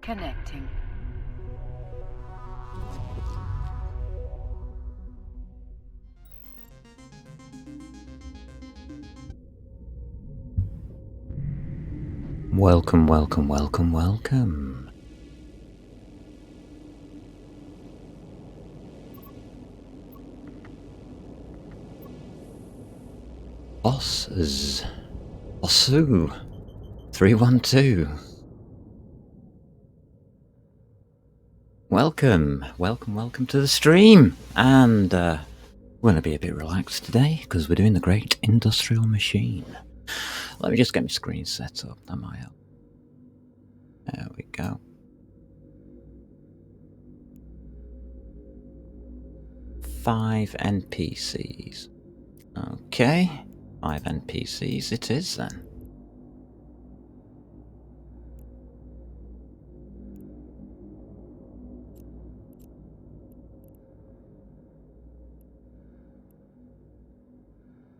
Connecting. Welcome, welcome, welcome, welcome. Bossu 312. Welcome to the stream. And we're going to be a bit relaxed today because we're doing the Great Industrial Machine. Let me just get my screen set up. That might help. There we go. Five NPCs. Okay. 5 NPCs it is then.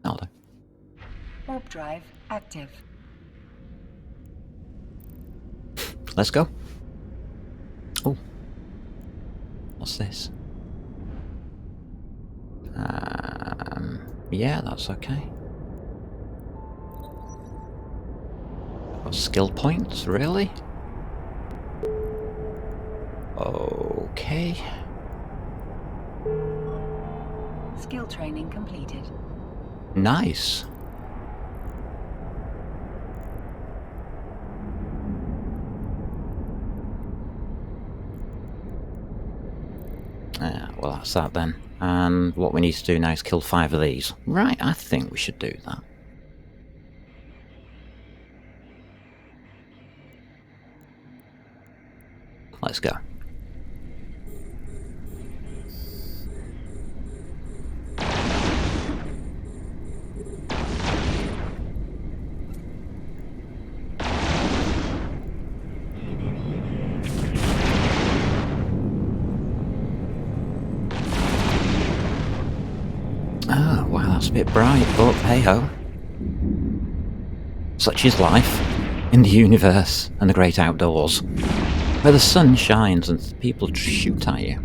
Hello. Warp drive active. Let's go. Oh. What's this? Yeah, that's okay. Skill points, really? Okay. Skill training completed. Nice. Well, that's that then. And what we need to do now is kill 5 of these. Right, I think we should do that. Let's go. Oh, wow, that's a bit bright, but hey-ho. Such is life in the universe and the great outdoors, where the sun shines and people shoot at you.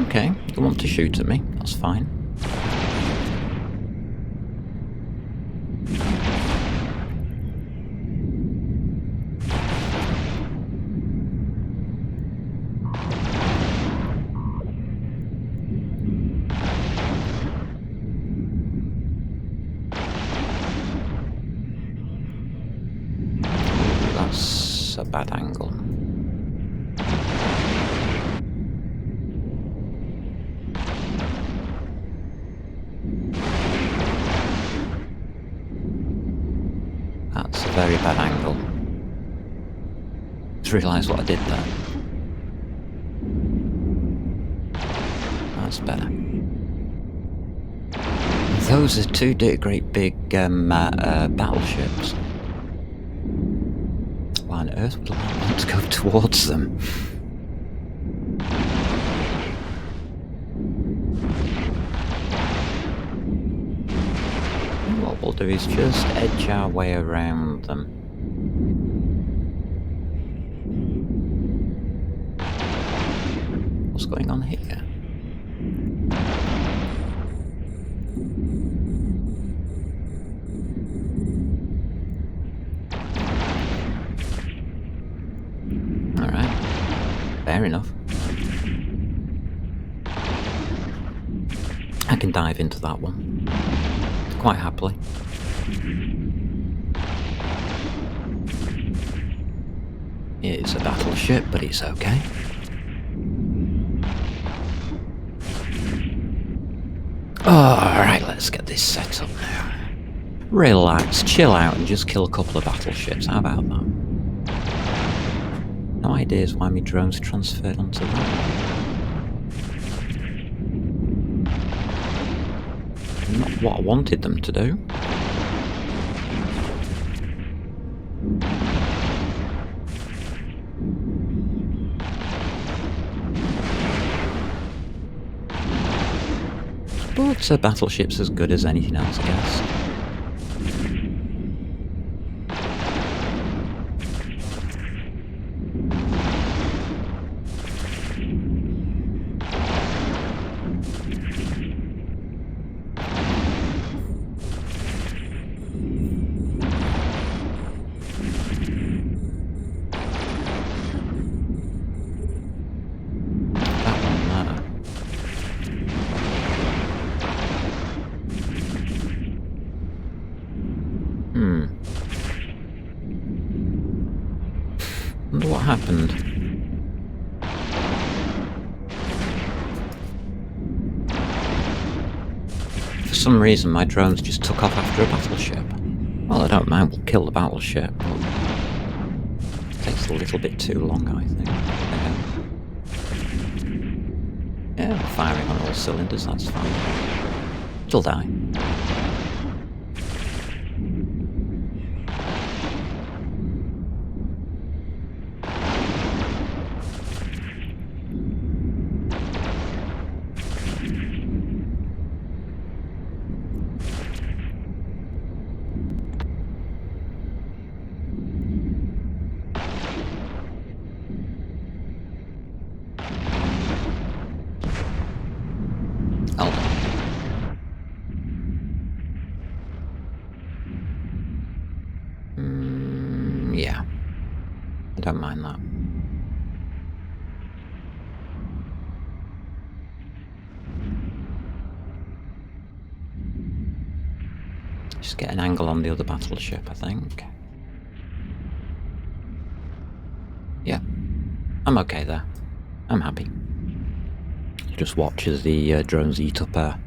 Okay, you want to shoot at me, that's fine. That's a bad angle. That's a very bad angle. Just realised what I did there. That's better. Those are 2 great big battleships. Why on earth would I want to go towards them? What we'll do is just edge our way around them. What's going on here? Fair enough. I can dive into that one quite happily. It's a battleship, but it's okay. Alright, let's get this set up now. Relax, chill out, and just kill a couple of battleships. How about that? No ideas why my drones transferred onto that. Not what I wanted them to do. But a battleship's as good as anything else, I guess. Wonder what happened. For some reason, my drones just took off after a battleship. Well, I don't mind, we'll kill the battleship, but it takes a little bit too long, I think. Yeah, we're firing on all cylinders, that's fine. It'll die. Yeah. I don't mind that. Just get an angle on the other battleship, I think. Yeah. I'm okay there. I'm happy. Just watch as the drones eat up a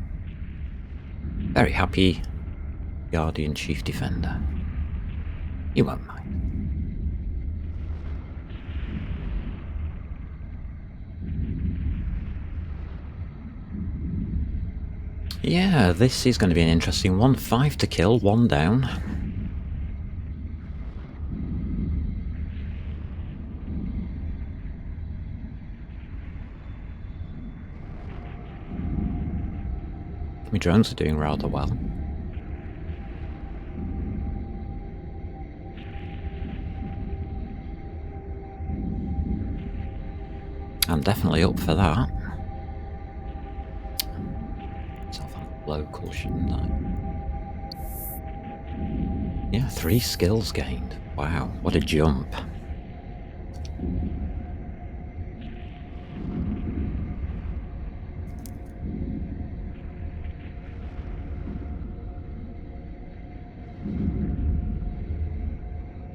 very happy Guardian Chief Defender. You won't mind. Yeah, this is going to be an interesting one. 5 to kill, 1 down. My drones are doing rather well. I'm definitely up for that. Local, shouldn't I? Yeah, 3 skills gained. Wow, what a jump.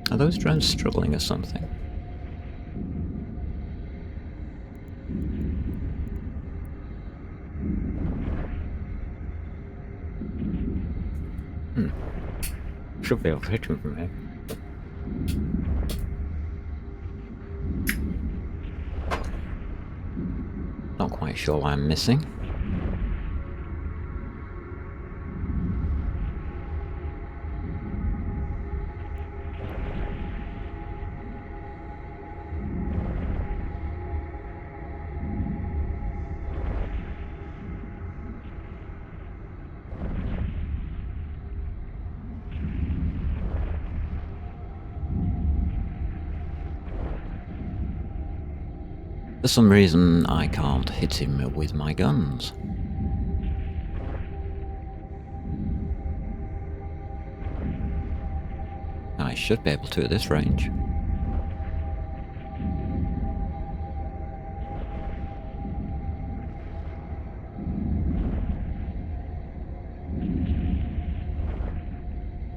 Are those drones struggling or something? Should be able to hit him from here. Not quite sure why I'm missing. For some reason, I can't hit him with my guns. I should be able to at this range.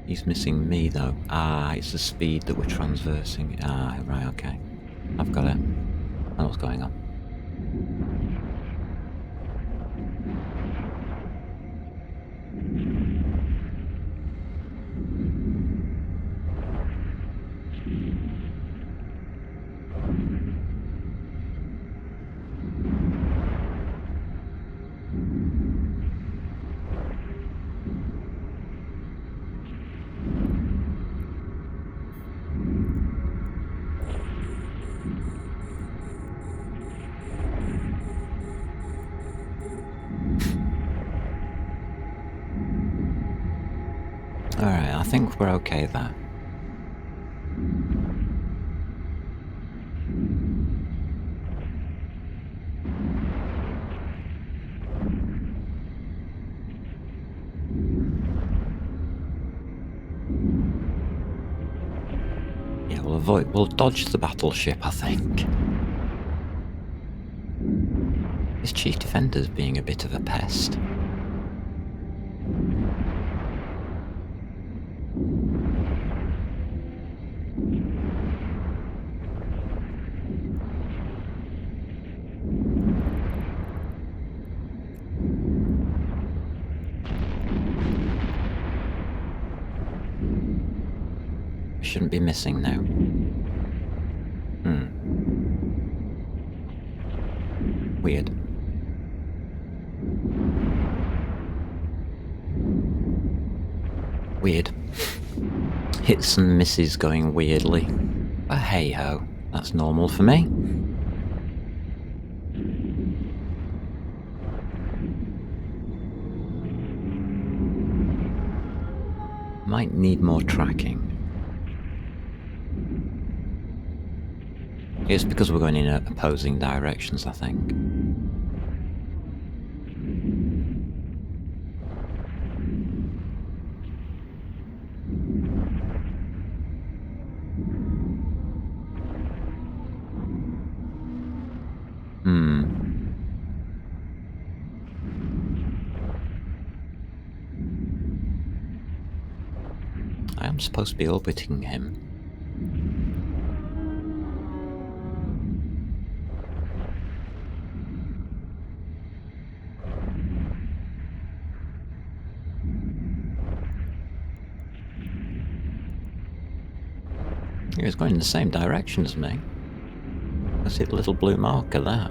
He's missing me though. Ah, it's the speed that we're transversing. Ah, right, okay. I've got it. I know what's going on. think we're okay there. Yeah, we'll dodge the battleship, I think. This Chief Defender's being a bit of a pest. Shouldn't be missing now. Weird. Weird. Hits and misses going weirdly. But hey ho, that's normal for me. Might need more tracking. It's because we're going in opposing directions, I think. I am supposed to be orbiting him. He was going in the same direction as me. I see the little blue marker there.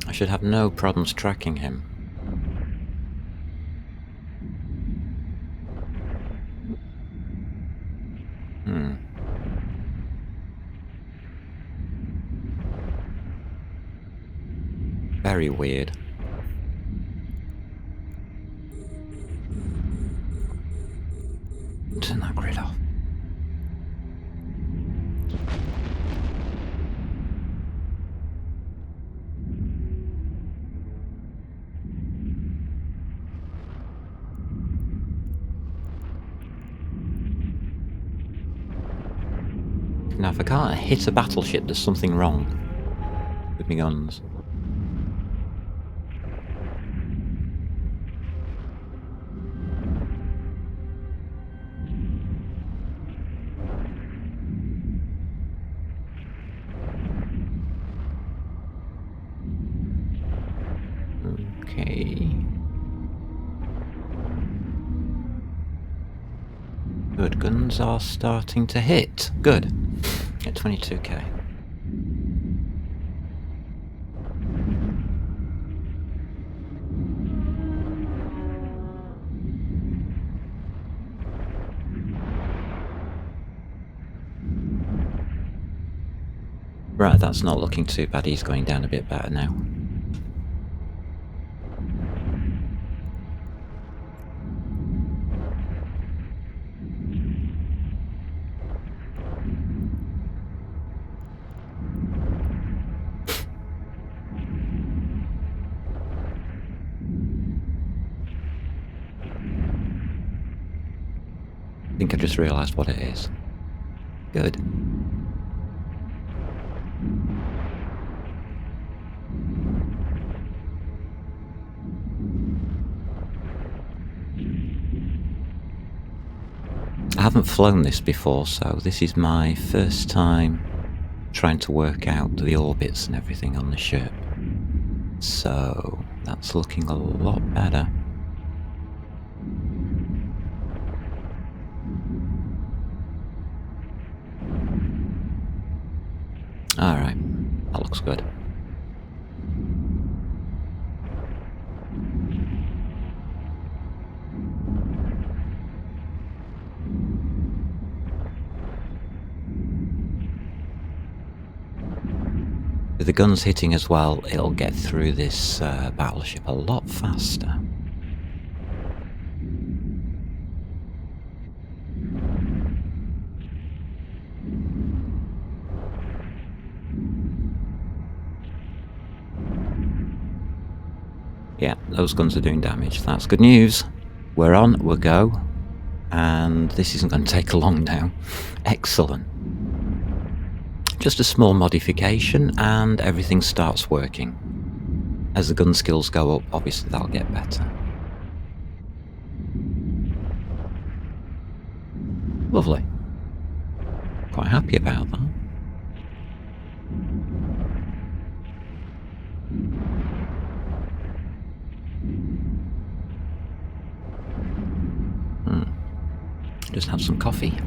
I should have no problems tracking him. Very weird. Turn that grid off. Now, if I can't hit a battleship, there's something wrong with my guns. Okay. Good, guns are starting to hit. Good. At 22k. Right, that's not looking too bad. He's going down a bit better now. I think I just realised what it is. Good. I haven't flown this before, so this is my first time trying to work out the orbits and everything on the ship. So that's looking a lot better. Alright, that looks good. With the guns hitting as well, it'll get through this battleship a lot faster. Yeah, those guns are doing damage. That's good news. We're on, we'll go. And this isn't going to take long now. Excellent. Just a small modification and everything starts working. As the gun skills go up, obviously that'll get better. Lovely. Quite happy about that. Just have some coffee.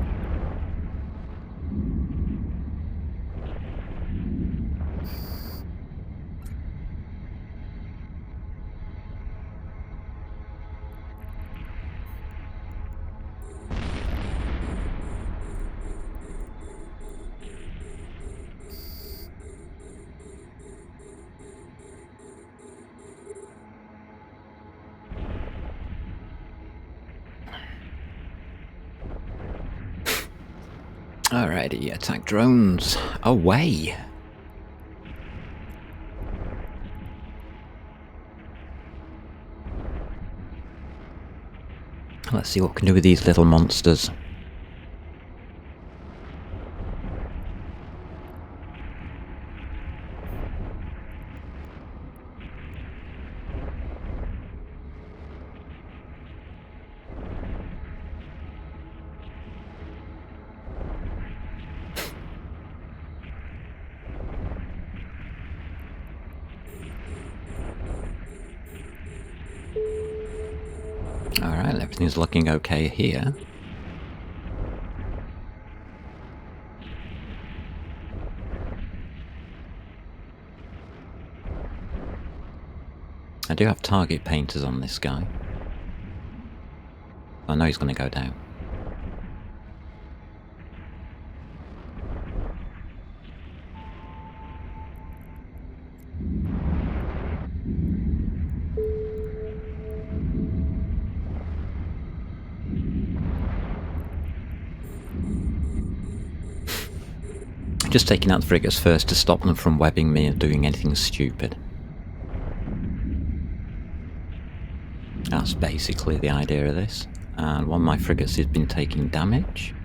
Alrighty, attack drones. Away! Let's see what we can do with these little monsters. Alright, everything's looking okay here. I do have target painters on this guy. I know he's going to go down. Just taking out the frigates first to stop them from webbing me and doing anything stupid. That's basically the idea of this. And one of my frigates has been taking damage.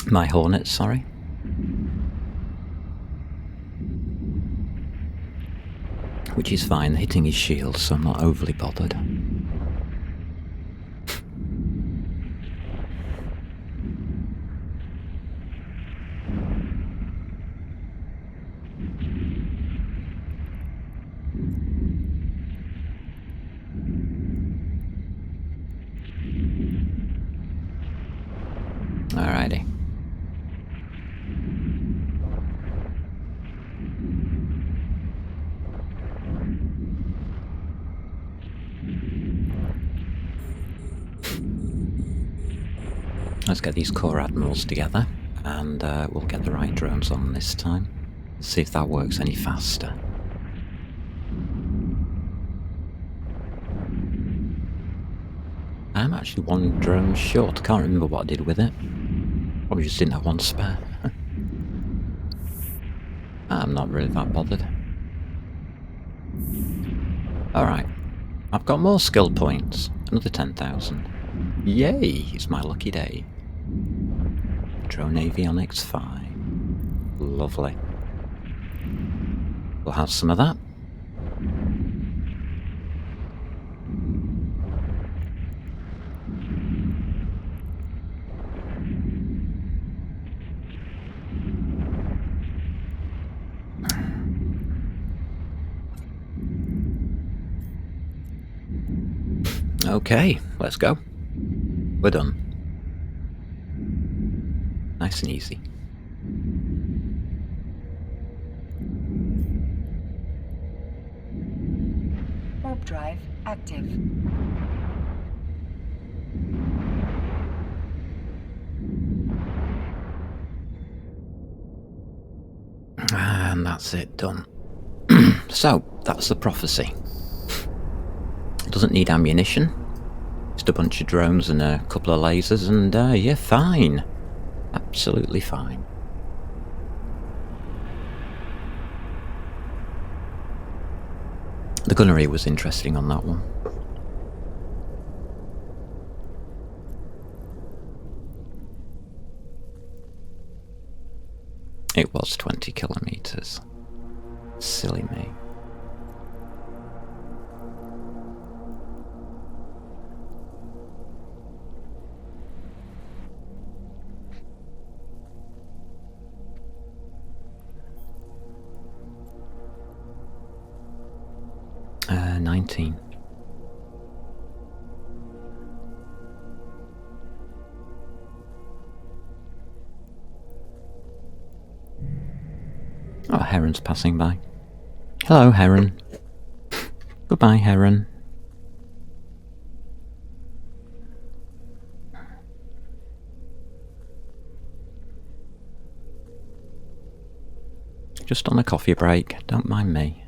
My Hornets, sorry. Which is fine, hitting his shield, so I'm not overly bothered. Alrighty. Let's get these core admirals together, and we'll get the right drones on this time. See if that works any faster. I'm actually one drone short. Can't remember what I did with it. Probably just didn't have one spare. I'm not really that bothered. Alright. I've got more skill points. Another 10,000. Yay! It's my lucky day. Drone Avionics 5. Lovely. We'll have some of that. Okay, let's go. We're done. Nice and easy. Warp drive active. And that's it, done. So, that's the prophecy. It doesn't need ammunition. Just a bunch of drones and a couple of lasers and you're fine. Absolutely fine. The gunnery was interesting on that one. It was 20 kilometers. Silly me. Uh, 19. Oh, Heron's passing by. Hello, Heron. Goodbye, Heron. Just on a coffee break, don't mind me.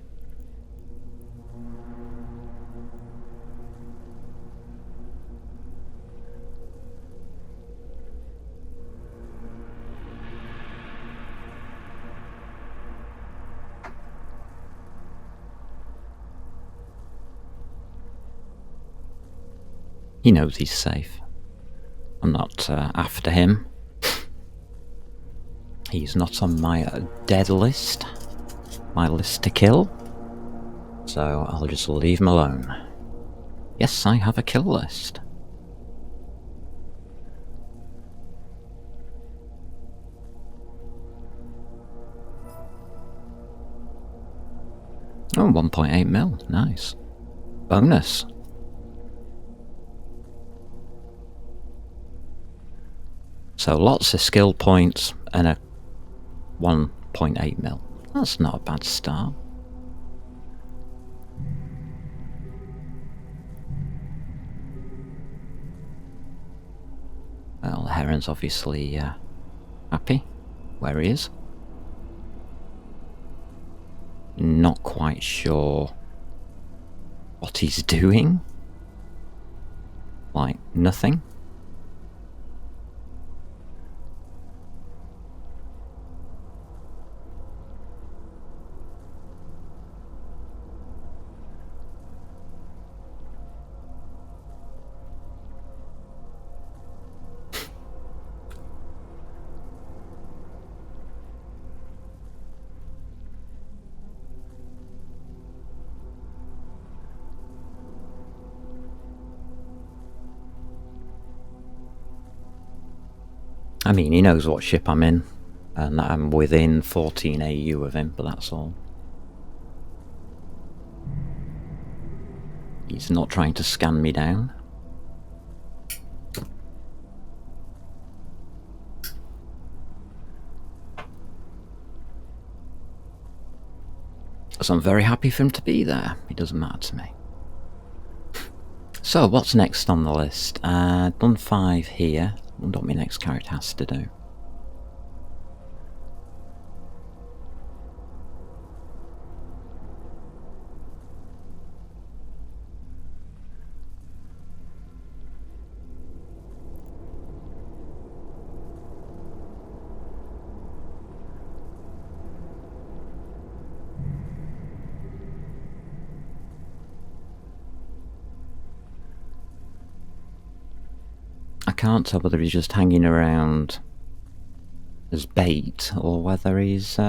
He knows he's safe. I'm not after him. He's not on my dead list. My list to kill. So I'll just leave him alone. Yes, I have a kill list. Oh, 1.8 mil. Nice. Bonus. So lots of skill points and a 1.8 mil. That's not a bad start. Well, Heron's obviously happy where he is. Not quite sure what he's doing. Like, nothing. I mean, he knows what ship I'm in, and that I'm within 14 AU of him, but that's all. He's not trying to scan me down. So I'm very happy for him to be there. It doesn't matter to me. So, what's next on the list? Done 5 here. I wonder what my next character has to do. I can't tell whether he's just hanging around as bait or whether he's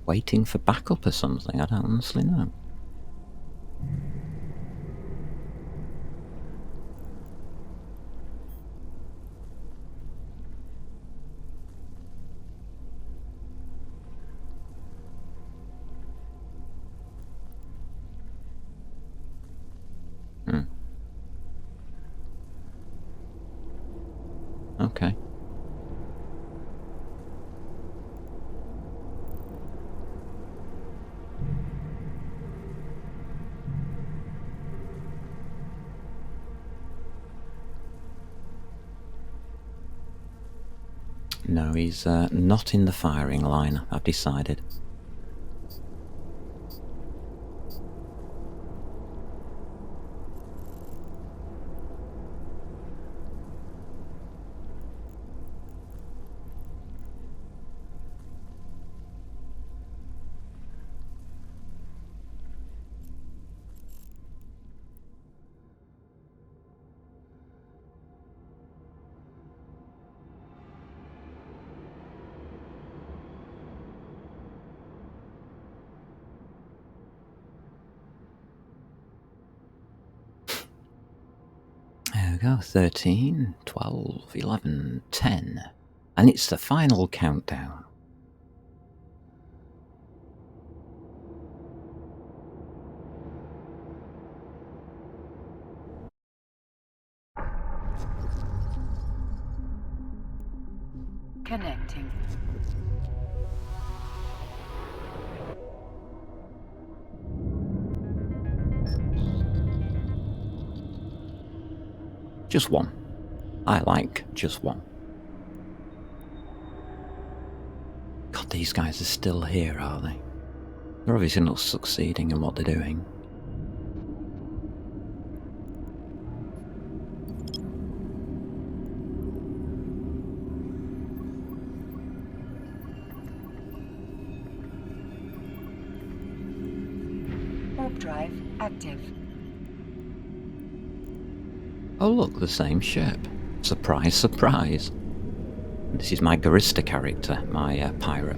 waiting for backup or something. I don't honestly know. Okay. No, he's not in the firing line, I've decided. go. 13, 12, 11, 10. And it's the final countdown. Connecting. Just one. I like just one. God, these guys are still here, are they? They're obviously not succeeding in what they're doing. Warp drive active. Oh look, the same ship. Surprise, surprise. This is my Garista character, my pirate.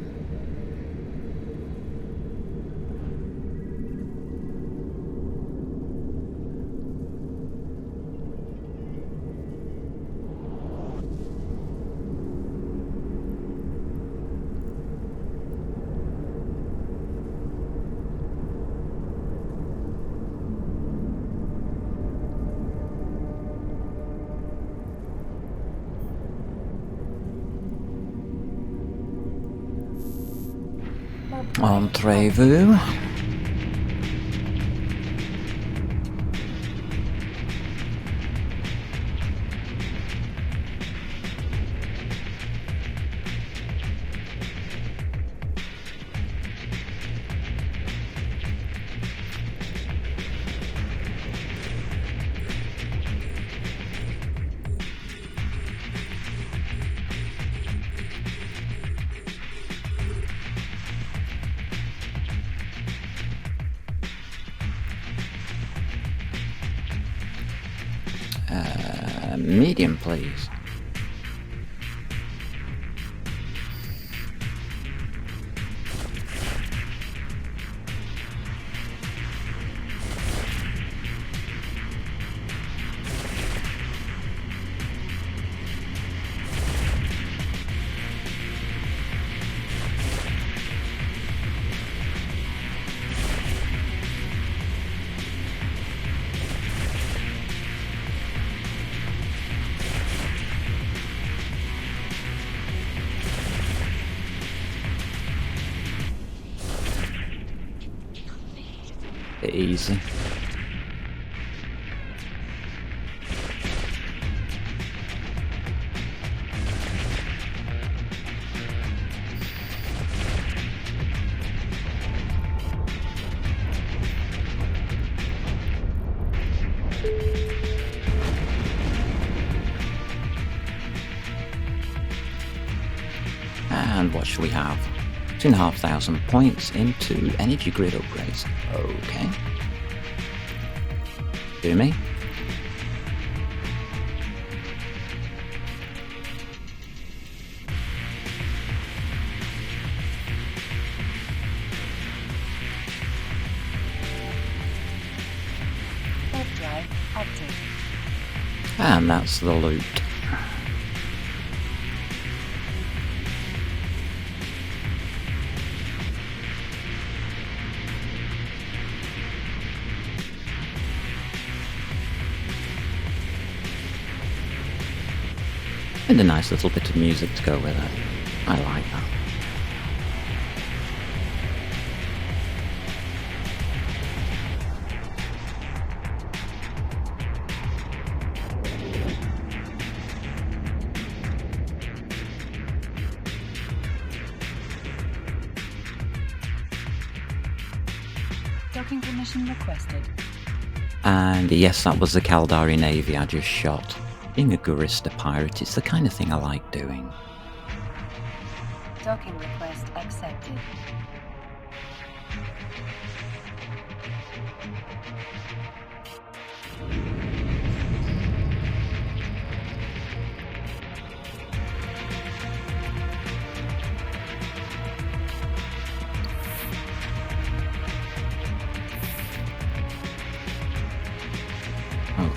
Entrez-vous. Medium, please. Easy. And what should we have? 2,500 points into energy grid upgrades. Okay. Do me. Warp drive active. And that's the loot. And a nice little bit of music to go with it. I like that. Docking permission requested. And yes, that was the Caldari Navy I just shot. Being a Garista pirate, it's the kind of thing I like doing. Docking request accepted.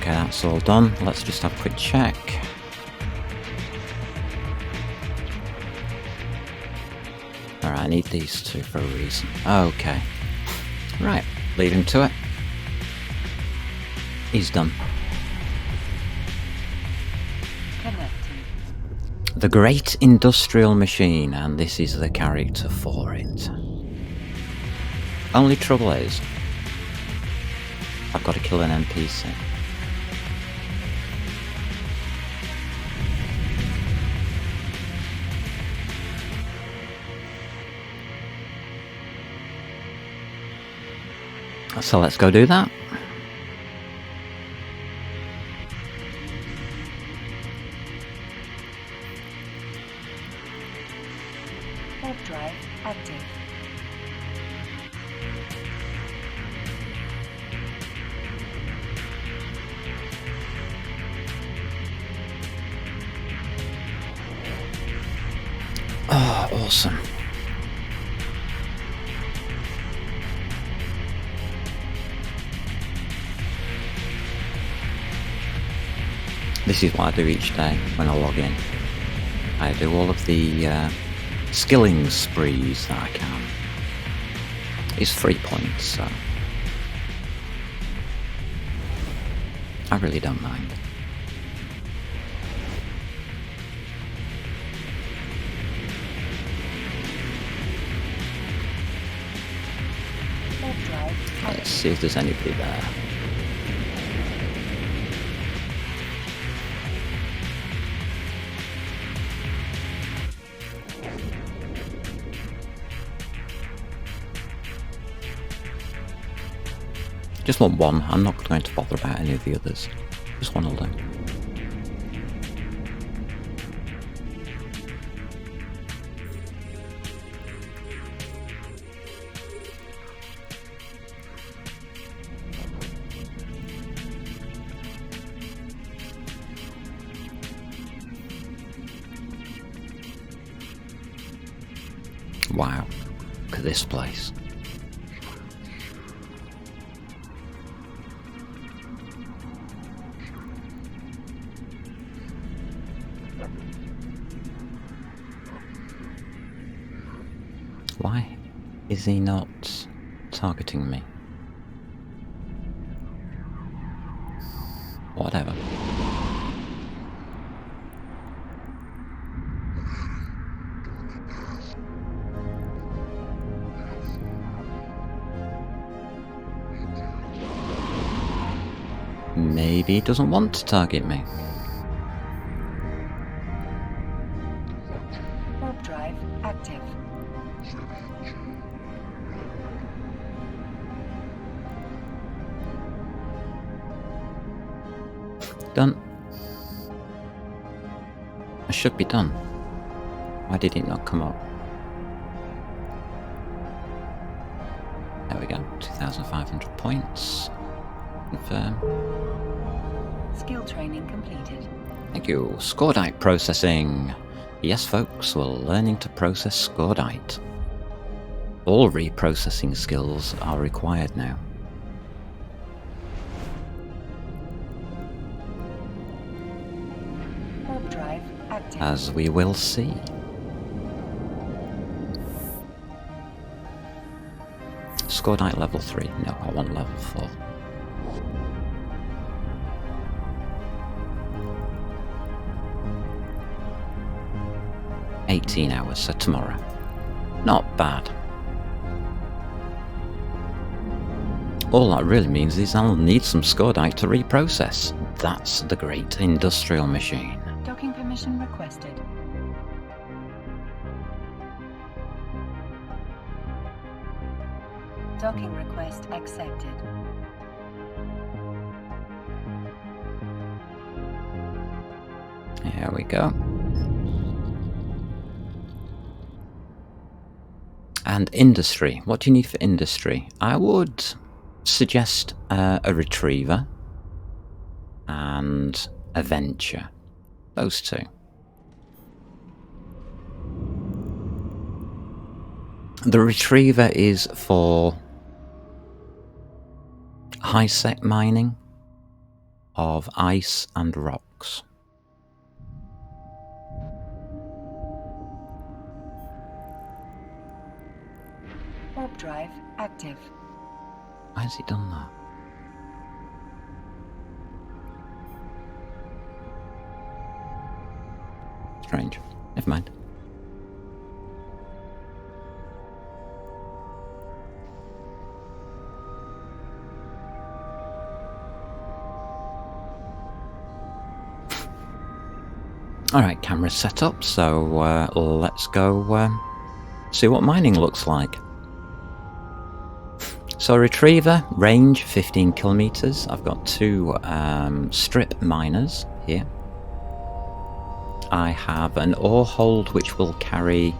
Okay, that's all done. Let's just have a quick check. Alright, I need these two for a reason. Okay. Right, leave him to it. He's done. Connecting. The Great Industrial Machine, and this is the character for it. Only trouble is, I've got to kill an NPC. So let's go do that. Warp drive active. Oh, awesome. This is what I do each day when I log in. I do all of the skilling sprees that I can. It's 3 points, so I really don't mind. Warp drive Let's active. see if there's anybody there. Just want one. I'm not going to bother about any of the others. Just one will do. Wow. Look at this place. Why is he not targeting me? Whatever. Maybe he doesn't want to target me. Warp drive active. Done. I should be done. Why did it not come up? There we go. 2,500 points. Confirm. Skill training completed. Thank you. Scordite processing. Yes, folks, we're learning to process Scordite. All reprocessing skills are required now. Warp drive active. As we will see. Scordite level 3. No, I want level 4. $18 hours, so tomorrow. Not bad. All that really means is I'll need some Scordite to reprocess. That's the Great Industrial Machine. Docking permission requested. Docking request accepted. Here we go. And industry. What do you need for industry? I would suggest a retriever and a venture. Those two. The retriever is for high-sec mining of ice and rocks. Warp drive active. Why has he done that? Strange. Never mind. Alright, camera's set up, so let's go see what mining looks like. So Retriever, range 15 kilometers. I've got two strip miners here. I have an ore hold which will carry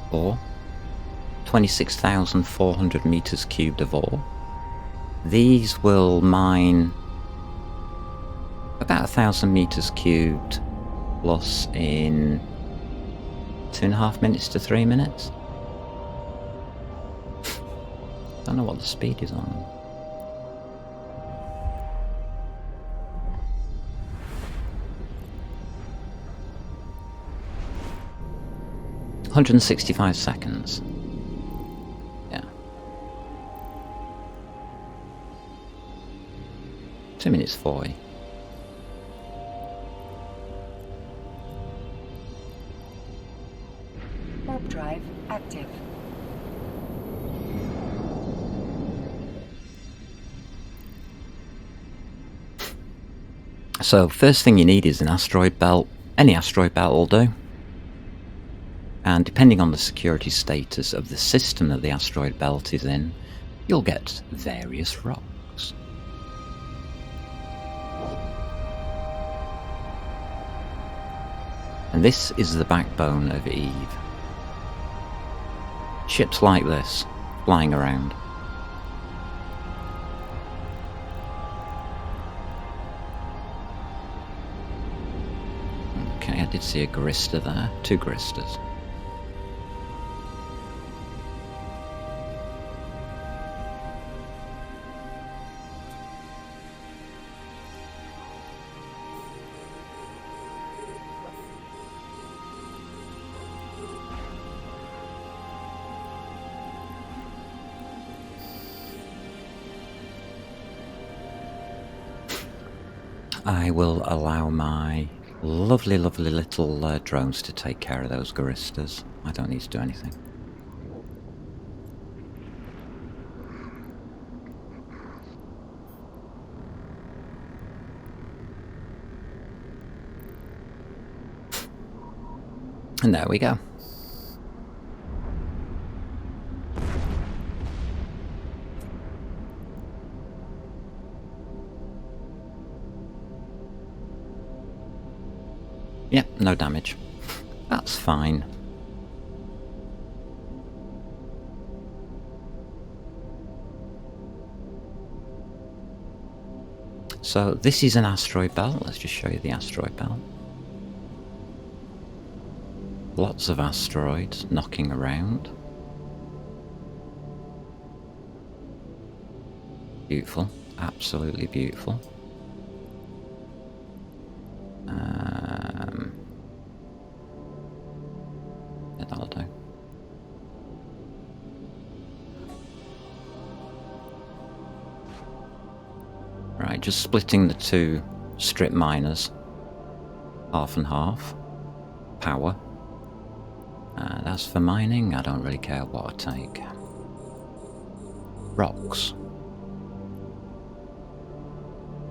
ore, 26,400 meters cubed of ore. These will mine about 1,000 meters cubed plus in 2.5 minutes to 3 minutes. Don't know what the speed is on them. $165 seconds. Yeah. 2 minutes 40. Warp drive active. So first thing you need is an asteroid belt. Any asteroid belt will do. And depending on the security status of the system that the asteroid belt is in, you'll get various rocks. And this is the backbone of Eve. Ships like this, flying around. Okay, I did see a Garista there. 2 Garistas. I will allow my lovely, lovely little drones to take care of those Garistas. I don't need to do anything. And there we go. Yep, no damage. That's fine. So this is an asteroid belt. Let's just show you the asteroid belt. Lots of asteroids knocking around. Beautiful. Absolutely beautiful. Yeah, that'll do. Right, just splitting the 2 strip miners. Half and half. Power. As for mining, I don't really care what I take. Rocks.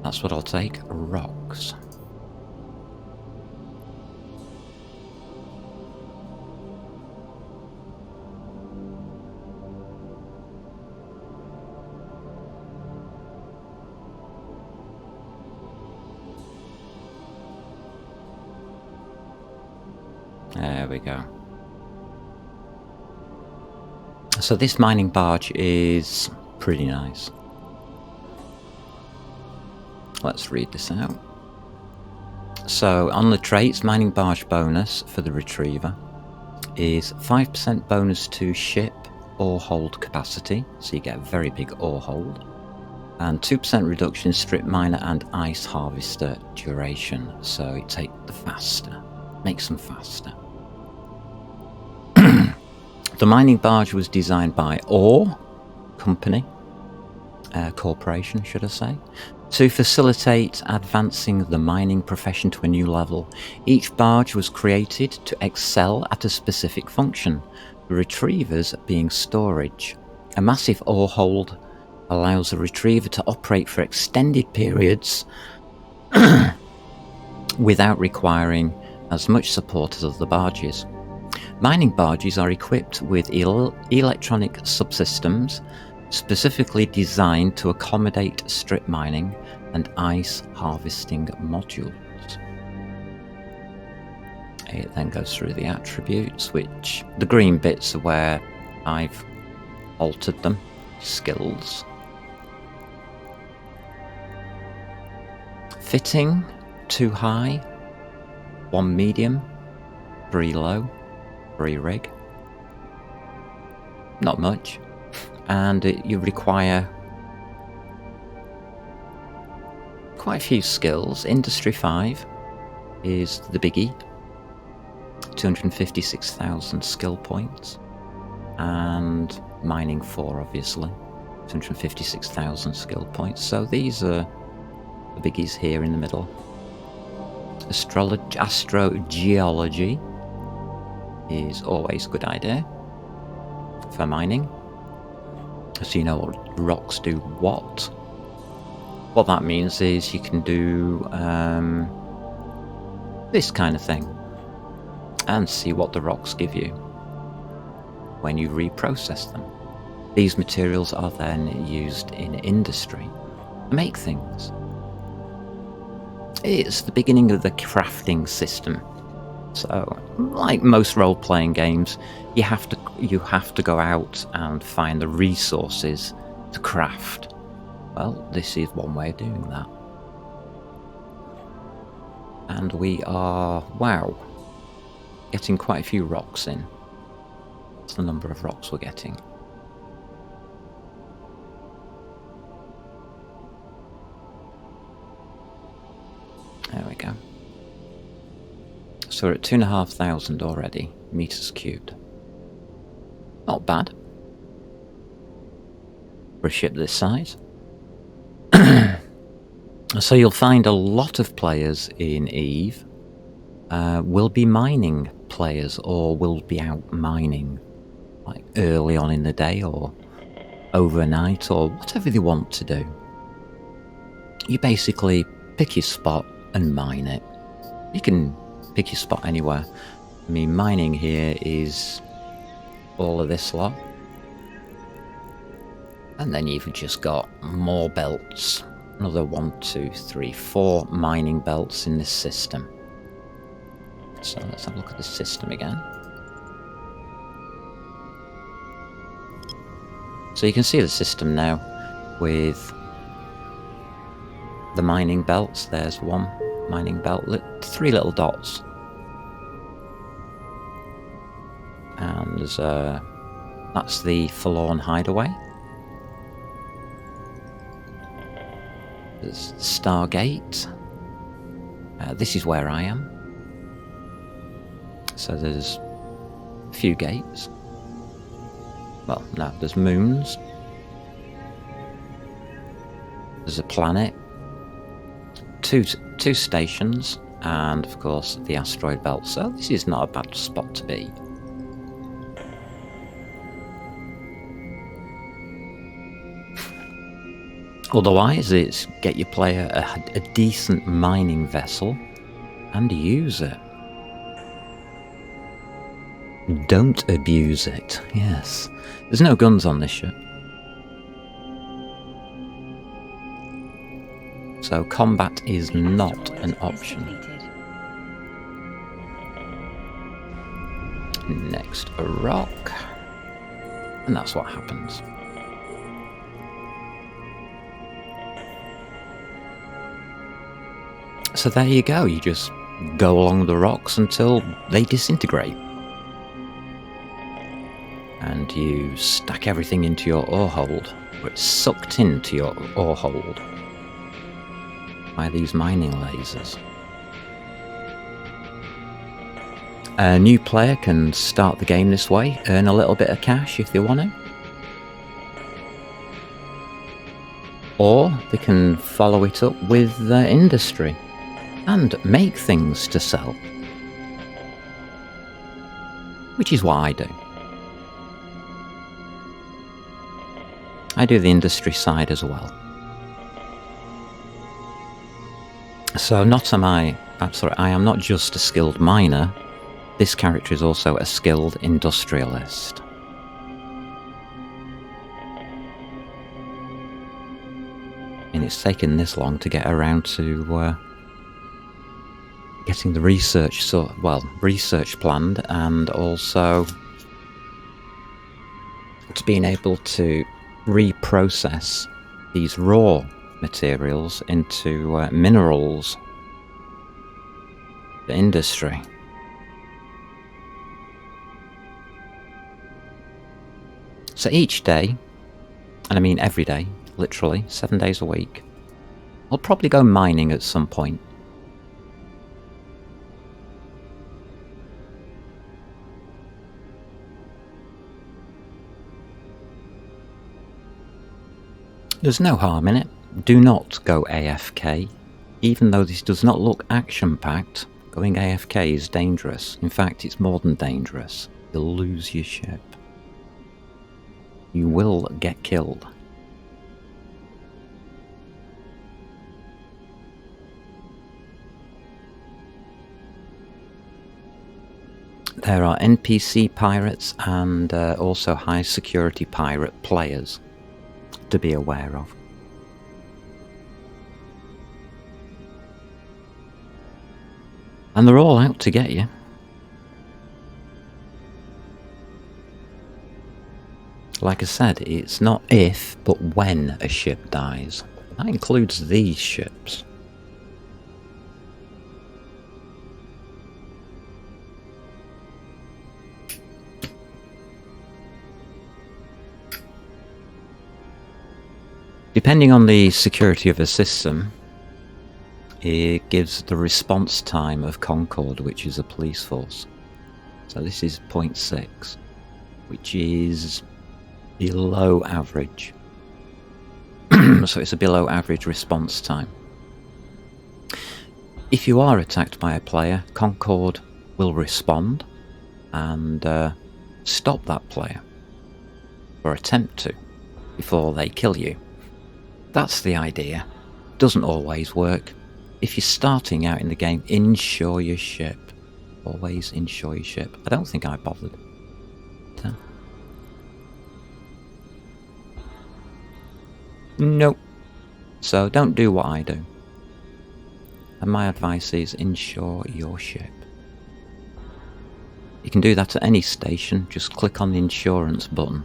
That's what I'll take. Rocks. There we go. So this mining barge is pretty nice. Let's read this out. So on the traits, mining barge bonus for the Retriever is 5% bonus to ship ore hold capacity, so you get a very big ore hold, and 2% reduction in strip miner and ice harvester duration, so you take the faster, makes them faster. The mining barge was designed by Ore Company, Corporation, should I say, to facilitate advancing the mining profession to a new level. Each barge was created to excel at a specific function, the retrievers being storage. A massive ore hold allows a retriever to operate for extended periods without requiring as much support as other barges. Mining barges are equipped with electronic subsystems specifically designed to accommodate strip mining and ice harvesting modules. It then goes through the attributes, which the green bits are where I've altered them. Skills. Fitting, 2 high, 1 medium, 3 low, 3 rig. Not much. And you require quite a few skills. Industry 5 is the biggie. 256,000 skill points. And mining 4, obviously. 256,000 skill points. So these are the biggies here in the middle. Astrogeology is always a good idea for mining, so you know what rocks do what. What that means is you can do this kind of thing and see what the rocks give you when you reprocess them. These materials are then used in industry to make things. It's the beginning of the crafting system. So, like most role-playing games, you have to go out and find the resources to craft. Well, this is one way of doing that. And we are, wow, getting quite a few rocks in. That's the number of rocks we're getting. There we go. So we're at 2,500 already, meters cubed. Not bad for a ship this size. So you'll find a lot of players in EVE will be mining players, or will be out mining like early on in the day or overnight or whatever they want to do. You basically pick your spot and mine it. You can pick your spot anywhere. I mean, mining here is all of this lot. And then you've just got more belts. Another 1, 2, 3, 4 mining belts in this system. So let's have a look at the system again. So you can see the system now with the mining belts. There's one mining belt, 3 little dots. And there's, that's the Forlorn Hideaway. There's Stargate. This is where I am. So there's a few gates. Well, no, there's moons. There's a planet. Two stations, and of course the asteroid belt. So this is not a bad spot to be. Otherwise, it's get your player a decent mining vessel and use it. Don't abuse it. Yes. There's no guns on this ship. So combat is not an option. Next, a rock. And that's what happens. So there you go, you just go along the rocks until they disintegrate. and you stack everything into your ore hold, or it's sucked into your ore hold by these mining lasers. A new player can start the game this way, earn a little bit of cash if they want to. Or they can follow it up with industry and make things to sell. Which is what I do. I do the industry side as well. So I am not just a skilled miner. This character is also a skilled industrialist. And it's taken this long to get around to getting the research planned, and also to being able to reprocess these raw materials into minerals for industry. So each day, and I mean every day, literally 7 days a week, I'll probably go mining at some point. There's no harm in it. Do not go AFK. Even though this does not look action-packed, going AFK is dangerous. In fact, it's more than dangerous. You'll lose your ship. You will get killed. There are NPC pirates and also high security pirate players to be aware of. And they're all out to get you. Like I said, it's not if, but when a ship dies. That includes these ships. Depending on the security of a system, it gives the response time of Concord, which is a police force. So this is 0.6, which is below average. So it's a below average response time. If you are attacked by a player, Concord will respond and stop that player, or attempt to, before they kill you. That's the idea. Doesn't always work. If you're starting out in the game, insure your ship. Always insure your ship. I don't think I bothered. Nope. So don't do what I do. And my advice is insure your ship. You can do that at any station. Just click on the insurance button.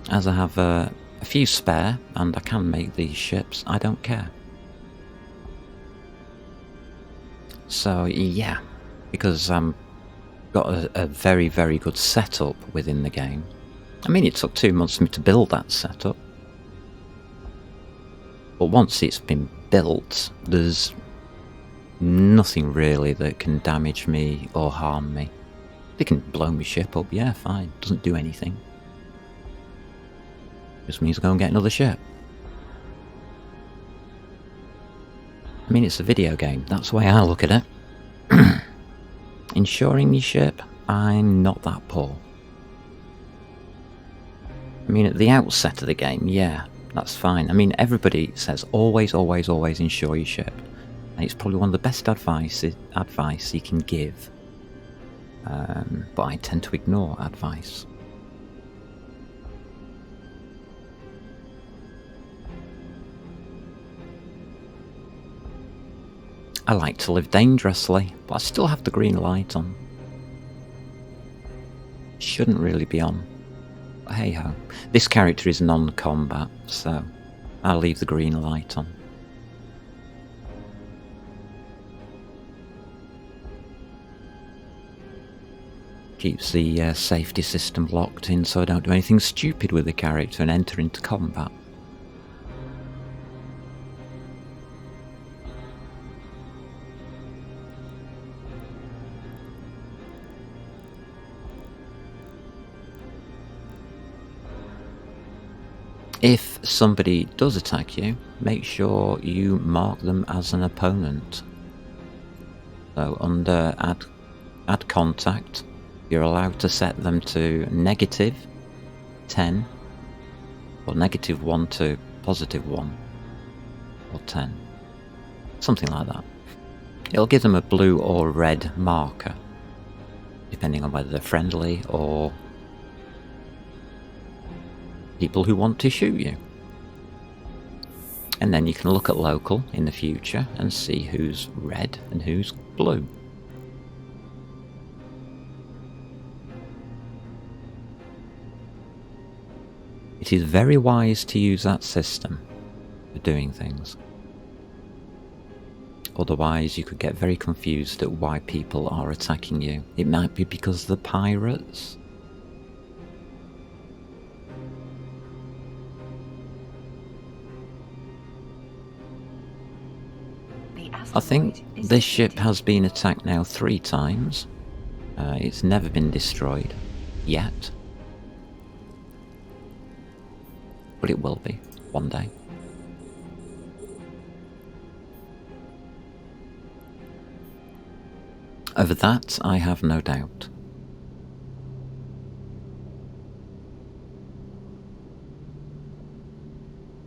As I have a few spare, and I can make these ships, I don't care. So yeah, because I've got a very, very good setup within the game. I mean, it took 2 months for me to build that setup. But once it's been built, there's nothing really that can damage me or harm me. They can blow my ship up, yeah, fine. Doesn't do anything. Just means go and get another ship. I mean, it's a video game. That's the way I look at it. Insuring your ship, I'm not that poor. I mean, at the outset of the game, yeah, that's fine. I mean, everybody says always, always, always insure your ship. And it's probably one of the best advice you can give. But I tend to ignore advice. I like to live dangerously, but I still have the green light on. Shouldn't really be on. But hey ho. This character is non-combat, so I'll leave the green light on. Keeps the safety system locked in so I don't do anything stupid with the character and enter into combat. If somebody does attack you, make sure you mark them as an opponent. So under add contact, you're allowed to set them to -10 or -1 to +1 or 10. Something like that. It'll give them a blue or red marker, depending on whether they're friendly or people who want to shoot you. And then you can look at local in the future and see who's red and who's blue. It is very wise to use that system for doing things. Otherwise you could get very confused at why people are attacking you. It might be because of the pirates. I think this ship has been attacked now 3 times. It's never been destroyed yet. But it will be one day. Over that, I have no doubt.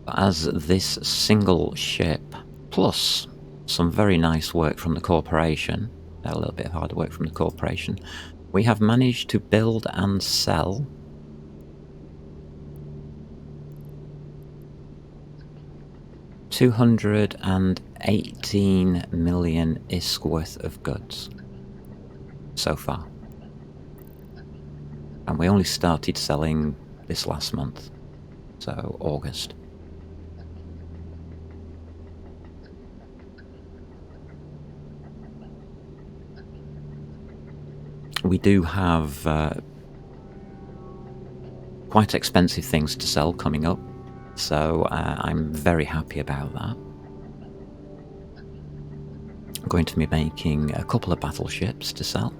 As this single ship, plus some very nice work from the corporation, a little bit of hard work from the corporation, we have managed to build and sell $218 million ISK worth of goods so far. And we only started selling this last month, so August. We do have quite expensive things to sell coming up, so I'm very happy about that. I'm going to be making a couple of battleships to sell.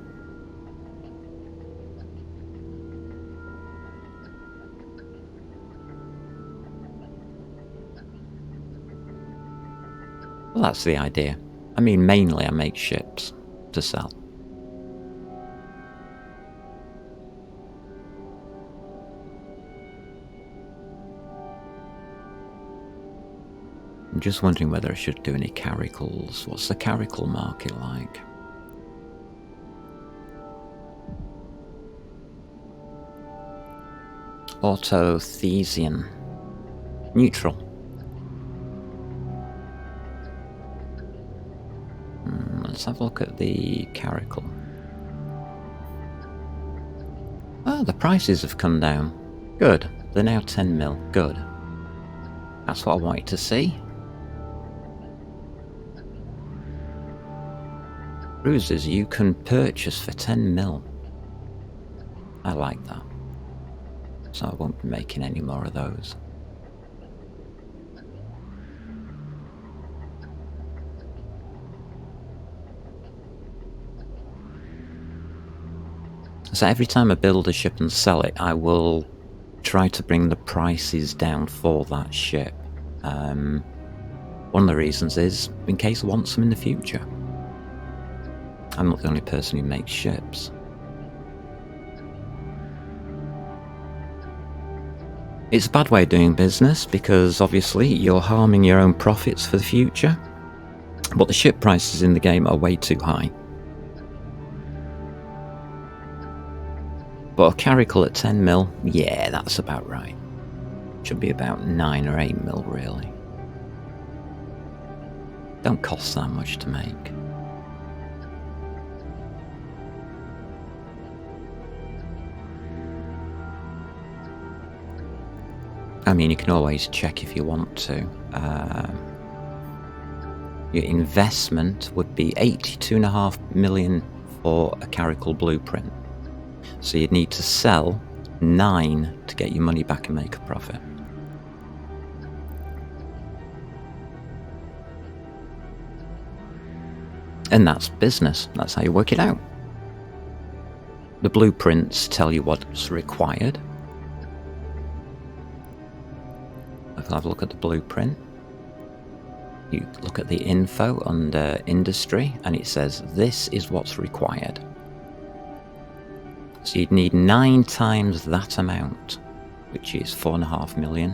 Well, that's the idea. I mean, mainly I make ships to sell. I'm just wondering whether I should do any caracals. What's the caracal market like? Autothesian. Neutral. Let's have a look at the caracal. Oh, the prices have come down. Good. They're now 10 mil. Good. That's what I wanted to see. Cruisers you can purchase for 10 mil. I like that. So I won't be making any more of those. So every time I build a ship and sell it, I will try to bring the prices down for that ship. One of the reasons is in case I want some in the future. I'm not the only person who makes ships. It's a bad way of doing business because obviously you're harming your own profits for the future, but the ship prices in the game are way too high. But a caracal at 10 mil, yeah, that's about right. Should be about 9 or 8 mil really. Don't cost that much to make. I mean, you can always check if you want to. Your investment would be 82.5 million for a Caracal blueprint. So you'd need to sell 9 to get your money back and make a profit. And that's business. That's how you work it out. The blueprints tell you what's required. If I have a look at the blueprint, you look at the info under industry and it says this is what's required. So you'd need 9 times that amount, which is 4.5 million.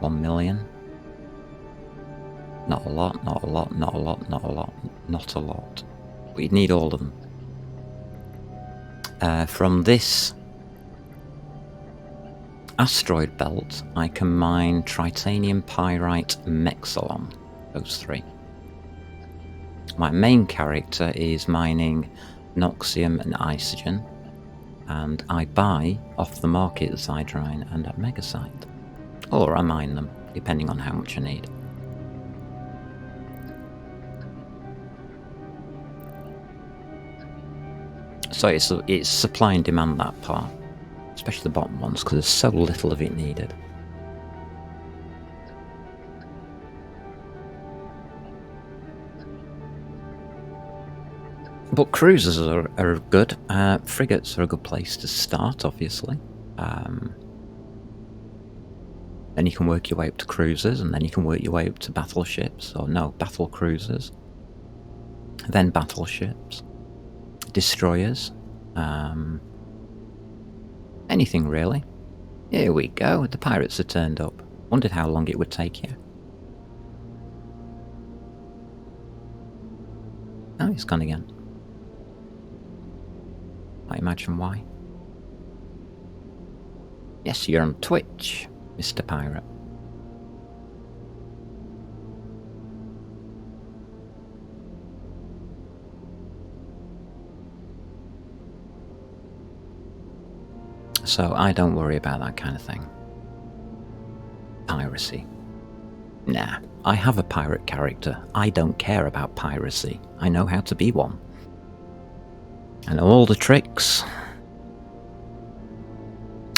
1 million. Not a lot, not a lot, not a lot, not a lot, not a lot. But you'd need all of them. From this asteroid belt, I can mine tritanium, pyrite, mexilon. Those 3. My main character is mining noxium and isogen, and I buy off the market Zydrine and megasite. Or I mine them, depending on how much I need. So it's supply and demand, that part. Especially the bottom ones, because there's so little of it needed. But cruisers are good. Frigates are a good place to start, obviously. Then you can work your way up to cruisers, and then you can work your way up to battleships, or no, battle cruisers. Then battleships. Destroyers. Anything really. Here we go, the pirates have turned up. Wondered how long it would take you. Oh, he's gone again. I imagine why. Yes, you're on Twitch, Mr. Pirate. So I don't worry about that kind of thing. Piracy. Nah, I have a pirate character. I don't care about piracy. I know how to be one. I know all the tricks.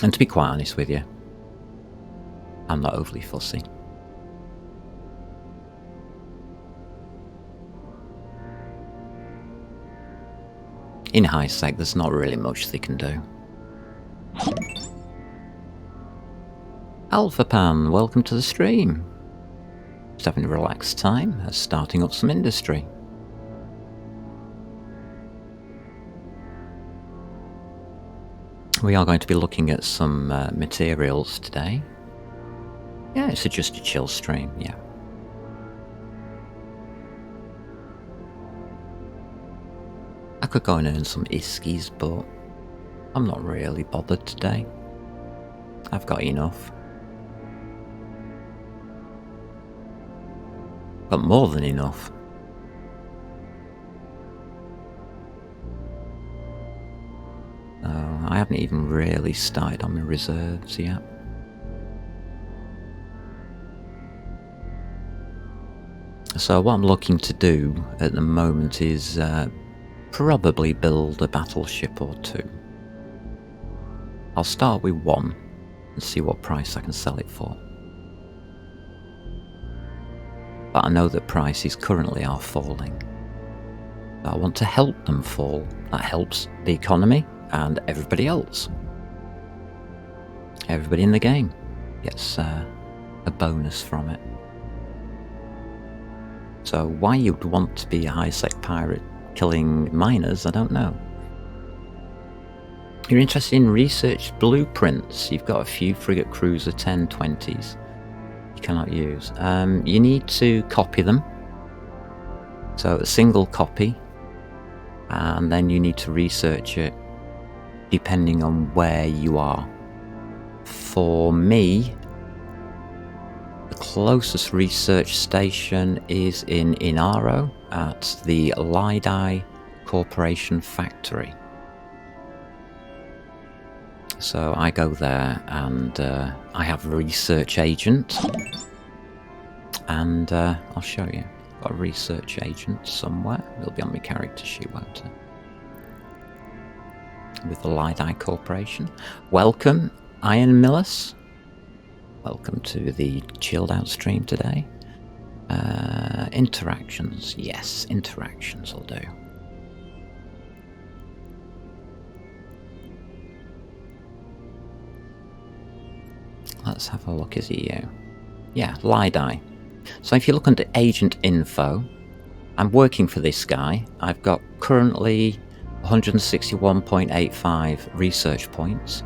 And to be quite honest with you, I'm not overly fussy. In high sec, there's not really much they can do. Alpha Pan, welcome to the stream. Just having a relaxed time, starting up some industry. We are going to be looking at some materials today. Yeah, it's just a chill stream, yeah. I could go and earn some iskies, but I'm not really bothered today. I've got enough. Got more than enough. I haven't even really started on my reserves yet. So what I'm looking to do at the moment is probably build a battleship or 2. I'll start with 1 and see what price I can sell it for. But I know that prices currently are falling. I want to help them fall. That helps the economy and everybody else. Everybody in the game gets a bonus from it. So why you'd want to be a high-sec pirate killing miners, I don't know. You're interested in research blueprints. You've got a few frigate cruiser 1020s you cannot use. You need to copy them. So a single copy, and then you need to research it depending on where you are. For me, the closest research station is in Inaro at the Lydie Corporation factory. So I go there and I have a research agent. And I'll show you. I've got a research agent somewhere. It'll be on my character sheet, won't it? With the Lydie Corporation. Welcome, Ian Millis. Welcome to the chilled out stream today. Interactions. Yes, interactions will do. Let's have a look. Is he you? Yeah, Lydie. So if you look under agent info, I'm working for this guy. I've got currently 161.85 research points.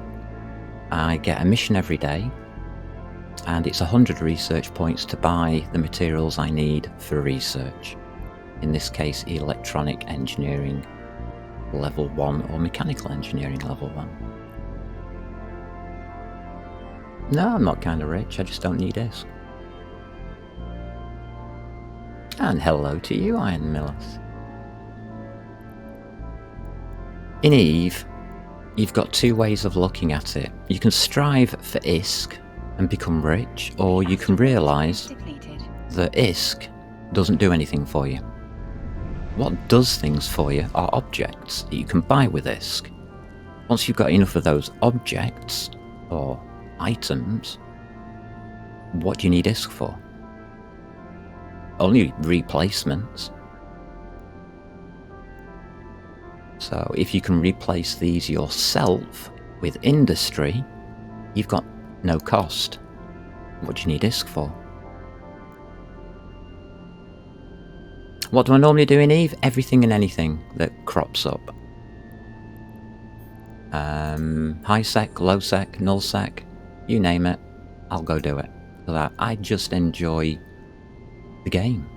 I get a mission every day, and it's 100 research points to buy the materials I need for research. In this case, electronic engineering level 1 or mechanical engineering level 1. No, I'm not kind of rich, I just don't need ISK. And hello to you, Ian Millis. In EVE, you've got two ways of looking at it. You can strive for ISK and become rich, or you can realise that ISK doesn't do anything for you. What does things for you are objects that you can buy with ISK. Once you've got enough of those objects, or items, what do you need ISK for? Only replacements. So if you can replace these yourself with industry, you've got no cost. What do you need ISK for? What do I normally do in EVE? Everything and anything that crops up. High sec, low sec, null sec, you name it, I'll go do it. So that I just enjoy the game.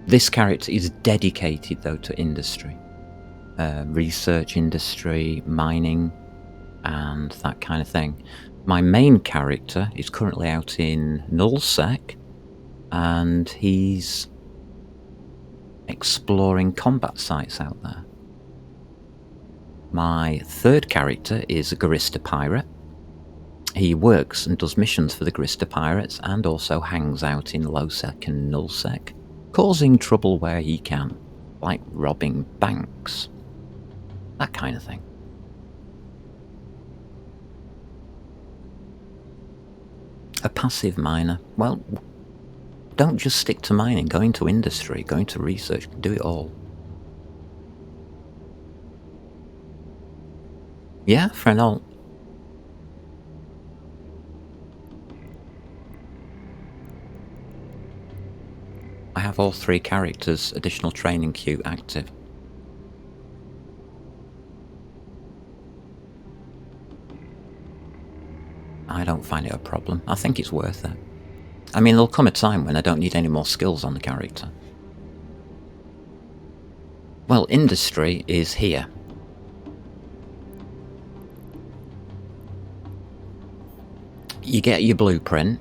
This character is dedicated though to industry. Research industry, mining, and that kind of thing. My main character is currently out in nullsec, and he's exploring combat sites out there. My third character is a Garista Pirate. He works and does missions for the Garista Pirates and also hangs out in lowsec and nullsec, causing trouble where he can, like robbing banks. That kind of thing. A passive miner. Well, don't just stick to mining. Go into industry, go into research, do it all. Yeah, Frenol. I have all three characters' additional training queue active. I don't find it a problem. I think it's worth it. I mean, there'll come a time when I don't need any more skills on the character. Well, industry is here. You get your blueprint.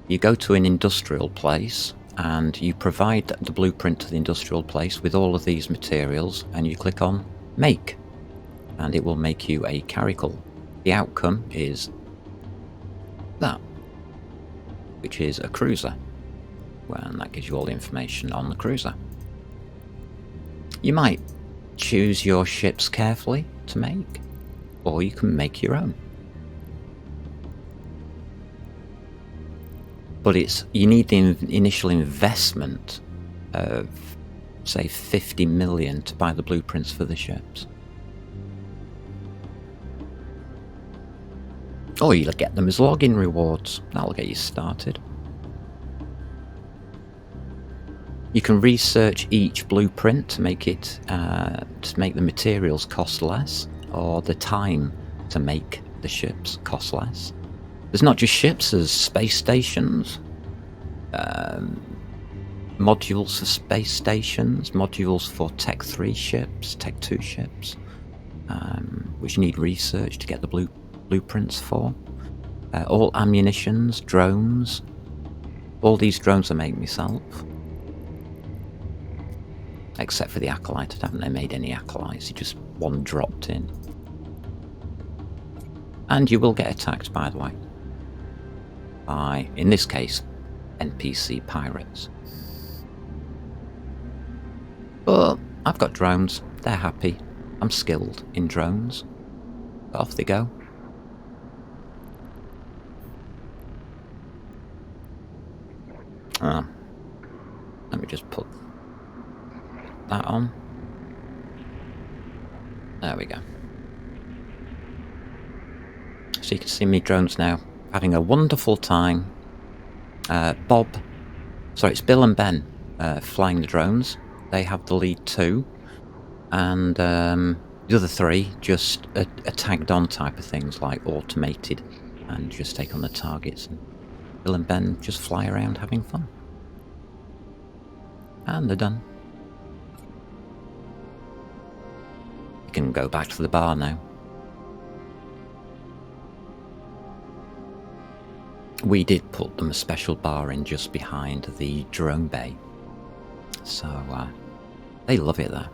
You go to an industrial place and you provide the blueprint to the industrial place with all of these materials, and you click on make, and it will make you a caracal. The outcome is that, which is a cruiser, and that gives you all the information on the cruiser. You might choose your ships carefully to make, or you can make your own. But you need the initial investment of, say, 50 million to buy the blueprints for the ships. Or you'll get them as login rewards. That'll get you started. You can research each blueprint to make it to make the materials cost less, or the time to make the ships cost less. There's not just ships, there's space stations, modules for space stations, modules for Tech 3 ships, Tech 2 ships, which you need research to get the blueprints for. All ammunitions, drones. All these drones I make myself. Except for the Acolyte. I haven't made any Acolytes, you just one dropped in. And you will get attacked, by the way, by, in this case, NPC pirates. But I've got drones, they're happy. I'm skilled in drones. Off they go. Let me just put that on. There we go. So you can see me drones now, having a wonderful time. It's Bill and Ben flying the drones. They have the lead too. And the other three just are tagged on type of things, like automated, and just take on the targets. And Bill and Ben just fly around having fun. And they're done. You can go back to the bar now. We did put them a special bar in just behind the drone bay. So they love it there.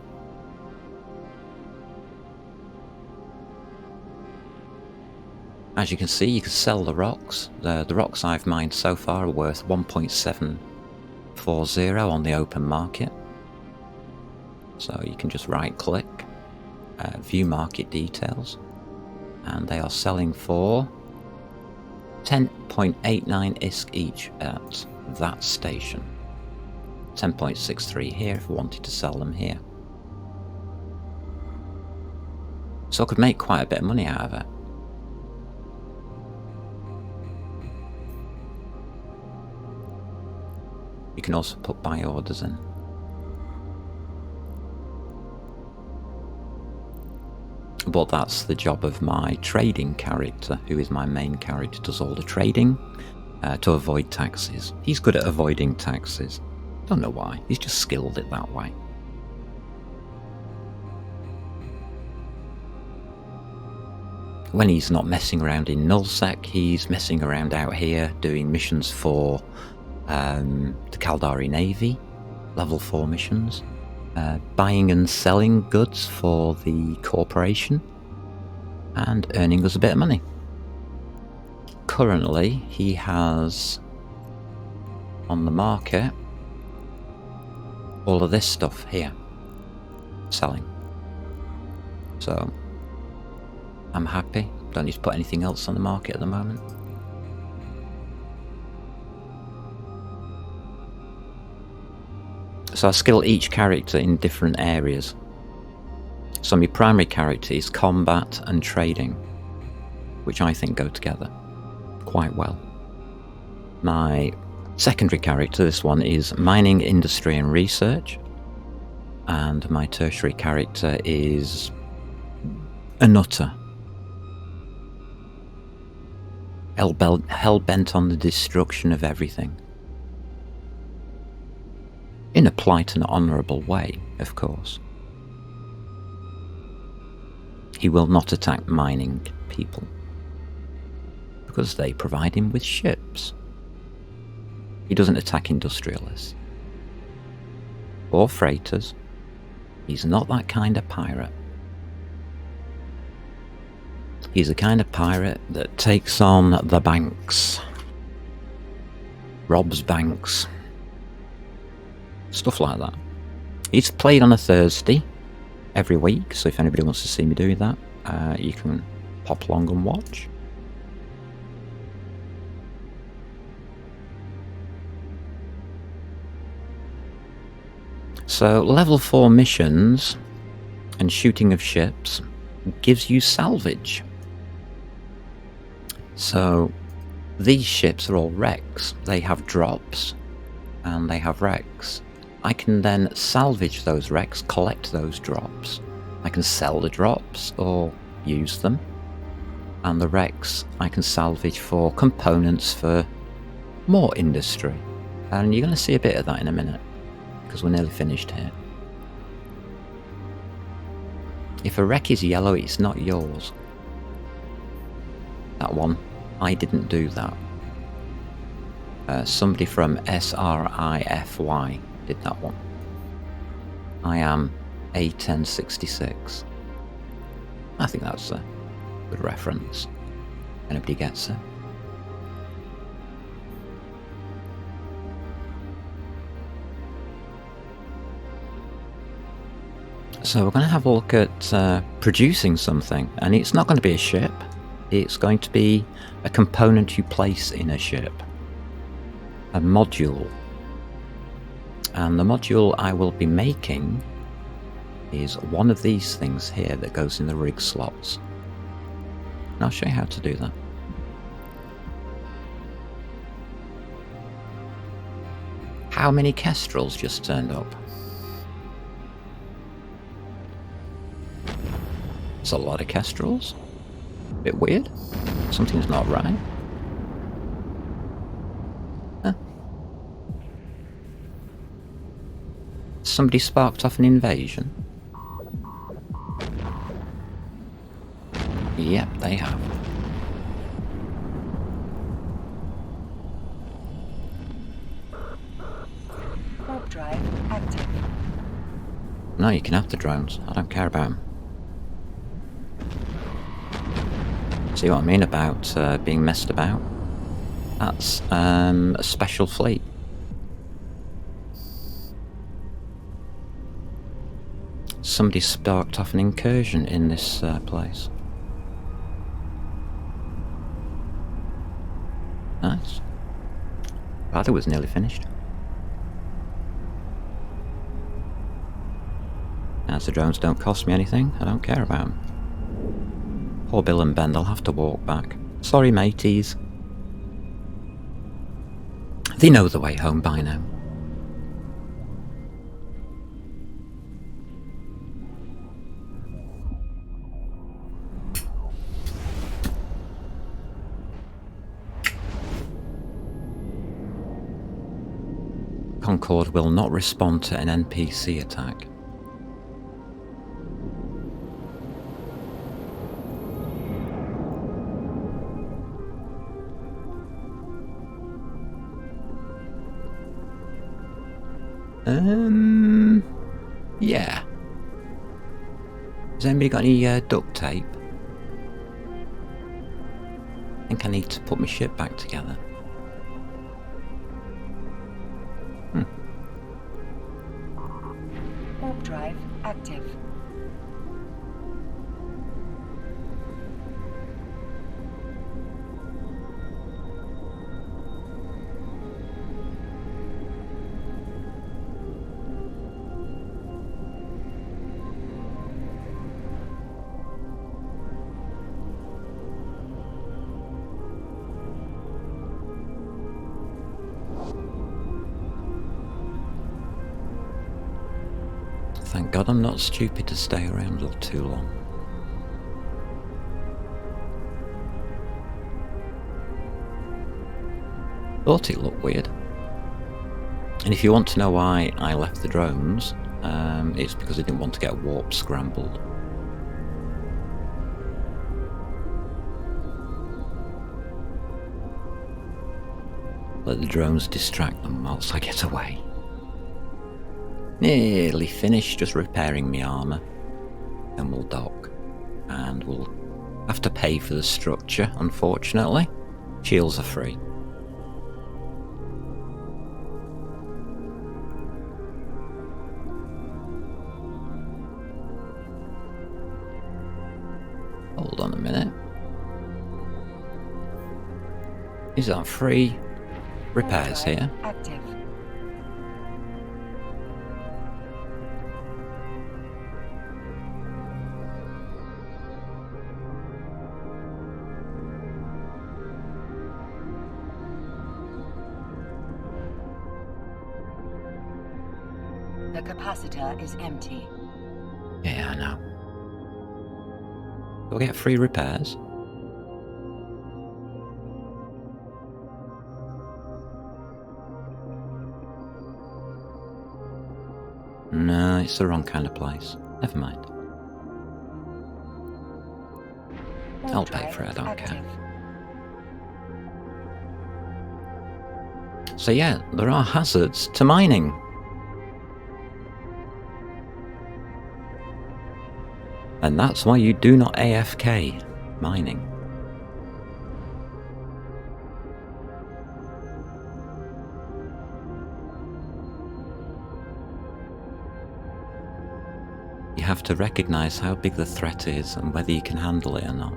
As you can see, you can sell the rocks. The rocks I've mined so far are worth 1.740 on the open market. So you can just right click, view market details, and they are selling for 10.89 ISK each at that station. 10.63 here if we wanted to sell them here. So I could make quite a bit of money out of it. You can also put buy orders in. But that's the job of my trading character, who is my main character, does all the trading to avoid taxes. He's good at avoiding taxes. Don't know why, he's just skilled it that way. When he's not messing around in Nullsec, he's messing around out here doing missions for the Caldari Navy, level 4 missions, buying and selling goods for the corporation, and earning us a bit of money. Currently, he has on the market all of this stuff here, selling. So, I'm happy, don't need to put anything else on the market at the moment. So I skill each character in different areas. So my primary character is combat and trading, which I think go together quite well. My secondary character, this one, is mining, industry and research. And my tertiary character is a nutter. Hell-bent on the destruction of everything. In a polite and honourable way, of course. He will not attack mining people, because they provide him with ships. He doesn't attack industrialists or freighters. He's not that kind of pirate. He's the kind of pirate that takes on the banks, robs banks, stuff like that. It's played on a Thursday every week, so if anybody wants to see me do that, you can pop along and watch. So level 4 missions and shooting of ships gives you salvage. So these ships are all wrecks. They have drops and they have wrecks. I can then salvage those wrecks, collect those drops. I can sell the drops or use them. And the wrecks I can salvage for components for more industry. And you're going to see a bit of that in a minute, because we're nearly finished here. If a wreck is yellow, it's not yours. That one, I didn't do that. Somebody from SRIFY did that one. I am A1066. I think that's a good reference. Anybody gets it? So we're going to have a look at producing something, and it's not going to be a ship. It's going to be a component you place in a ship. A module. And the module I will be making is one of these things here that goes in the rig slots. And I'll show you how to do that. How many Kestrels just turned up? It's a lot of Kestrels. Bit weird. Something's not right. Huh. Somebody sparked off an invasion. Yep, they have. Warp drive active. No, you can have the drones. I don't care about them. See what I mean about being messed about? That's a special fleet. Somebody sparked off an incursion in this place. Nice. Glad it was nearly finished. As the drones don't cost me anything, I don't care about them. Poor Bill and Ben, they'll have to walk back. Sorry, mateys. They know the way home by now. Concorde will not respond to an NPC attack. Yeah. Has anybody got any duct tape? I think I need to put my ship back together. Warp drive active. Thank God I'm not stupid to stay around too long. Thought it looked weird. And if you want to know why I left the drones, it's because I didn't want to get warp scrambled. Let the drones distract them whilst I get away. Nearly finished, just repairing my armour. Then we'll dock. And we'll have to pay for the structure, unfortunately. Shields are free. Hold on a minute. Is that free repairs here? Active. The capacitor is empty. Yeah, I know. Do I get free repairs? No, it's the wrong kind of place. Never mind. I'll pay for it, I don't care. So yeah, there are hazards to mining. And that's why you do not AFK mining. You have to recognise how big the threat is and whether you can handle it or not.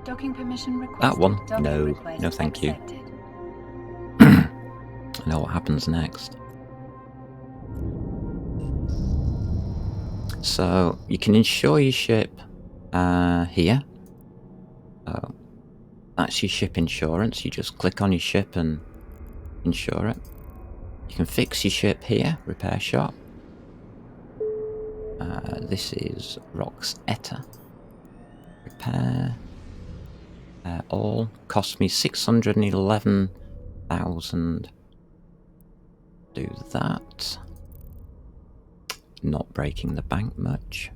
Docking permission requested. That one? Docking No. request No, thank you. accepted. I know what happens next. So, you can insure your ship here. So, that's your ship insurance. You just click on your ship and insure it. You can fix your ship here, repair shop. This is Roxetta. Repair. All cost me 611,000. Do that. Not breaking the bank much.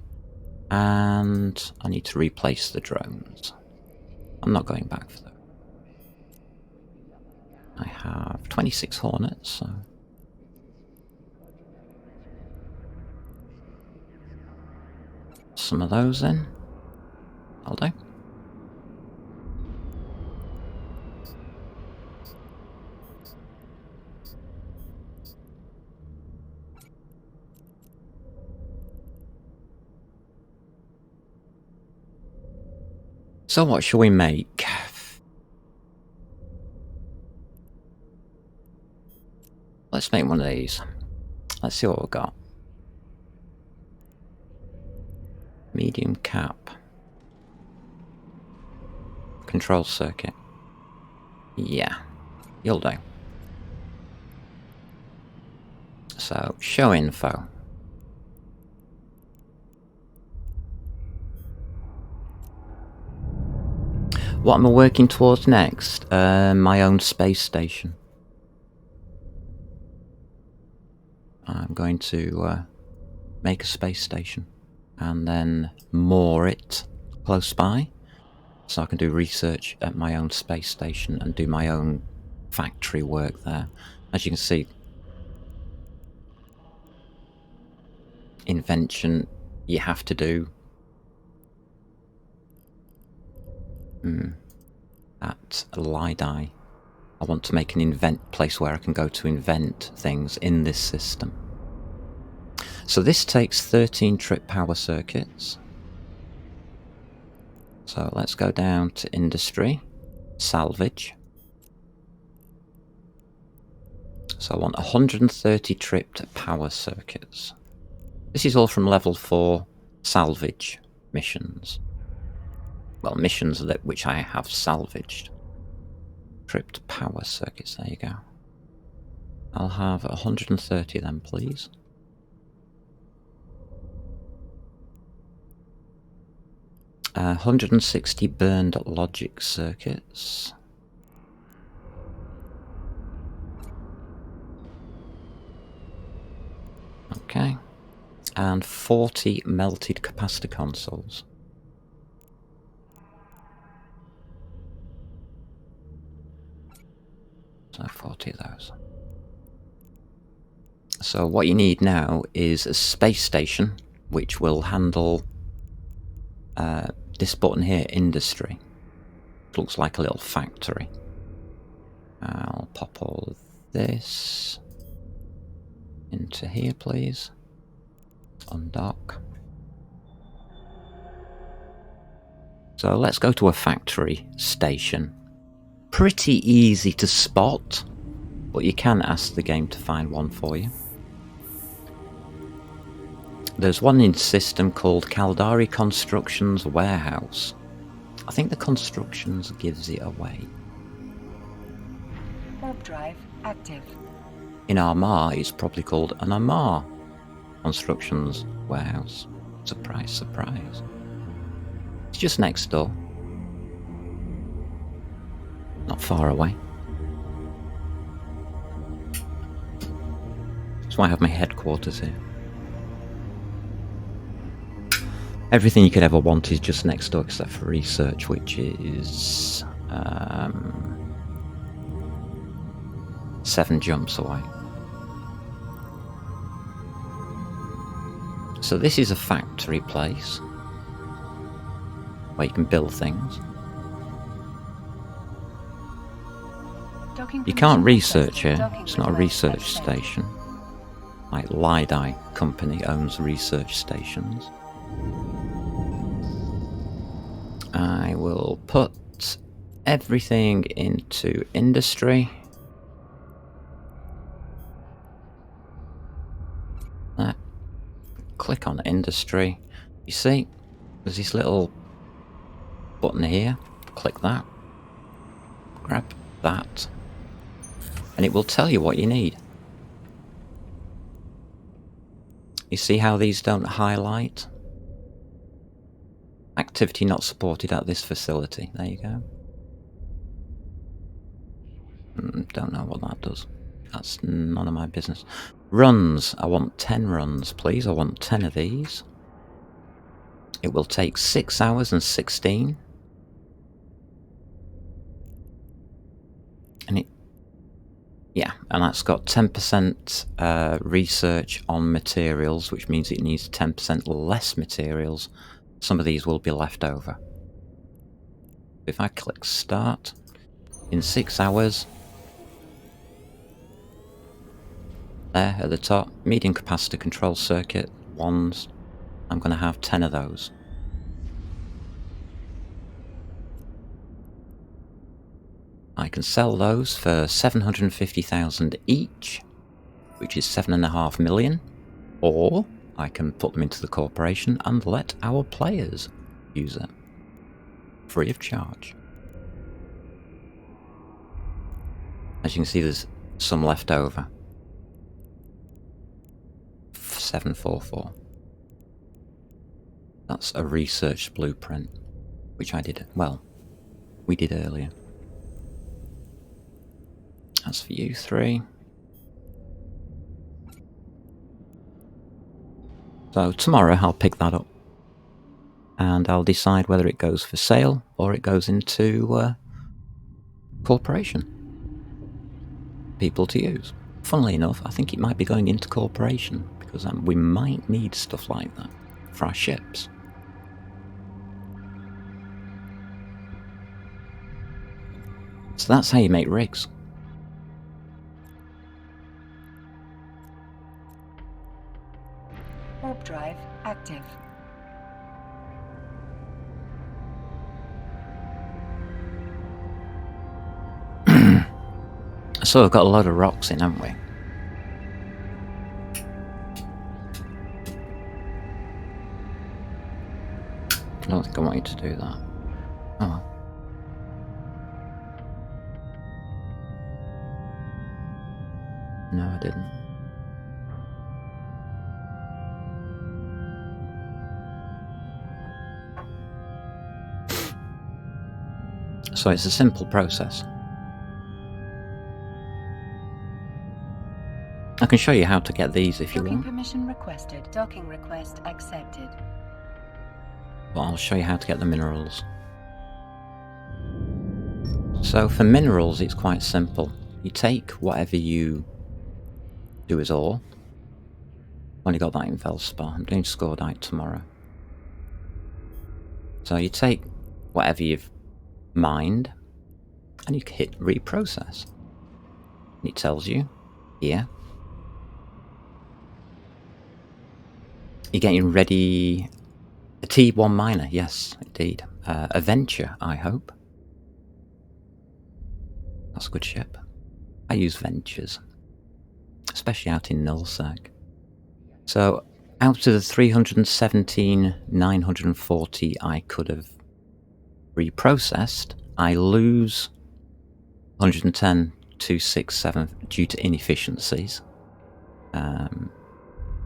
And I need to replace the drones. I'm not going back for that. I have 26 Hornets, so... some of those then. I'll do. So what shall we make? Let's make one of these. Let's see what we've got. Medium cap. Control circuit. Yeah, you'll do. So, show info. What am I working towards next? My own space station. I'm going to make a space station and then moor it close by so I can do research at my own space station and do my own factory work there. As you can see, invention you have to do. At Lidi, I want to make an place where I can go to invent things in this system. So this takes 13 trip power circuits. So let's go down to industry, salvage. So I want 130 tripped power circuits. This is all from level 4 salvage missions. Well, missions which I have salvaged. Tripped power circuits, there you go. I'll have 130 then, please. Uh, 160 burned logic circuits. Okay. And 40 melted capacitor consoles. So 40 of those. So what you need now is a space station which will handle this button here, industry. It looks like a little factory. I'll pop all of this into here, please. Undock. So let's go to a factory station. Pretty easy to spot, but you can ask the game to find one for you. There's one in system called Caldari Constructions Warehouse. I think the Constructions gives it away. Warp drive active. In Armar, it's probably called an Armar Constructions Warehouse. Surprise, surprise. It's just next door. Not far away. That's why I have my headquarters here. Everything you could ever want is just next door except for research, which is 7 jumps away. So this is a factory place. where you can build things. Docking You can't permission research requested. here. Docking It's not a request research accepted. station. Like Lydie Company owns research stations. I will put everything into industry. Click on industry. You see, there's this little button here. Click that. Grab that. And it will tell you what you need. You see how these don't highlight? Activity not supported at this facility. There you go. Don't know what that does. That's none of my business. Runs. I want 10 runs, please. I want 10 of these. It will take 6 hours and 16. And it... yeah, and that's got 10% research on materials, which means it needs 10% less materials. Some of these will be left over. If I click start, in 6 hours, there at the top, medium capacitor control circuit, ones, I'm going to have 10 of those. I can sell those for 750,000 each, which is 7.5 million, or I can put them into the corporation and let our players use it, free of charge. As you can see, there's some left over. 744. That's a research blueprint, which I did, well, we did earlier. That's for you 3. So tomorrow I'll pick that up and I'll decide whether it goes for sale or it goes into corporation. People to use. Funnily enough, I think it might be going into corporation because we might need stuff like that for our ships. So that's how you make rigs. Warp drive active. So we've got a lot of rocks in, haven't we? I don't think I want you to do that. Oh well. No, I didn't. So it's a simple process. I can show you how to get these if you Docking want. permission requested. Docking request accepted. But I'll show you how to get the minerals. So for minerals, it's quite simple. You take whatever you do as ore. Only got that in Velspar. I'm doing Scordite tomorrow. So you take whatever you've mined and you hit reprocess. And it tells you here you're getting ready. A T1 miner, yes, indeed. A Venture, I hope. That's a good ship. I use Ventures, especially out in Nullsec. So, out of the 317,940 I could have reprocessed, I lose 110,267 due to inefficiencies.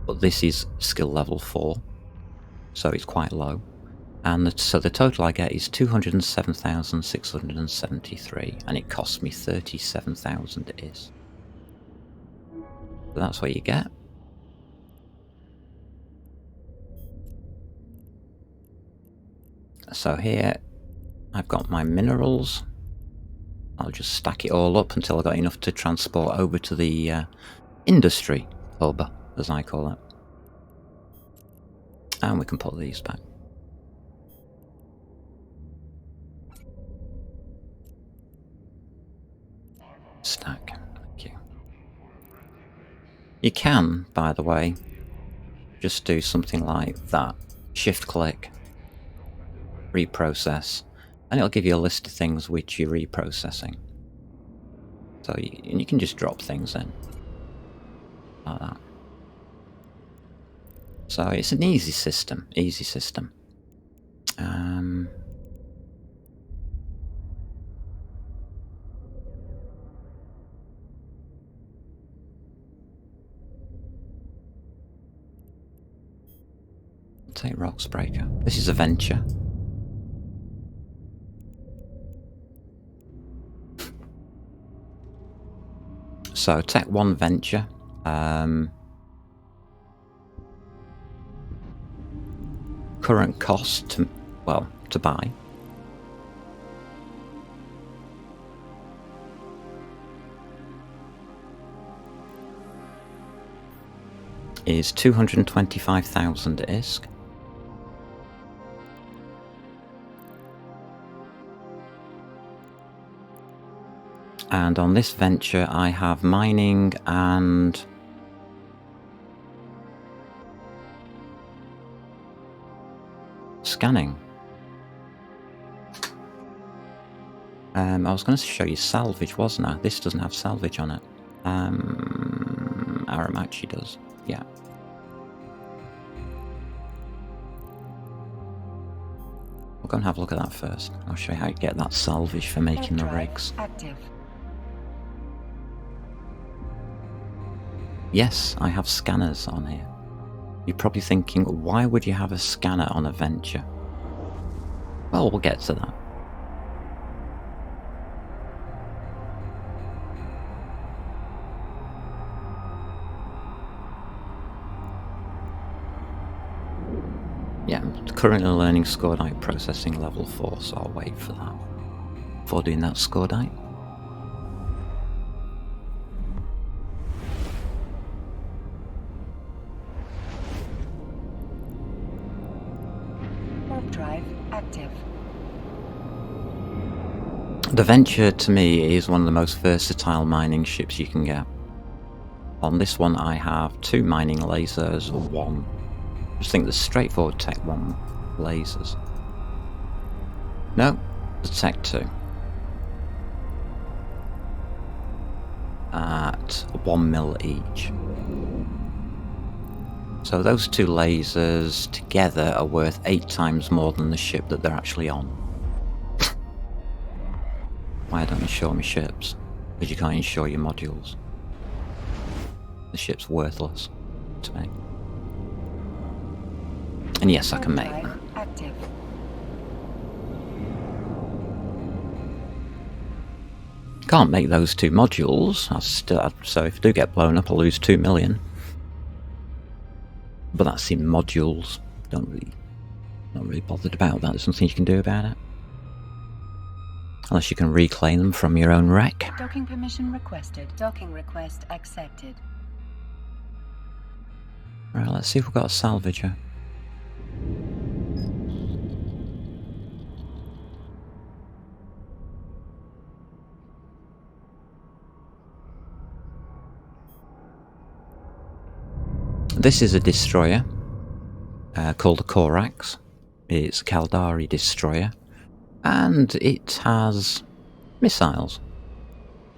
But this is skill level 4, so it's quite low. And so the total I get is 207,673, and it costs me 37,000 is. So that's what you get. So here I've got my minerals. I'll just stack it all up until I've got enough to transport over to the industry hub, as I call it. And we can put these back. You can, by the way, just do something like that. Shift click, reprocess, and it'll give you a list of things which you're reprocessing. So you can just drop things in like that. So it's an easy system, Take Roxbreaker. This is a venture. So Tech 1 venture. Current cost to buy. Is 225,000 ISK. And on this venture I have mining and scanning. I was going to show you salvage, wasn't I? This doesn't have salvage on it. Aramachi does, yeah. We'll go and have a look at that first. I'll show you how you get that salvage for making the rigs. Active. Yes, I have scanners on here. You're probably thinking, why would you have a scanner on a venture? Well, we'll get to that. Yeah, I'm currently learning Scordite processing level 4, so I'll wait for that. Before doing that Scordite. Warp drive active. The Venture, to me, is one of the most versatile mining ships you can get. On this one I have 2 mining lasers, 1. Just think the straightforward Tech 1 lasers. No, the Tech 2. At 1 mil each. So those 2 lasers together are worth 8 times more than the ship that they're actually on. Why don't you insure my ships? Because you can't insure your modules. The ship's worthless to me. And yes, I can make them. Active. Can't make those 2 modules. So if I do get blown up, I'll lose 2 million. But that's in modules. Not really bothered about that. There's nothing you can do about it. Unless you can reclaim them from your own wreck. Docking permission requested. Docking request accepted. Right, let's see if we've got a salvager. This is a destroyer called the Corax. It's a Caldari destroyer, and it has missiles.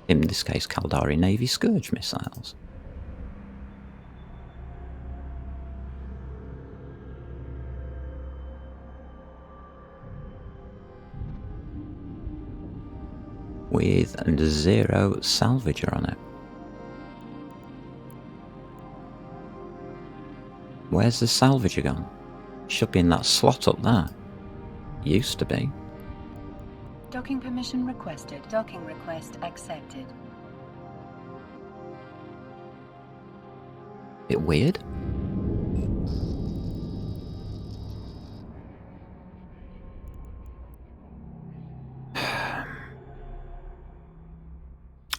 In this case, Caldari Navy Scourge missiles. With 0 salvager on it. Where's the salvager gone? Should be in that slot up there. Used to be. Docking permission requested. Docking request accepted. Bit weird.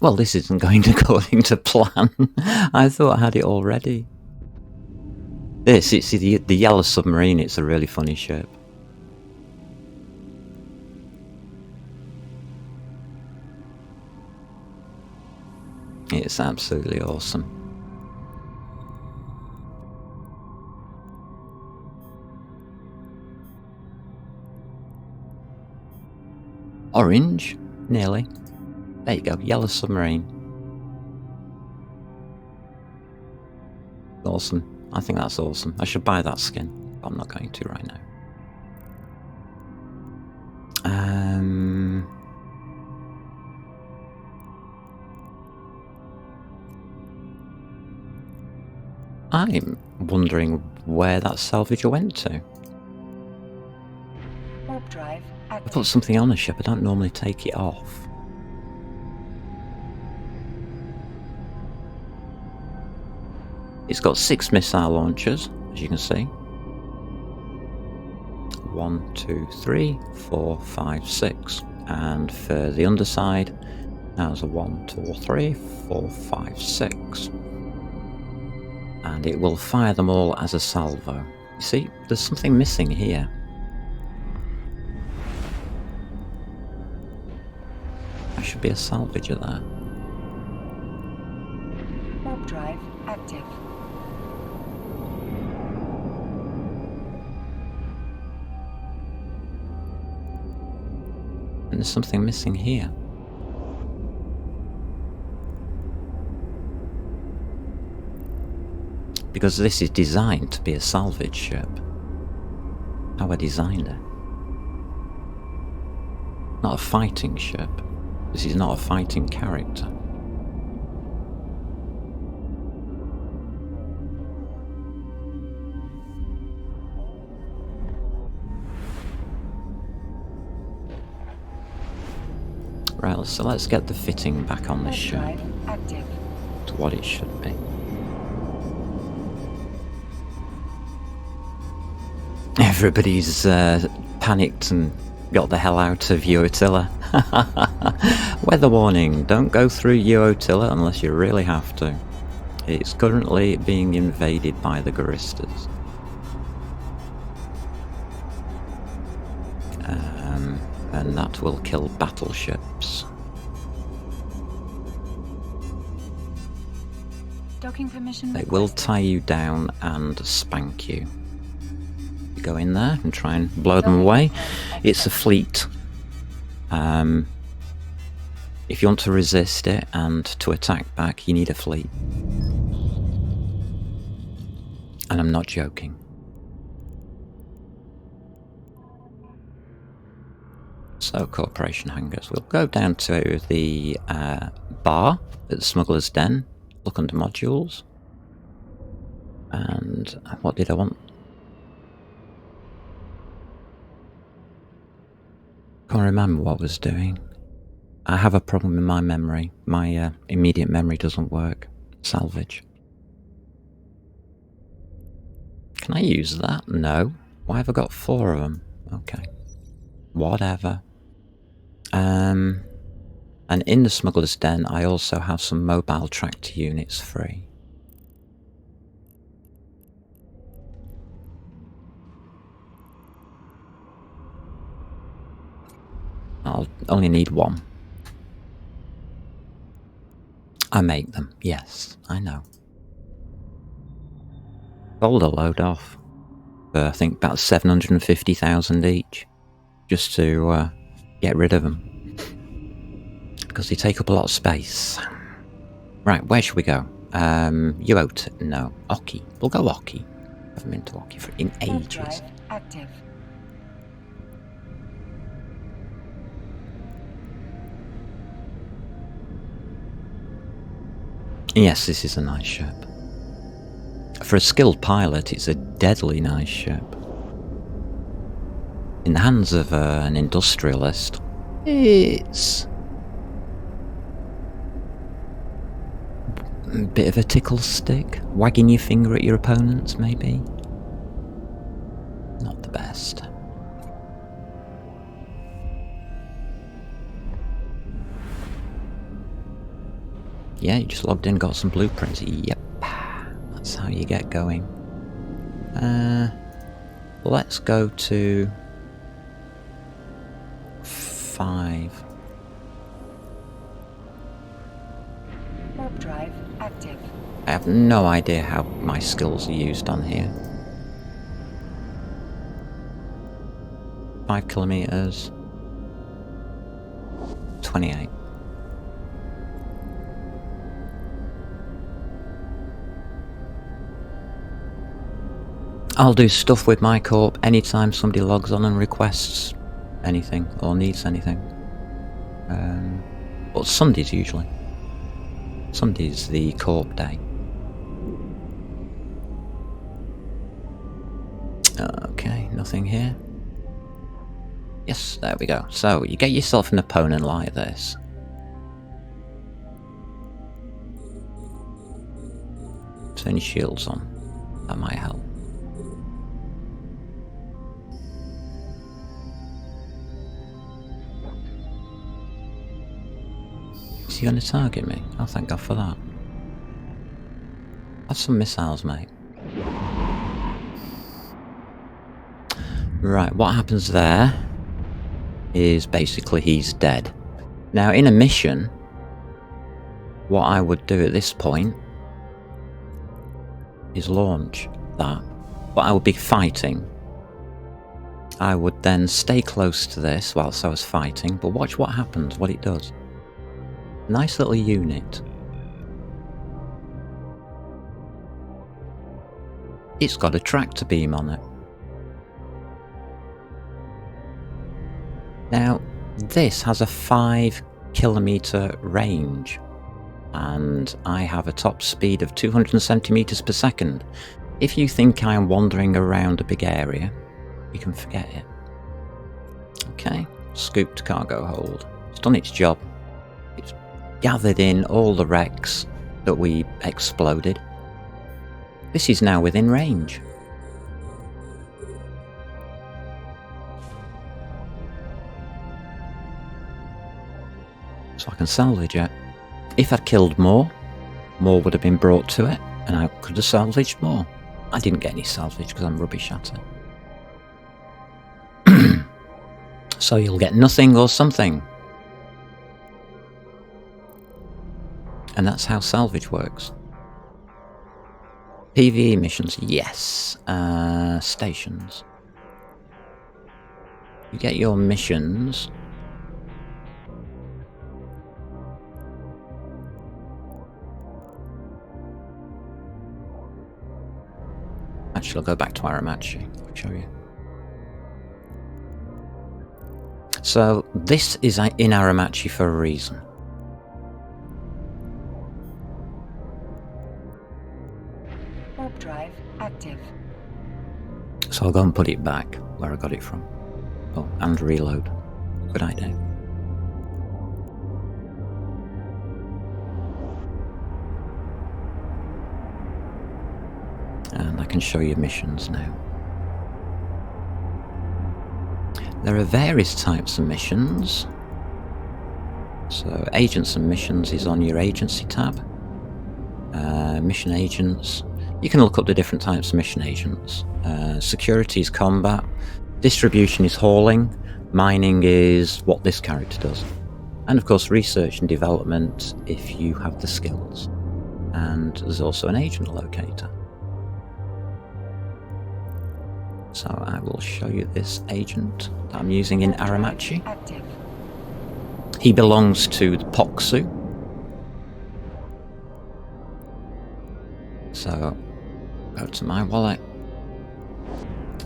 Well, this isn't going according to plan. I thought I had it already. It's the Yellow Submarine. It's a really funny ship. It's absolutely awesome. Orange, nearly. There you go, yellow submarine. Awesome. I think that's awesome. I should buy that skin, but I'm not going to right now. I'm wondering where that salvager went to. Warp drive I active. put something on a ship, I don't normally take it off. It's got 6 missile launchers, as you can see. 1, 2, 3, 4, 5, 6. And for the underside, there's a 1, 2, 3, 4, 5, 6. And it will fire them all as a salvo. You see, there's something missing here. There should be a salvager there. Warp drive active. And there's something missing here. Because this is designed to be a salvage ship. How I designed it. Not a fighting ship. This is not a fighting character. Right, so let's get the fitting back on the Warp ship drive active. to what it should be. Everybody's panicked and got the hell out of Uotilla. Weather warning, don't go through Uotilla unless you really have to. It's currently being invaded by the Guristas. And that will kill battleships. Docking permission They will requested. tie you down and spank you. You go in there and try and blow them away. It's a fleet. If you want to resist it and to attack back, you need a fleet. And I'm not joking. So, Corporation Hangars. We'll go down to the bar at the Smuggler's Den, look under modules. And what did I want? Can't remember what I was doing. I have a problem in my memory. My immediate memory doesn't work. Salvage. Can I use that? No. Why have I got 4 of them? Okay. Whatever. And in the Smuggler's Den, I also have some mobile tractor units free. I'll only need 1. I make them, yes, I know. Sold a load off for I think about 750,000 each, just to get rid of them. Because they take up a lot of space. Right, where should we go? Uot? No. Oki. We'll go Oki. I haven't been to Oki in Warp ages. drive active. Yes, this is a nice ship. For a skilled pilot, it's a deadly nice ship. In the hands of an industrialist, it's a bit of a tickle stick, wagging your finger at your opponents, maybe. Not the best. Yeah, you just logged in, got some blueprints. Yep, that's how you get going. Let's go to 5. Warp drive active. I have no idea how my skills are used on here. 5 kilometers. 28. I'll do stuff with my corp anytime somebody logs on and requests anything or needs anything. But Sundays usually. Sunday's the corp day. Okay, nothing here. Yes, there we go. So, you get yourself an opponent like this. Turn your shields on. That might help. Is he going to target me? Oh, thank God for that. Have some missiles, mate. Right, what happens there is basically he's dead. Now, in a mission, what I would do at this point is launch that. But I would be fighting. I would then stay close to this whilst I was fighting, but watch what happens, what it does. Nice little unit. It's got a tractor beam on it. Now, this has a 5-kilometre range, and I have a top speed of 270 metres per second. If you think I'm wandering around a big area, you can forget it. Okay, scooped cargo hold. It's done its job. It's gathered in all the wrecks that we exploded. This is now within range. So I can salvage it. If I'd killed more would have been brought to it, and I could have salvaged more. I didn't get any salvage because I'm rubbish at it. So you'll get nothing or something. And that's how salvage works. PvE missions, yes. Stations. You get your missions. Actually, I'll go back to Aramachi. I'll show you. So, this is in Aramachi for a reason. Warp drive active. So I'll go and put it back where I got it from. Oh, and reload. Good idea. And I can show you missions now. There are various types of missions. So agents and missions is on your agency tab. Mission agents. You can look up the different types of mission agents. Security is combat. Distribution is hauling. Mining is what this character does. And of course research and development if you have the skills. And there's also an agent locator. So I will show you this agent that I'm using in Aramachi. Active. He belongs to the Poksu. So, go to my wallet.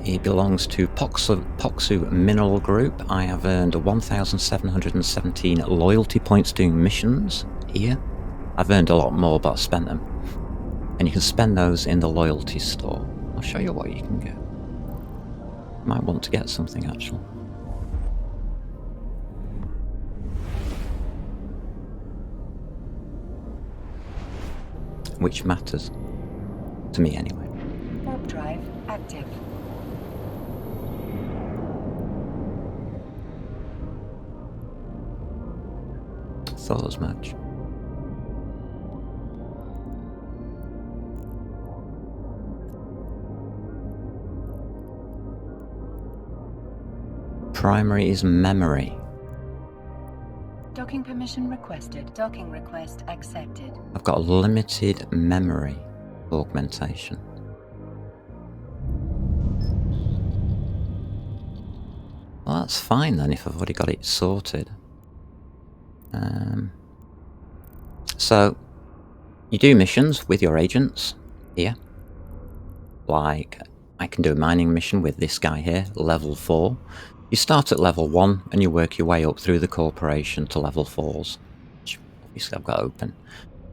He belongs to Poksu Mineral Group. I have earned 1,717 loyalty points doing missions here. I've earned a lot more, but I spent them. And you can spend those in the loyalty store. I'll show you what you can get. Might want to get something actually. Which matters. To me anyway. Warp drive active. Thought as much. Primary is memory. Docking permission requested. Docking request accepted. I've got a limited memory augmentation. Well, that's fine then if I've already got it sorted. So, you do missions with your agents here. Like, I can do a mining mission with this guy here, level 4. You start at level 1 and you work your way up through the corporation to level 4s, which obviously I've got open.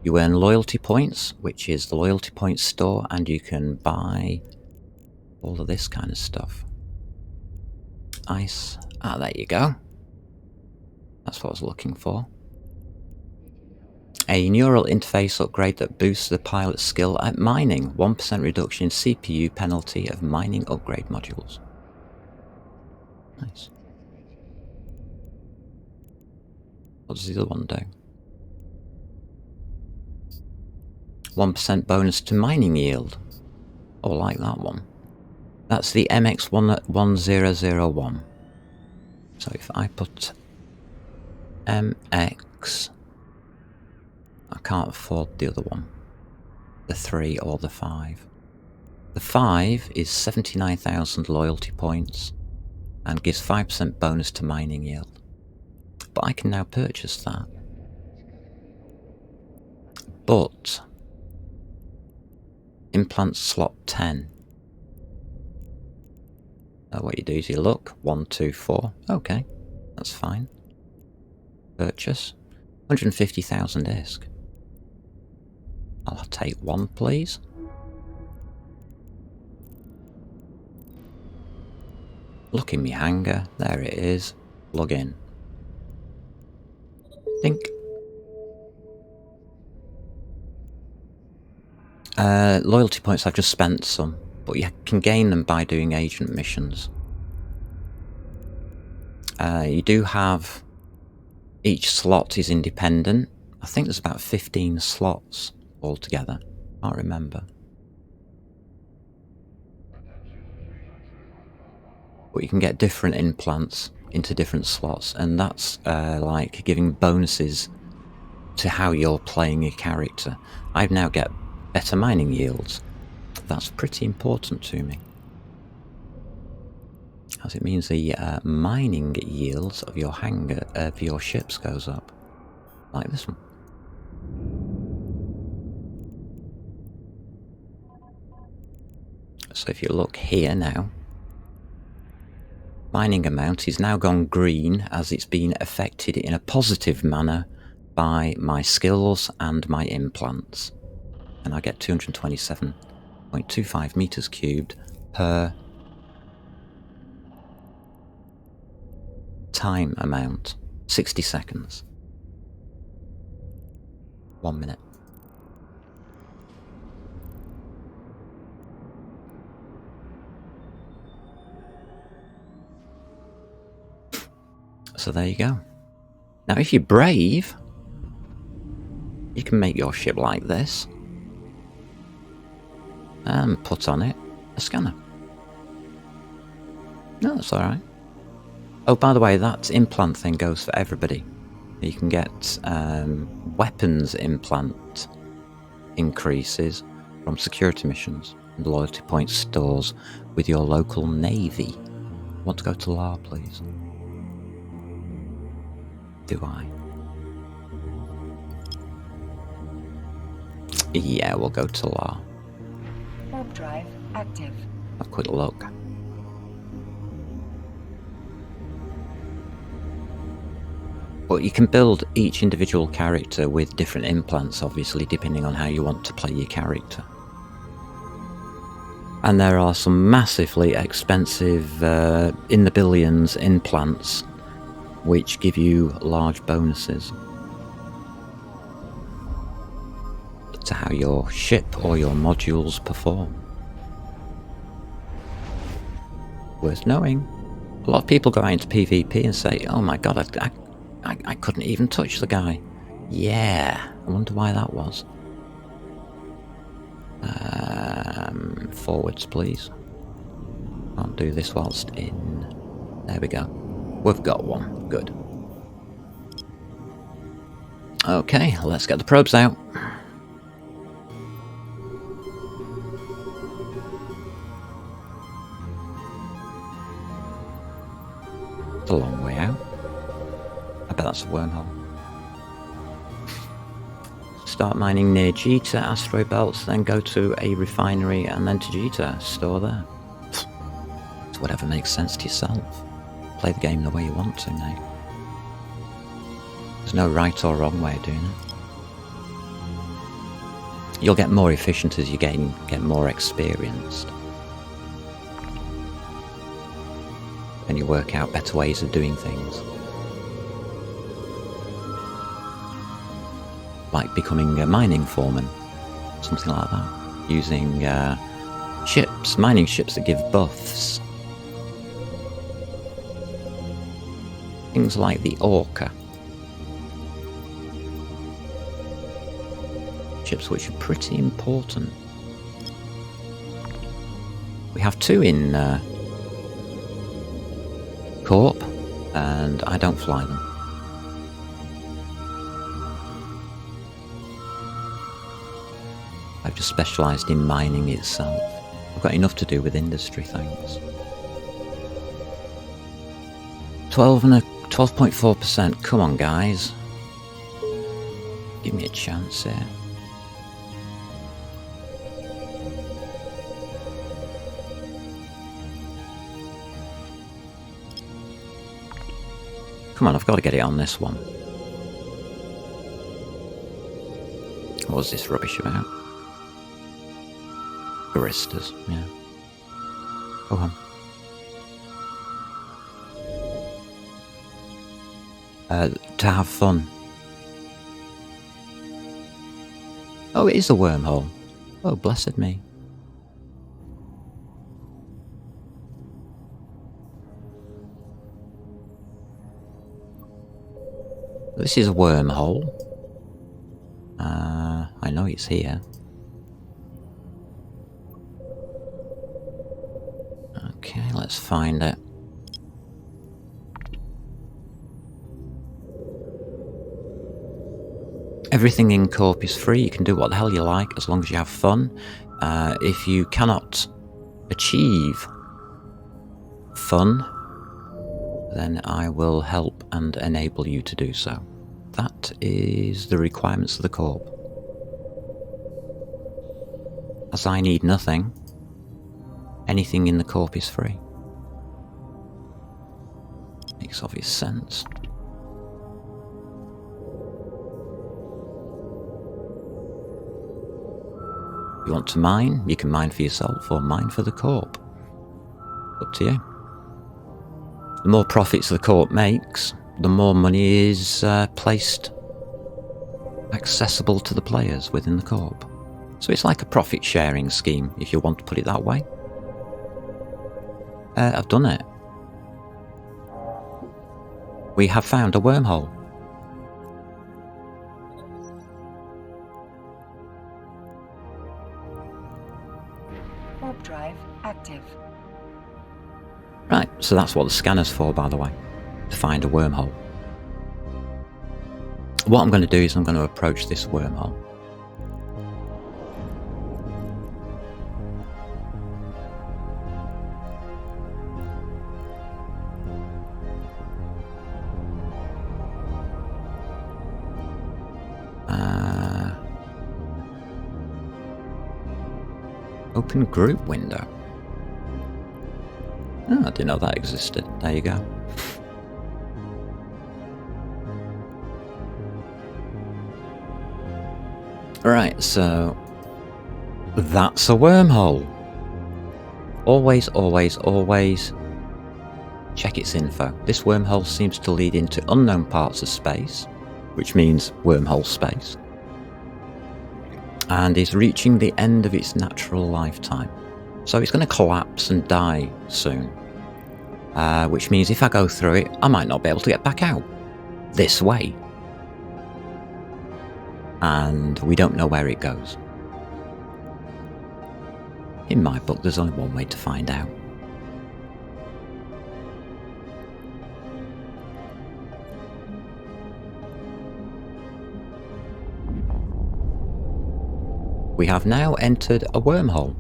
You earn loyalty points, which is the loyalty points store, and you can buy all of this kind of stuff. Ice. Ah, there you go. That's what I was looking for. A neural interface upgrade that boosts the pilot's skill at mining. 1% reduction in CPU penalty of mining upgrade modules. Nice. What does the other one do? 1% bonus to mining yield. Oh, I like that one. That's the MX1001. So if I put MX... I can't afford the other one. The 3 or the 5. The 5 is 79,000 loyalty points and gives 5% bonus to mining yield. But I can now purchase that. But implant slot 10. What you do is you look, 1, 2, 4. Okay, that's fine. Purchase 150,000 ISK. I'll take 1, please. Look in my hangar. There it is. Log in. Think. Loyalty points, I've just spent some, but you can gain them by doing agent missions. You do have... Each slot is independent. I think there's about 15 slots altogether. Can't remember. But you can get different implants into different slots, and that's like giving bonuses to how you're playing your character. I now get better mining yields. That's pretty important to me, as it means the mining yields of your hangar, of your ships goes up, like this one. So if you look here now, mining amount is now gone green as it's been affected in a positive manner by my skills and my implants. And I get 227.25 meters cubed per time amount. 60 seconds. 1 minute. So there you go. Now if you're brave, you can make your ship like this and put on it a scanner. No, that's alright. Oh, by the way, that implant thing goes for everybody. You can get weapons implant increases from security missions and loyalty point stores with your local navy. Want to go to LAR, please? Do I? Yeah, we'll go to LAR. Warp drive active. Have a quick look. But you can build each individual character with different implants, obviously, depending on how you want to play your character. And there are some massively expensive, in the billions, implants, which give you large bonuses to how your ship or your modules perform. Worth knowing. A lot of people go out into PvP and say, oh my god, I couldn't even touch the guy. Yeah, I wonder why that was. Forwards, please. Can't do this whilst in. There we go. We've got one. Good. Okay, let's get the probes out. It's a long way out. I bet that's a wormhole. start mining near Jita, asteroid belts, then go to a refinery and then to Jita, store there. It's whatever makes sense to yourself. Play the game the way you want to now. There's no right or wrong way of doing it. You'll get more efficient as you get more experienced. And you work out better ways of doing things. Like becoming a mining foreman, something like that. Using mining ships that give buffs. Things like the Orca. Ships which are pretty important. We have 2 in Corp, and I don't fly them. I've just specialised in mining itself. I've got enough to do with industry things. 12.4%. Come on, guys. Give me a chance here. Come on, I've got to get it on this one. What was this rubbish about? Baristas, yeah. Go on. To have fun. Oh, it is a wormhole. Oh, blessed me. This is a wormhole. I know it's here. Okay, let's find it. Everything in Corp is free. You can do what the hell you like as long as you have fun. If you cannot achieve fun, then I will help and enable you to do so. That is the requirements of the Corp. As I need nothing, anything in the Corp is free. Makes obvious sense. If you want to mine, you can mine for yourself or mine for the Corp. Up to you. The more profits the Corp makes, the more money is placed accessible to the players within the Corp. So it's like a profit sharing scheme, if you want to put it that way. I've done it. We have found a wormhole. Warp drive active. Right, so that's what the scanner's for, by the way, to find a wormhole. What I'm going to do is I'm going to approach this wormhole. Open group window. Oh, I didn't know that existed. There you go. Right, so that's a wormhole. Always, always, always check its info. This wormhole seems to lead into unknown parts of space, which means wormhole space, and is reaching the end of its natural lifetime. So it's going to collapse and die soon, which means if I go through it, I might not be able to get back out this way. And we don't know where it goes. In my book, there's only one way to find out. We have now entered a wormhole.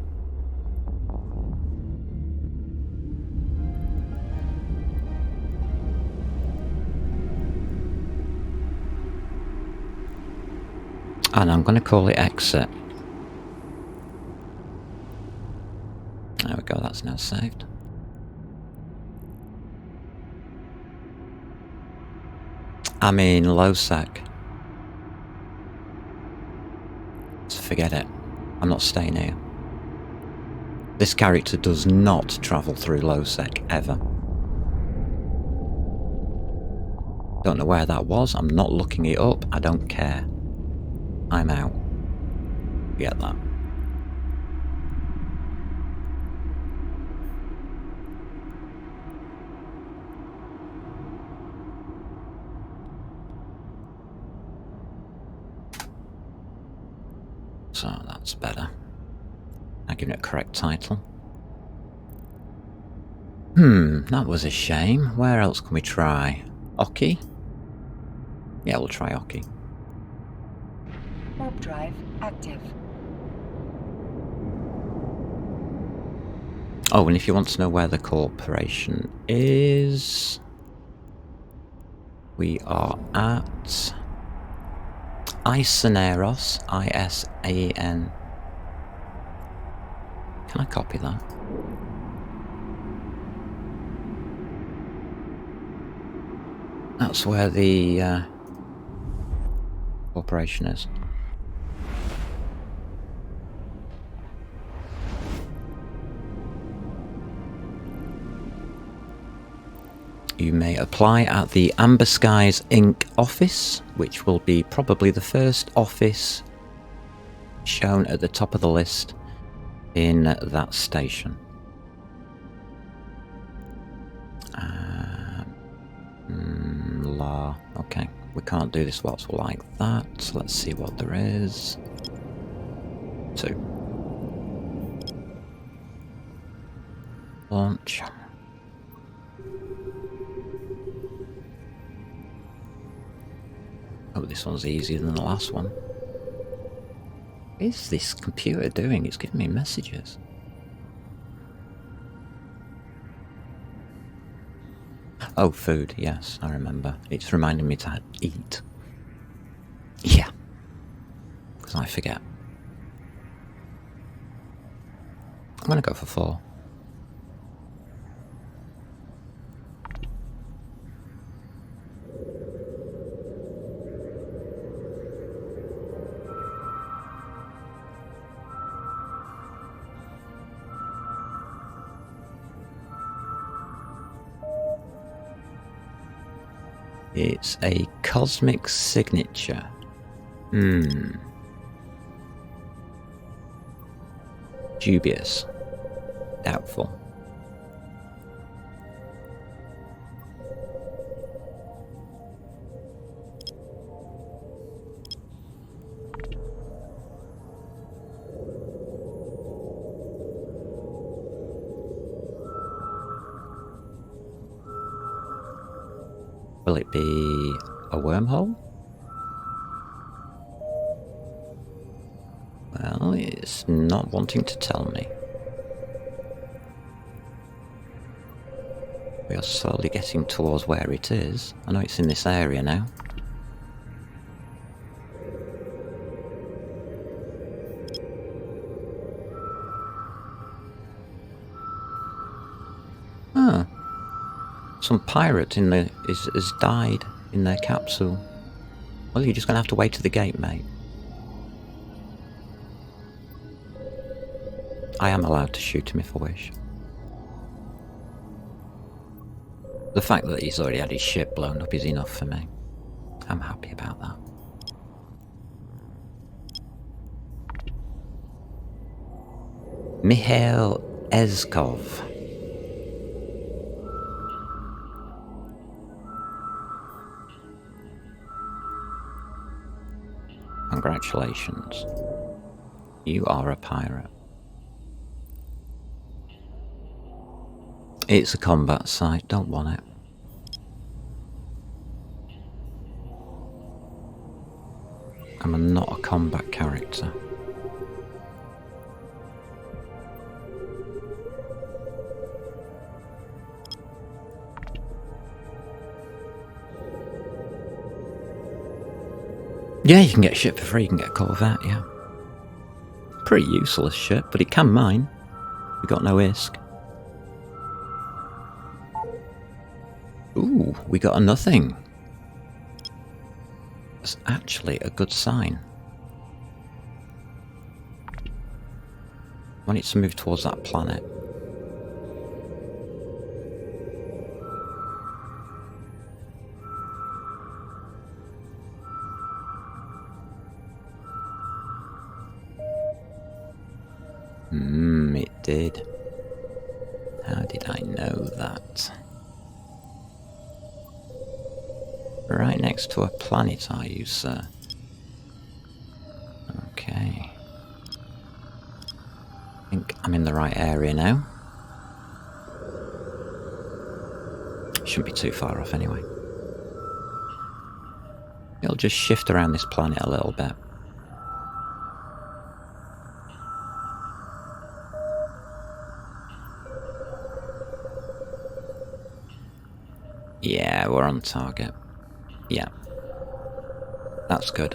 And I'm going to call it exit. There we go, that's now saved. I'm in low sec. So forget it. I'm not staying here. This character does not travel through low sec ever. Don't know where that was. I'm not looking it up. I don't care. I'm out. Get that. So that's better. I'll give it a correct title. That was a shame. Where else can we try? Oki? Yeah, we'll try Oki. Warp drive active. Oh, and if you want to know where the corporation is, we are at Isoneros, I-S-A-N. Can I copy that? That's where the corporation is. You may apply at the Amber Skies Inc. office, which will be probably the first office shown at the top of the list in that station. Okay, we can't do this whilst we're like that, so let's see what there is. 2. Launch. Oh, this one's easier than the last one. What is this computer doing? It's giving me messages. Oh, food, yes, I remember. It's reminding me to eat. Yeah. Because I forget. I'm going to go for 4. It's a cosmic signature. Dubious. Doubtful. Will it be a wormhole? Well, it's not wanting to tell me. We are slowly getting towards where it is. I know it's in this area now. Ah. Some pirate in the has died in their capsule. Well, you're just going to have to wait to the gate, mate. I am allowed to shoot him if I wish. The fact that he's already had his ship blown up is enough for me. I'm happy about that. Mikhail Ezkov. Congratulations. You are a pirate. It's a combat site, don't want it. I'm not a combat character. Yeah, you can get a ship for free, you can get a Corvette, yeah. Pretty useless ship, but it can mine. We got no ISK. Ooh, we got a nothing. That's actually a good sign. I want it to move towards that planet. It did. How did I know that? Right next to a planet, are you, sir? Okay. I think I'm in the right area now. Shouldn't be too far off anyway. It'll just shift around this planet a little bit. Yeah, we're on target. Yeah. That's good.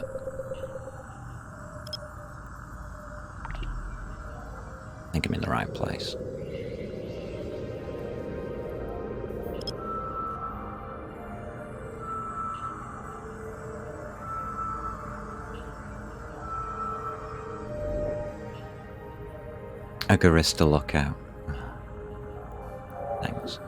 I think I'm in the right place. Agarista lookout. Thanks.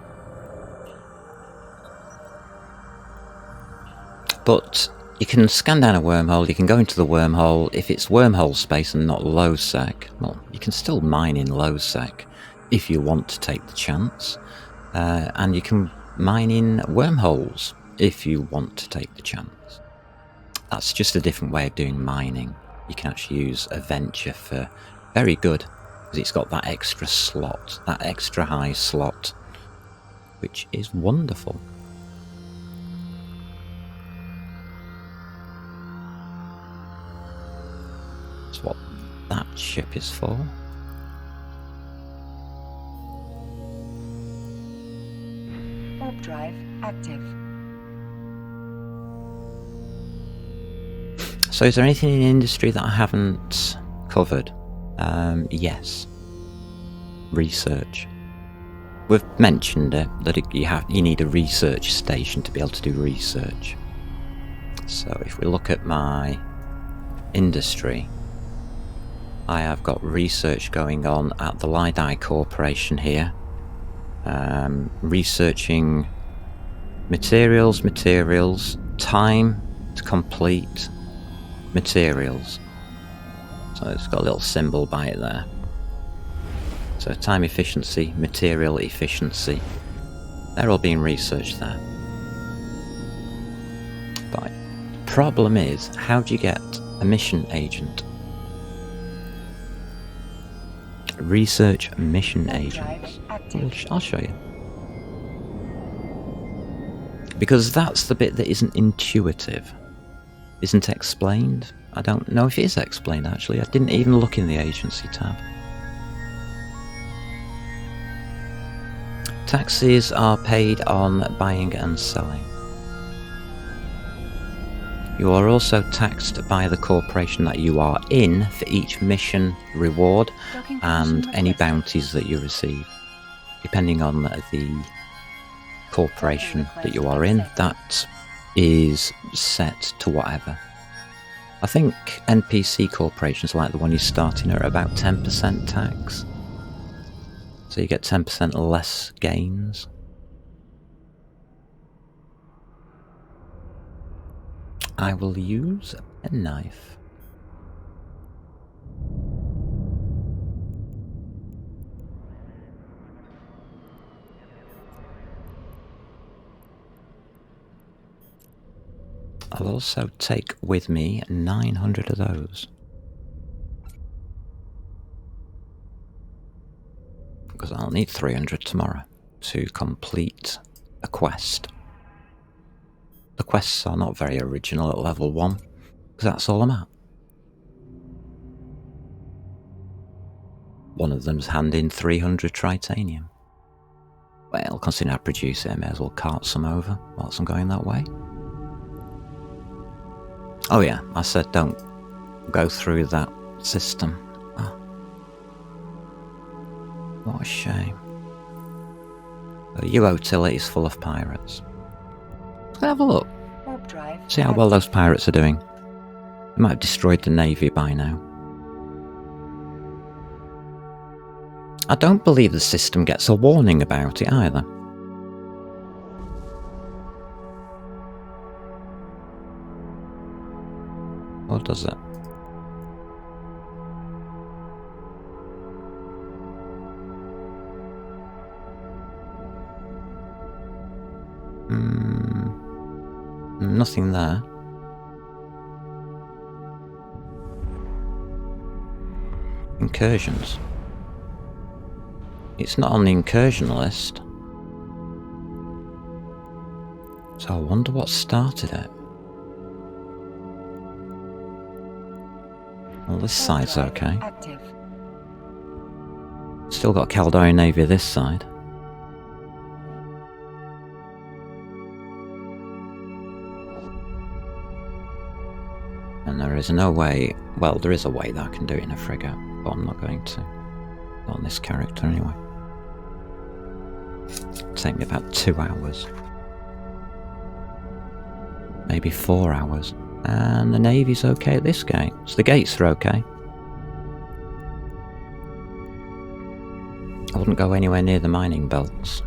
But you can scan down a wormhole, you can go into the wormhole. If it's wormhole space and not low sec, well, you can still mine in low sec if you want to take the chance. And you can mine in wormholes if you want to take the chance. That's just a different way of doing mining. You can actually use a venture for very good, because it's got that extra slot, that extra high slot, which is wonderful. That's what that ship is for. Warp drive active. So is there anything in industry that I haven't covered? Yes. Research. We've mentioned it, that you need a research station to be able to do research. So if we look at my industry, I have got research going on at the Lydie Corporation here. Researching materials, time to complete materials. So it's got a little symbol by it there. So time efficiency, material efficiency. They're all being researched there. But the problem is, how do you get a mission agent? Research mission agents. I'll show you. Because that's the bit that isn't intuitive. Isn't explained. I don't know if it is explained actually. I didn't even look in the agency tab. Taxes are paid on buying and selling. You are also taxed by the corporation that you are in for each mission reward and any bounties that you receive. Depending on the corporation that you are in, that is set to whatever. I think NPC corporations like the one you're starting are about 10% tax. So you get 10% less gains. I will use a knife. I'll also take with me 900 of those. Because I'll need 300 tomorrow to complete a quest. The quests are not very original at level 1, because that's all I'm at. One of them's hand in 300 tritanium. Well, considering I produce it, I may as well cart some over whilst I'm going that way. Oh yeah, I said don't go through that system. Oh, what a shame. The U-Utility is full of pirates. Let's have a look. Warp drive. See how well those pirates are doing. They might have destroyed the navy by now. I don't believe the system gets a warning about it either. Or does it? Nothing there. Incursions. It's not on the incursion list. So I wonder what started it. Well, this side's okay. Active. Still got Caledonia Navy this side. And there is no way, well, there is a way that I can do it in a frigate, but I'm not going to. Not on this character anyway. It'll take me about 2 hours. Maybe 4 hours. And the Navy's okay at this gate, so the gates are okay. I wouldn't go anywhere near the mining belts.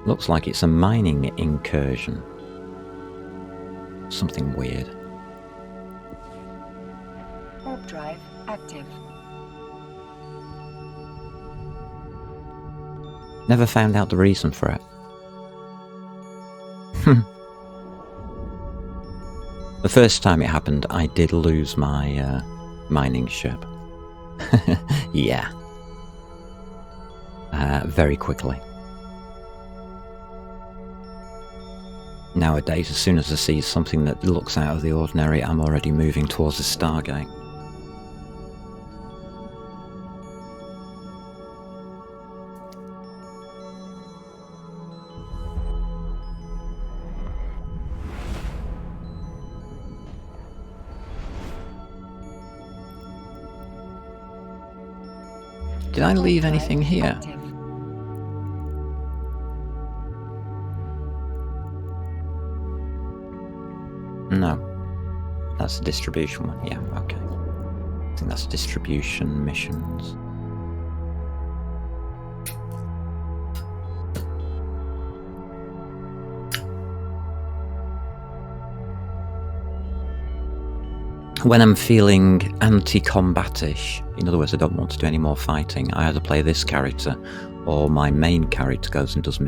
Looks like it's a mining incursion. Something weird. Warp drive active. Never found out the reason for it. The first time it happened, I did lose my mining ship. Yeah. Very quickly. Nowadays, as soon as I see something that looks out of the ordinary, I'm already moving towards the Stargate. Did I leave anything here? Active. No. That's the distribution one. Yeah, okay. I think that's distribution missions. When I'm feeling anti-combatish, in other words, I don't want to do any more fighting, I either play this character or my main character goes and does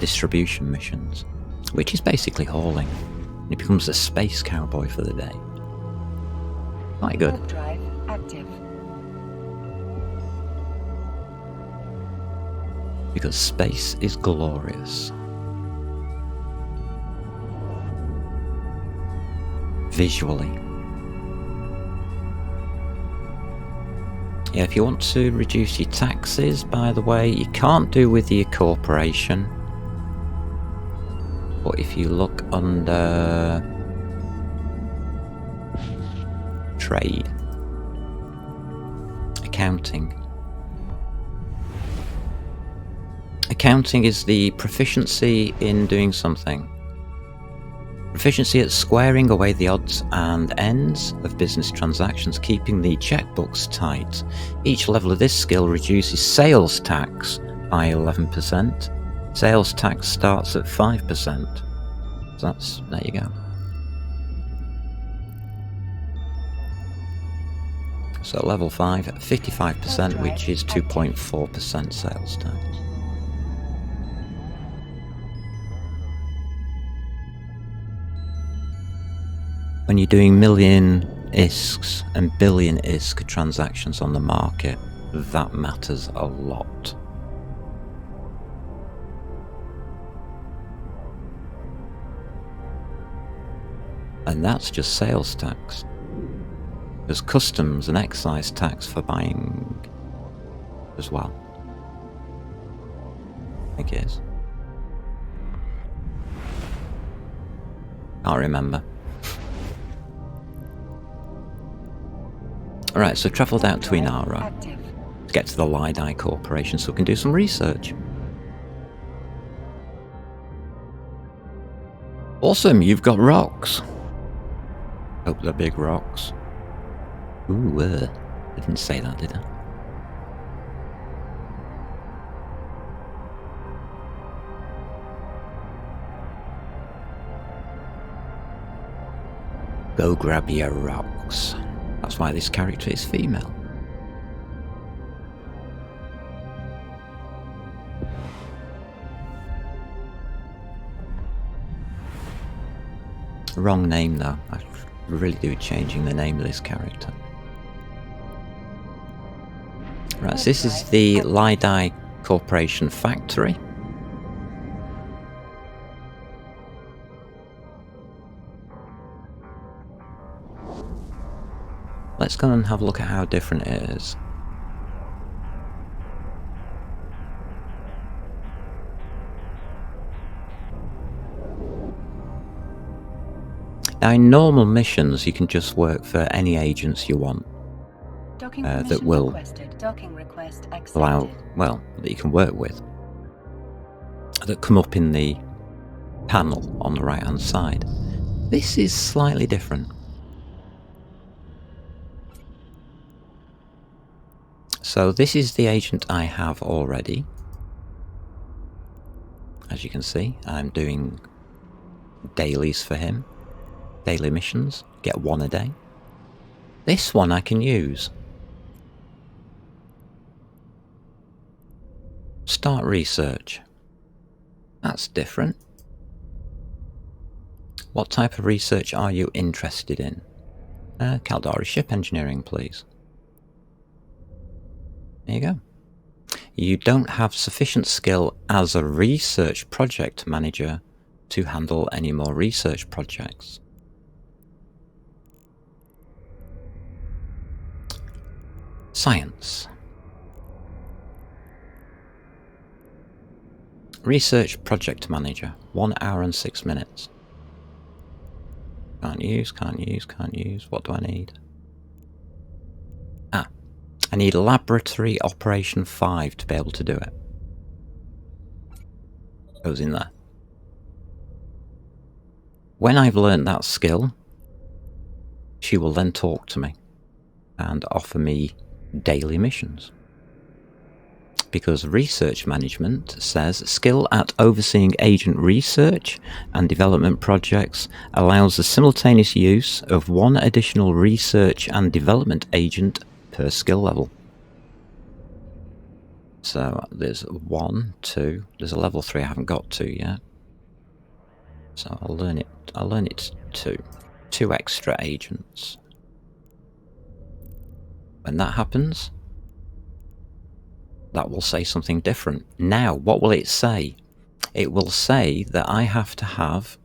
distribution missions, which is basically hauling. He becomes a space cowboy for the day. Quite good. Warp drive active. Because space is glorious. Visually. Yeah, if you want to reduce your taxes, by the way, you can't do with your corporation. But if you look under trade, accounting. Accounting is the proficiency in doing something. Proficiency at squaring away the odds and ends of business transactions, keeping the checkbooks tight. Each level of this skill reduces sales tax by 11%. Sales tax starts at 5%. So there you go. So level 5 at 55%, which is 2.4% sales tax. When you're doing million ISKs and billion ISK transactions on the market, that matters a lot. And that's just sales tax. There's customs and excise tax for buying as well. I think it is. Can't remember. Alright, so travelled out to Inara Active. to get to the Lydai Corporation so we can do some research. Awesome, you've got rocks. Hope they're big rocks. Ooh, I didn't say that, did I? Go grab your rocks. That's why this character is female. Wrong name though. I really do changing the name of this character. Right, so this is the Lydai Corporation factory. Let's go and have a look at how different it is. Now in normal missions you can just work for any agents you want. That will allow, well, that you can work with. That come up in the panel on the right hand side. This is slightly different. So this is the agent I have already. As you can see, I'm doing dailies for him. Daily missions, get one a day. This one I can use. Start research. That's different. What type of research are you interested in? Caldari ship engineering, please. There you go. You don't have sufficient skill as a research project manager to handle any more research projects. Science. Research project manager. 1 hour and 6 minutes. Can't use, can't use, can't use. What do I need? I need Laboratory Operation 5 to be able to do it. Goes in there. When I've learned that skill, she will then talk to me and offer me daily missions. Because research management says skill at overseeing agent research and development projects allows the simultaneous use of 1 additional research and development agent per skill level. So there's 1, 2, there's a level 3 I haven't got to yet. So I'll learn it 2 extra agents. When that happens, that will say something different. Now, what will it say? It will say that I have to have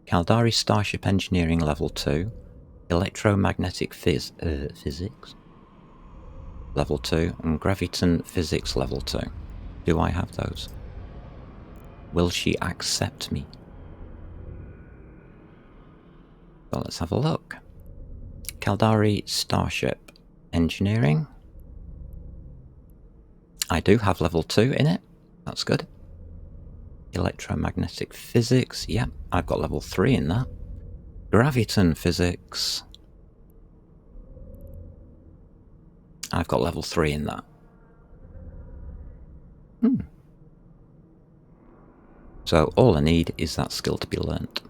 Caldari Starship Engineering Level 2, Electromagnetic Physics Level 2, and Graviton Physics Level 2. Do I have those? Will she accept me? So let's have a look. Caldari Starship Engineering. I do have level 2 in it. That's good. Electromagnetic Physics. Yep, I've got level 3 in that. Graviton Physics. I've got level 3 in that. So all I need is that skill to be learnt,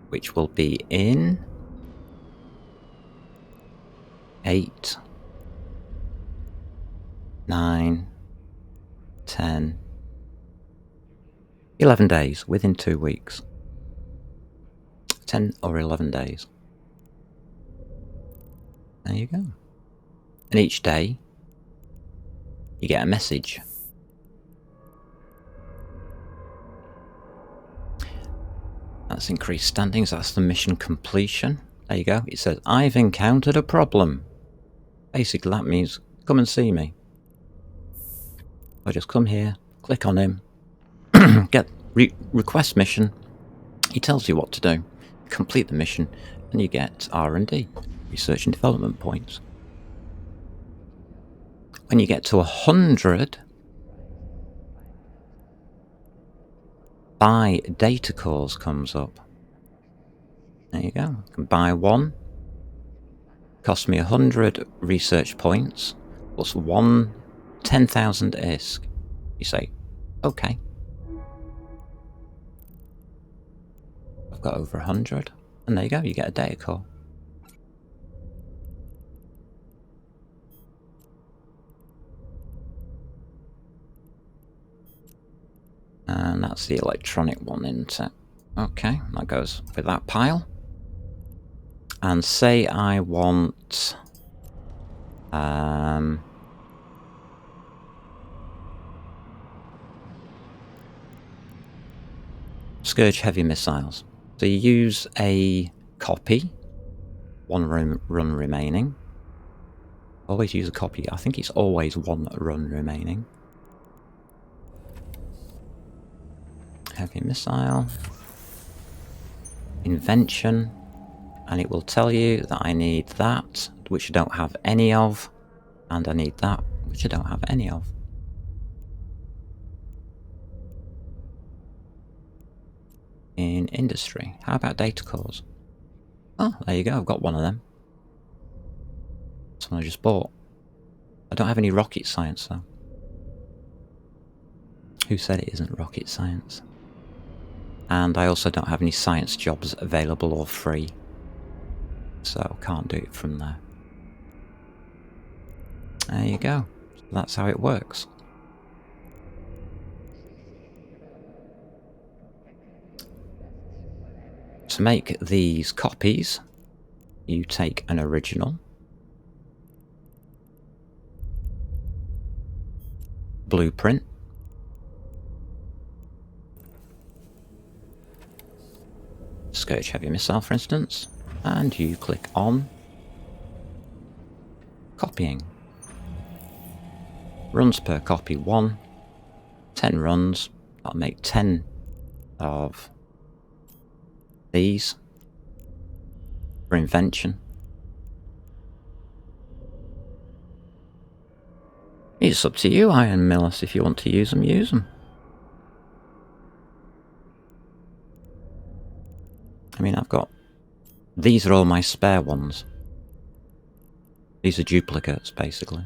which will be in 8, 9, 10, 11 days, within 2 weeks. 10 or 11 days. There you go. And each day, you get a message. That's increased standings, that's the mission completion. There you go, it says, I've encountered a problem. Basically that means, come and see me. I just come here, click on him, get request mission. He tells you what to do. complete the mission, and you get R&D, research and development points. When you get to 100, buy data cores comes up. There you go. I can buy one. Cost me 100 research points plus 10,000 ISK. You say, okay. I've got over 100. And there you go, you get a data core. And that's the electronic one, isn't it? Okay, that goes with that pile. And say I want... Scourge heavy missiles. So you use a copy, one run remaining. Always use a copy. I think it's always one run remaining. Heavy missile. Invention. And it will tell you that I need that, which I don't have any of. And I need that, which I don't have any of. In industry. How about data cores? Oh, there you go. I've got one of them. That's one I just bought. I don't have any rocket science, though. Who said it isn't rocket science? And I also don't have any science jobs available or free. So can't do it from there. There you go. That's how it works. To make these copies, you take an original, blueprint, Scourge heavy missile for instance, and you click on copying. Runs per copy 1, 10 runs, that'll make 10 of these for invention. It's up to you, Iron Millis, if you want to use them, use them. I mean, I've got... These are all my spare ones. These are duplicates, basically.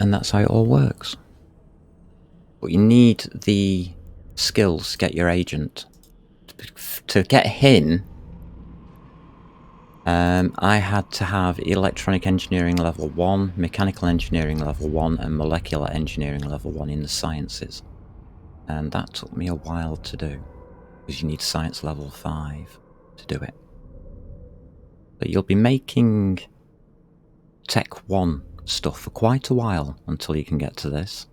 And that's how it all works. But you need the skills to get your agent. To get him, I had to have electronic engineering level 1, mechanical engineering level 1, and molecular engineering level 1 in the sciences. And that took me a while to do, because you need science level 5 to do it. But you'll be making Tech 1 stuff for quite a while until you can get to this.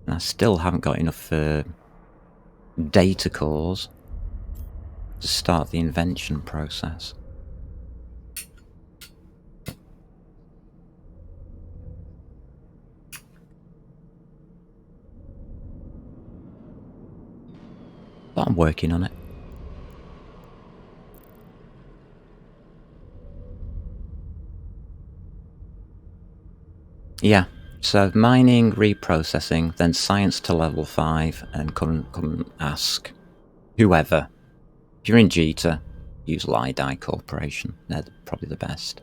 And I still haven't got enough data cores to start the invention process. But I'm working on it. Yeah, so mining, reprocessing, then science to level 5, and come and ask whoever. If you're in Jita, use Lidai Corporation. They're probably the best.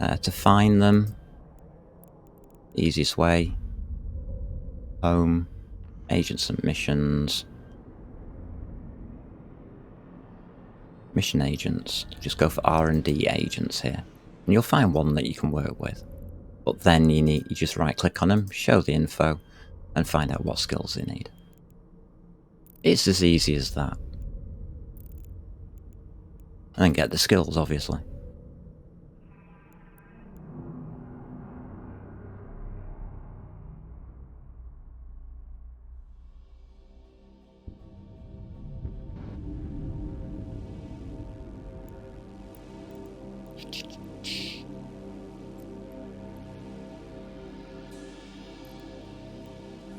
To find them, easiest way, home, agents and missions, mission agents. Just go for R&D agents here, and you'll find one that you can work with. But then you just right click on them, show the info, and find out what skills they need. It's as easy as that. And then get the skills, obviously.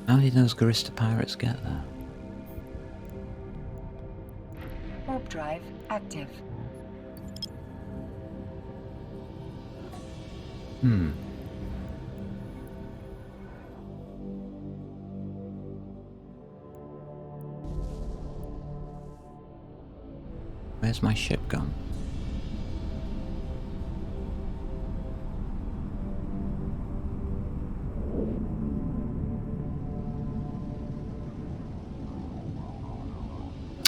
How did those Garista pirates get there? Warp drive active. Where's my ship gone?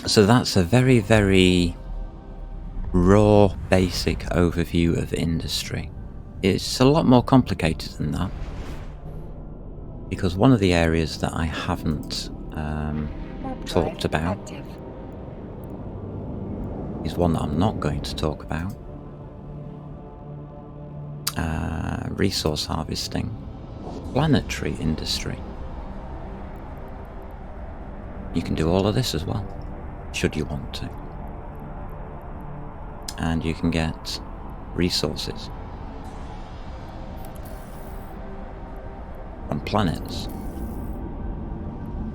So that's a very, very raw, basic overview of industry. It's a lot more complicated than that, because one of the areas that I haven't talked about Active. is one that I'm not going to talk about. Resource harvesting, planetary industry. You can do all of this as well, should you want to. And you can get resources from planets.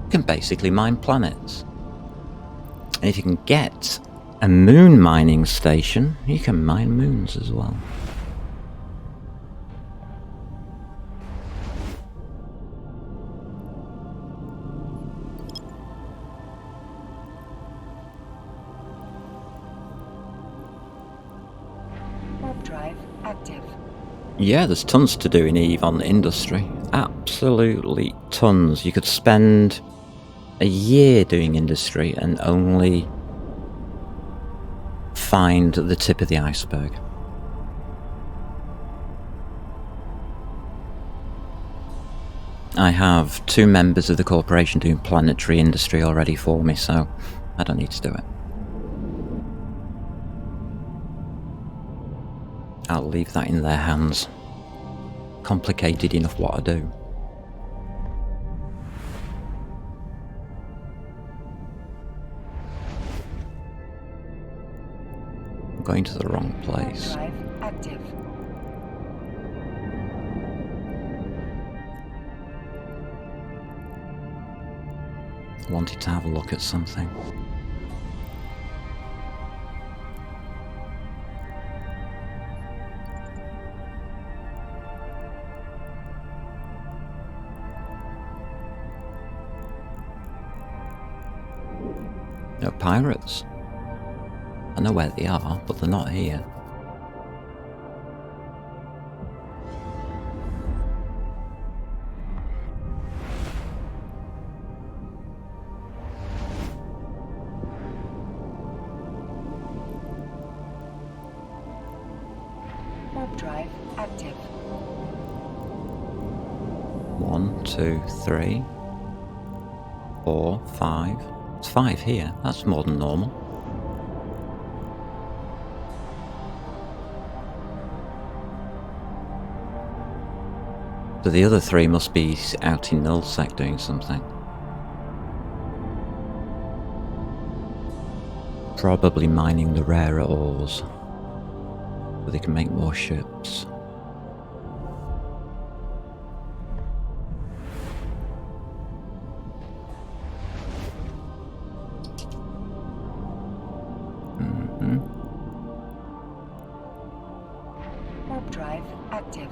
You can basically mine planets. And if you can get a moon mining station, you can mine moons as well. Warp drive active. Yeah, there's tons to do in EVE on industry. Absolutely tons. You could spend a year doing industry and only find the tip of the iceberg. I have 2 members of the corporation doing planetary industry already for me, so I don't need to do it. I'll leave that in their hands. Complicated enough what I do. I'm going to the wrong place. Drive active. Wanted to have a look at something. They're pirates. I know where they are, but they're not here. Warp drive active. 1, 2, 3, 4, 5. It's 5 here. That's more than normal. So the other 3 must be out in Nullsec doing something. Probably mining the rarer ores, so they can make more ships. Warp drive active.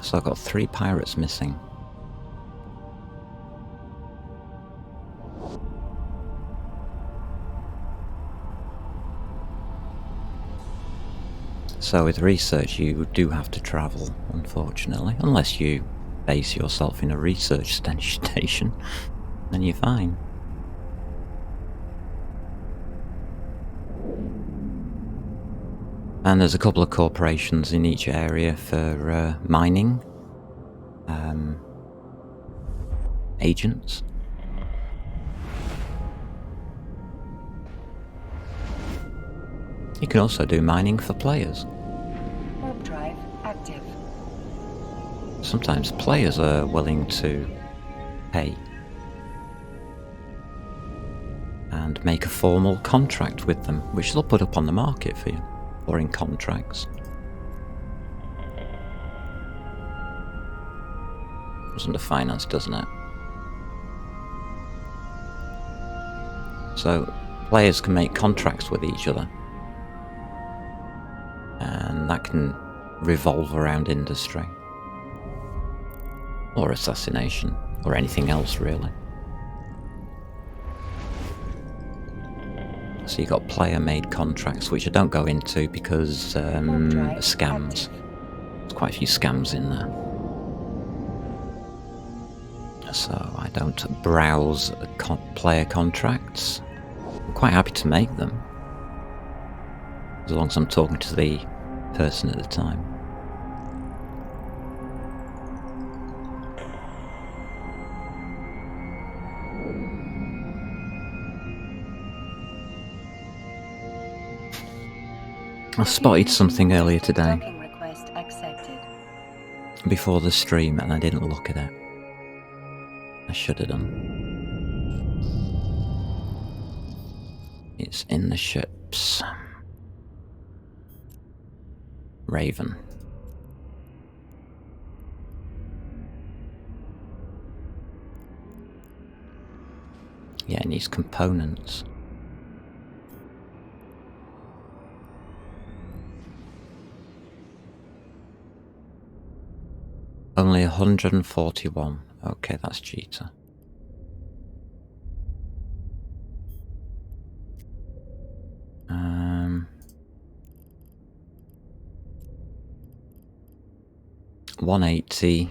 So I've got 3 pirates missing. So with research you do have to travel, unfortunately, unless you base yourself in a research station, then you're fine. And there's a couple of corporations in each area for mining agents. You can also do mining for players. Warp drive active. Sometimes players are willing to pay and make a formal contract with them, which they'll put up on the market for you, or in contracts. Comes under finance, doesn't it? So players can make contracts with each other, and that can revolve around industry or assassination or anything else really. So you got player-made contracts, which I don't go into because scams. There's quite a few scams in there. So I don't browse player contracts. I'm quite happy to make them, as long as I'm talking to the person at the time. I spotted something earlier today Docking request accepted. before the stream and I didn't look at it. I should have done. It's in the ships. Raven. Yeah, it needs components. Only 141. Okay, that's cheater. Um, 180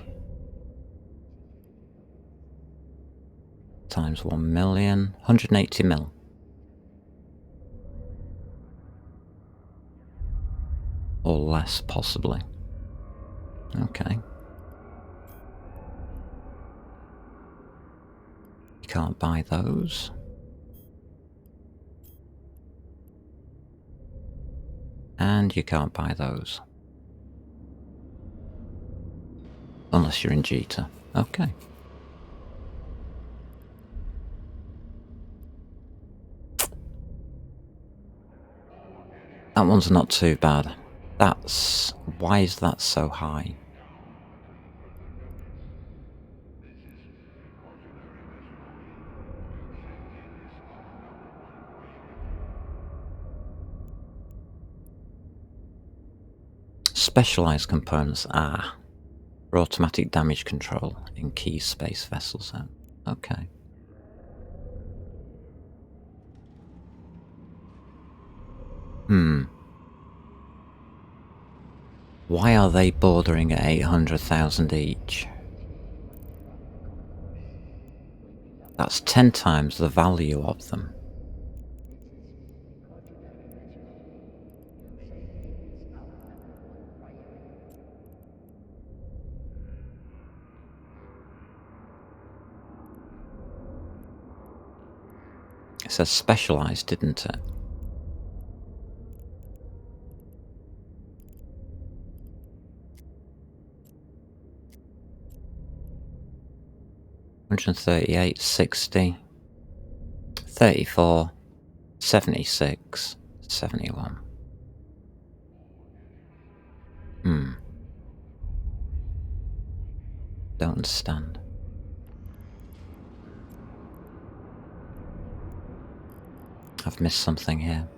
times 1 million, 180 mil. Or less, possibly. Okay. You can't buy those. And you can't buy those. Unless you're in Jita. Okay. That one's not too bad. Why is that so high? Specialized components for automatic damage control in key space vessels. Okay. Why are they bordering at 800,000 each? That's 10 times the value of them. It says specialized, didn't it? $138, 60, 34, 76, 71. Don't understand. I've missed something here.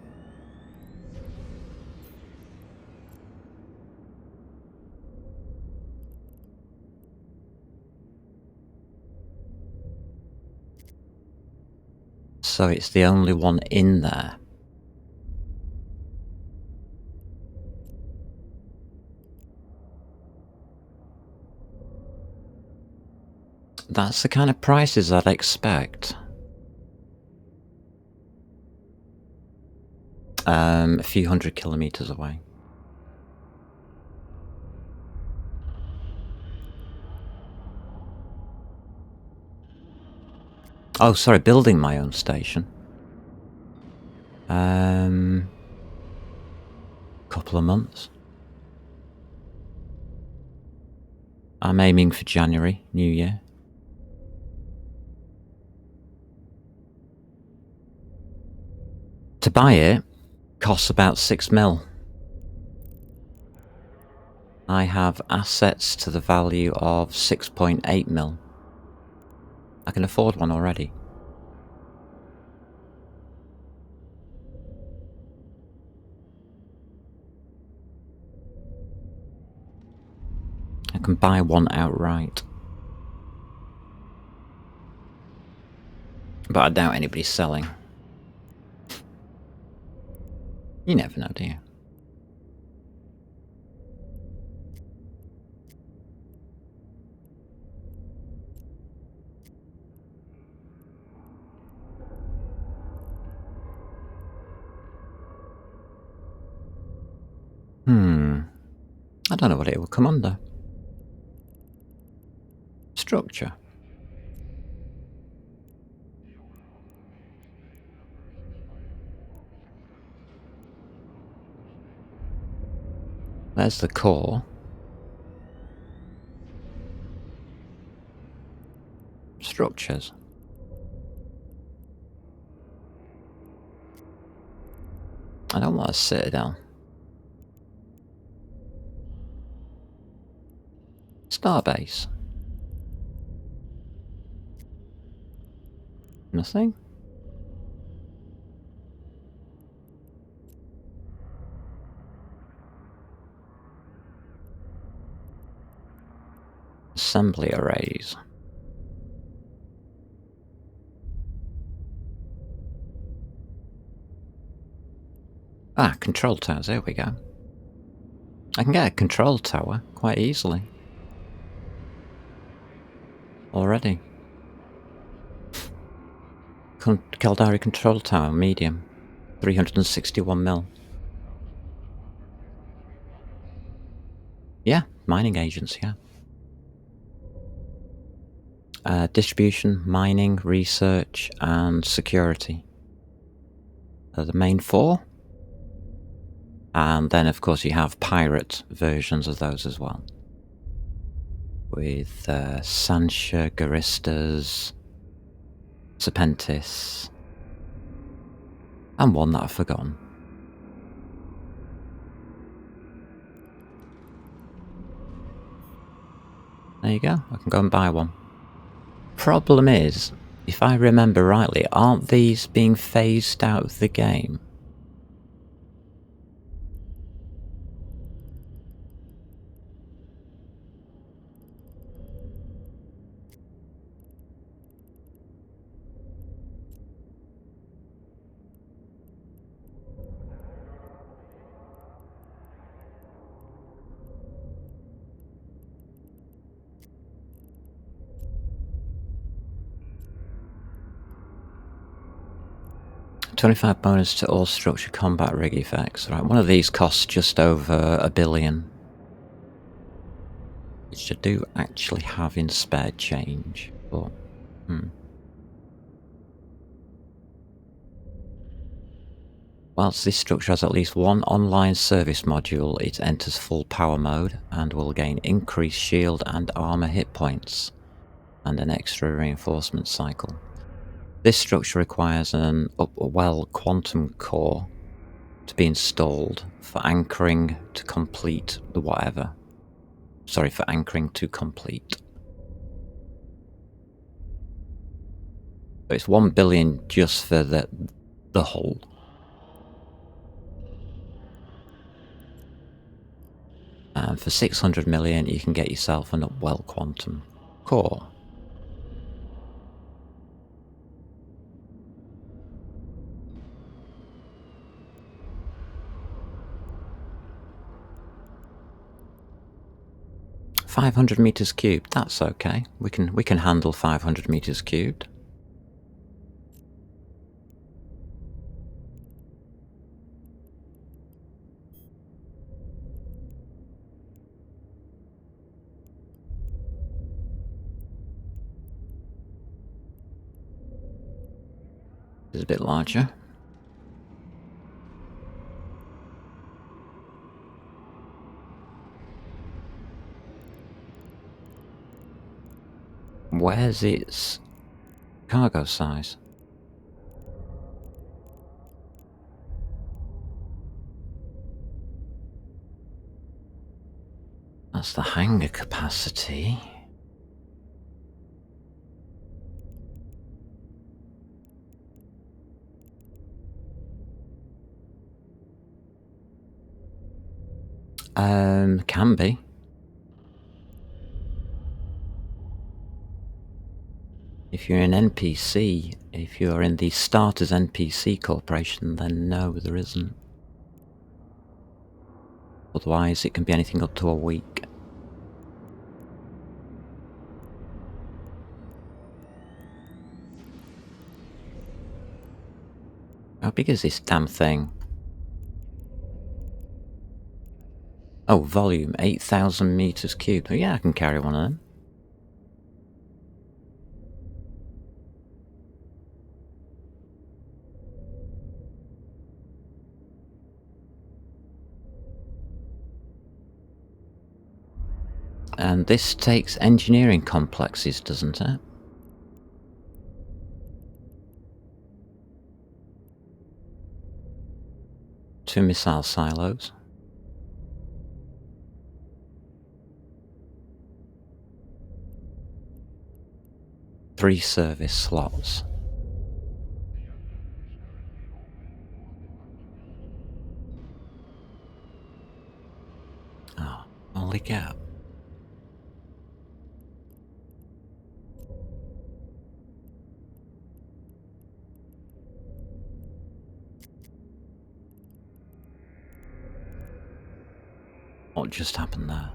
So it's the only one in there. That's the kind of prices I'd expect. A few 100 kilometers away. Oh, sorry, building my own station. Couple of months. I'm aiming for January, New Year. To buy it costs about 6 mil. I have assets to the value of 6.8 mil. I can afford one already. I can buy one outright. But I doubt anybody's selling. You never know, do you? I don't know what it will come under. Structure. There's the core. Structures. I don't want a citadel. Starbase. Nothing? Assembly arrays. Ah, control towers, there we go. I can get a control tower quite easily. Already. Caldari control tower, medium. 361 mil. Yeah, mining agents, yeah. Distribution, mining, research, and security are the main four. And then, of course, you have pirate versions of those as well. With Sancha, Garistas, Serpentis, and one that I've forgotten. There you go, I can go and buy one. Problem is, if I remember rightly, aren't these being phased out of the game? $25 bonus to all structure combat rig effects. Right, one of these costs just over $1 billion. Which I do actually have in spare change, but Whilst this structure has at least one online service module, it enters full power mode and will gain increased shield and armor hit points and an extra reinforcement cycle. This structure requires an Upwell quantum core to be installed for anchoring to complete the whatever. Sorry, for anchoring to complete. So it's 1 billion just for the hull. And for 600 million, you can get yourself an Upwell quantum core. $500 meters cubed, that's okay. We can handle 500 meters cubed. It's a bit larger. Where's its cargo size? That's the hangar capacity. Can be. If you're an NPC, if you're in the Starters NPC Corporation, then no, there isn't. Otherwise, it can be anything up to a week. How big is this damn thing? Oh, volume, 8,000 meters cubed. Oh, yeah, I can carry one of them. And this takes engineering complexes, doesn't it? Two missile silos. Three service slots. Oh, holy cow. What just happened there?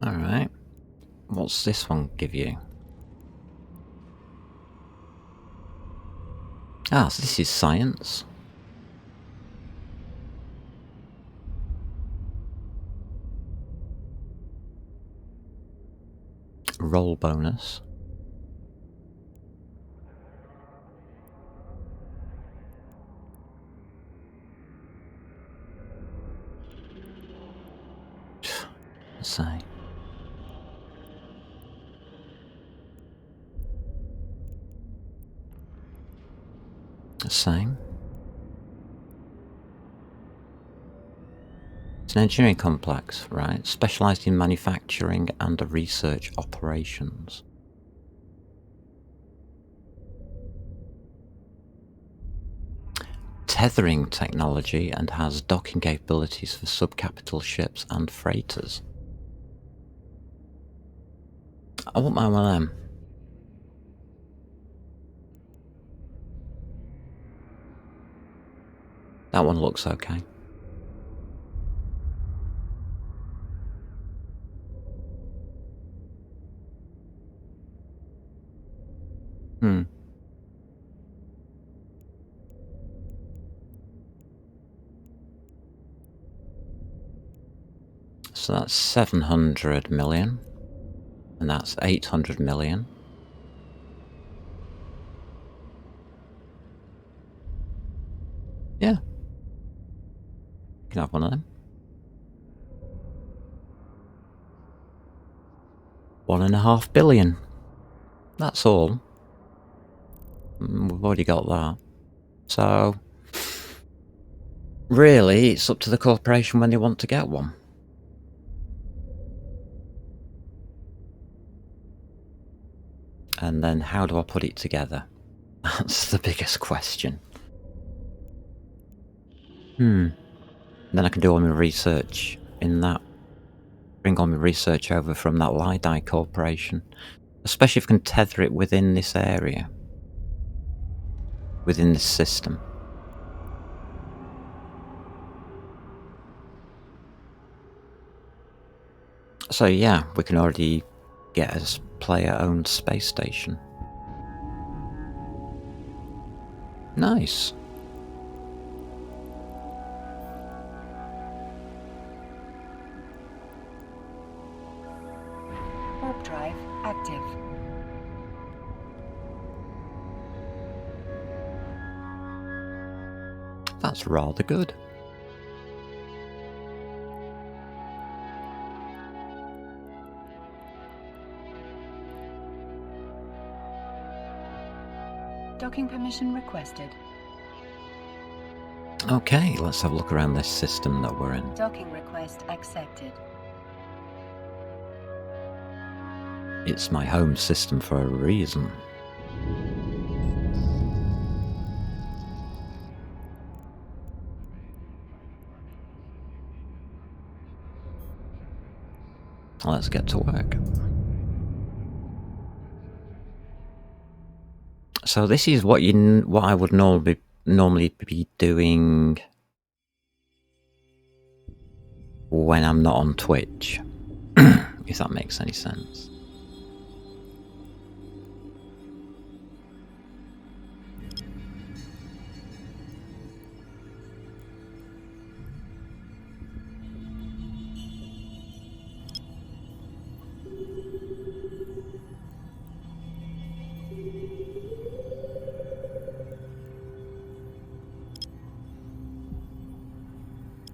Alright. What's this one give you? Ah, so this is science. Roll bonus. Let's say. The same. It's an engineering complex, right? Specialised in manufacturing and research operations. Tethering technology and has docking capabilities for subcapital ships and freighters. I wouldn't mind one of them. That one looks okay. So that's 700 million. And that's 800 million. Yeah. You can have one of them. 1.5 billion. That's all. We've already got that. So, really, it's up to the corporation when they want to get one. And then how do I put it together? That's the biggest question. Then I can do all my research in that. Bring all my research over from that Lidai corporation. Especially if I can tether it within this area. Within this system. So yeah, we can already get a player-owned space station. Nice. Warp drive active. That's rather good. Docking permission requested. Okay, let's have a look around this system that we're in. Docking request accepted. It's my home system for a reason. Let's get to work. So this is what I would normally be doing when I'm not on Twitch, if that makes any sense.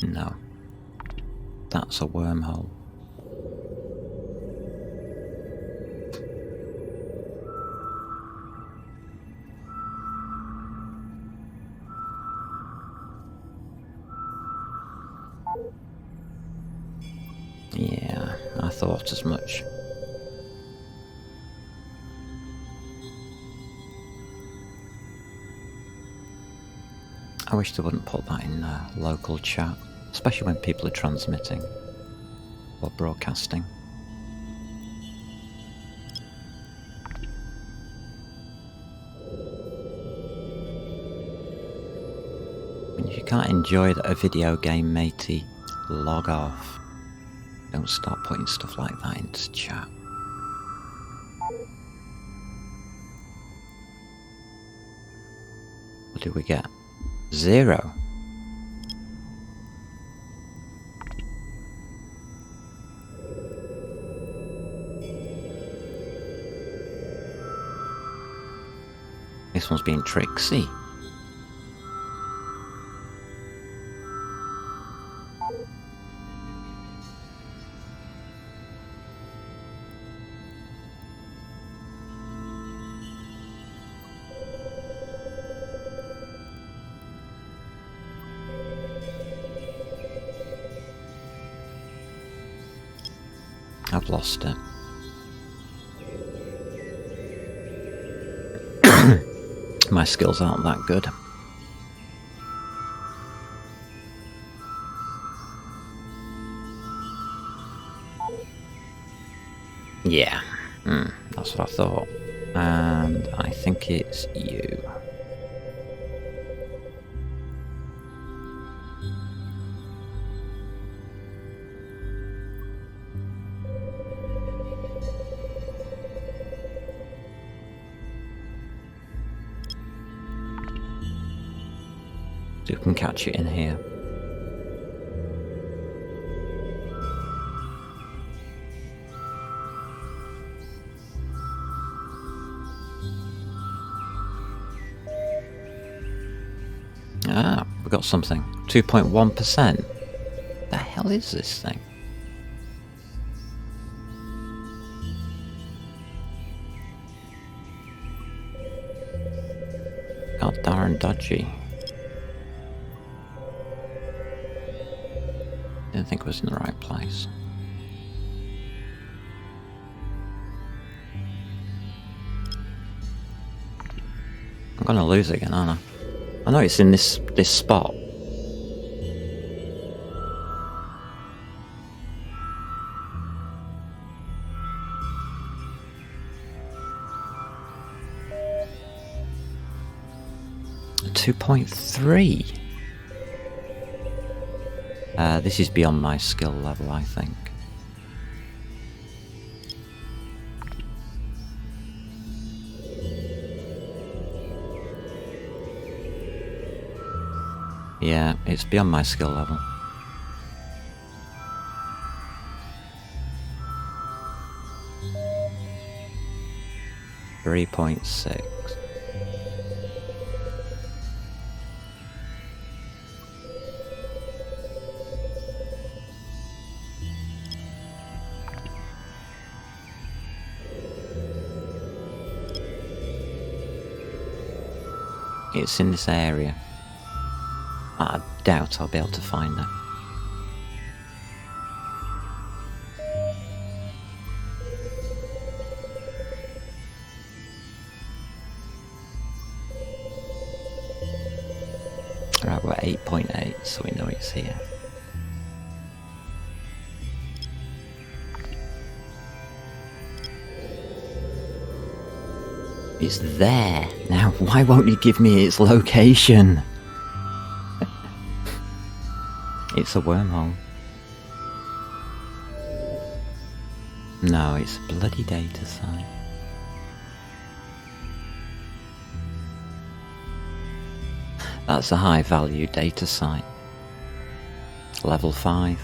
No, that's a wormhole. Yeah, I thought as much. I wish they wouldn't put that in local chat, especially when people are transmitting or broadcasting. If you can't enjoy a video game, matey, log off. Don't start putting stuff like that into chat. What did we get? 0. This one's being tricksy. I've lost it. My skills aren't that good. Yeah, that's what I thought. And I think it's you. So you can catch it in here. Ah, we got something. 2.1%. The hell is this thing? God darn dodgy. Didn't think it was in the right place. I'm gonna lose again, aren't I? I know it's in this spot. A 2.3. This is beyond my skill level, I think. Yeah, it's beyond my skill level. .6. It's in this area. I doubt I'll be able to find them. Alright, we're 8.8, so we know it's here. It's there! Now, why won't you give me its location? It's a wormhole. No, it's a bloody data site. That's a high value data site. Level 5.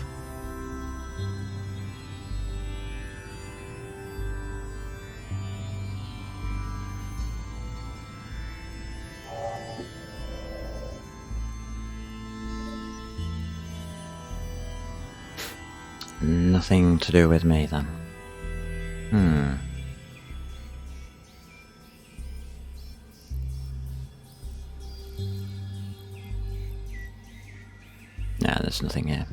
Nothing to do with me then. Nah, there's nothing here.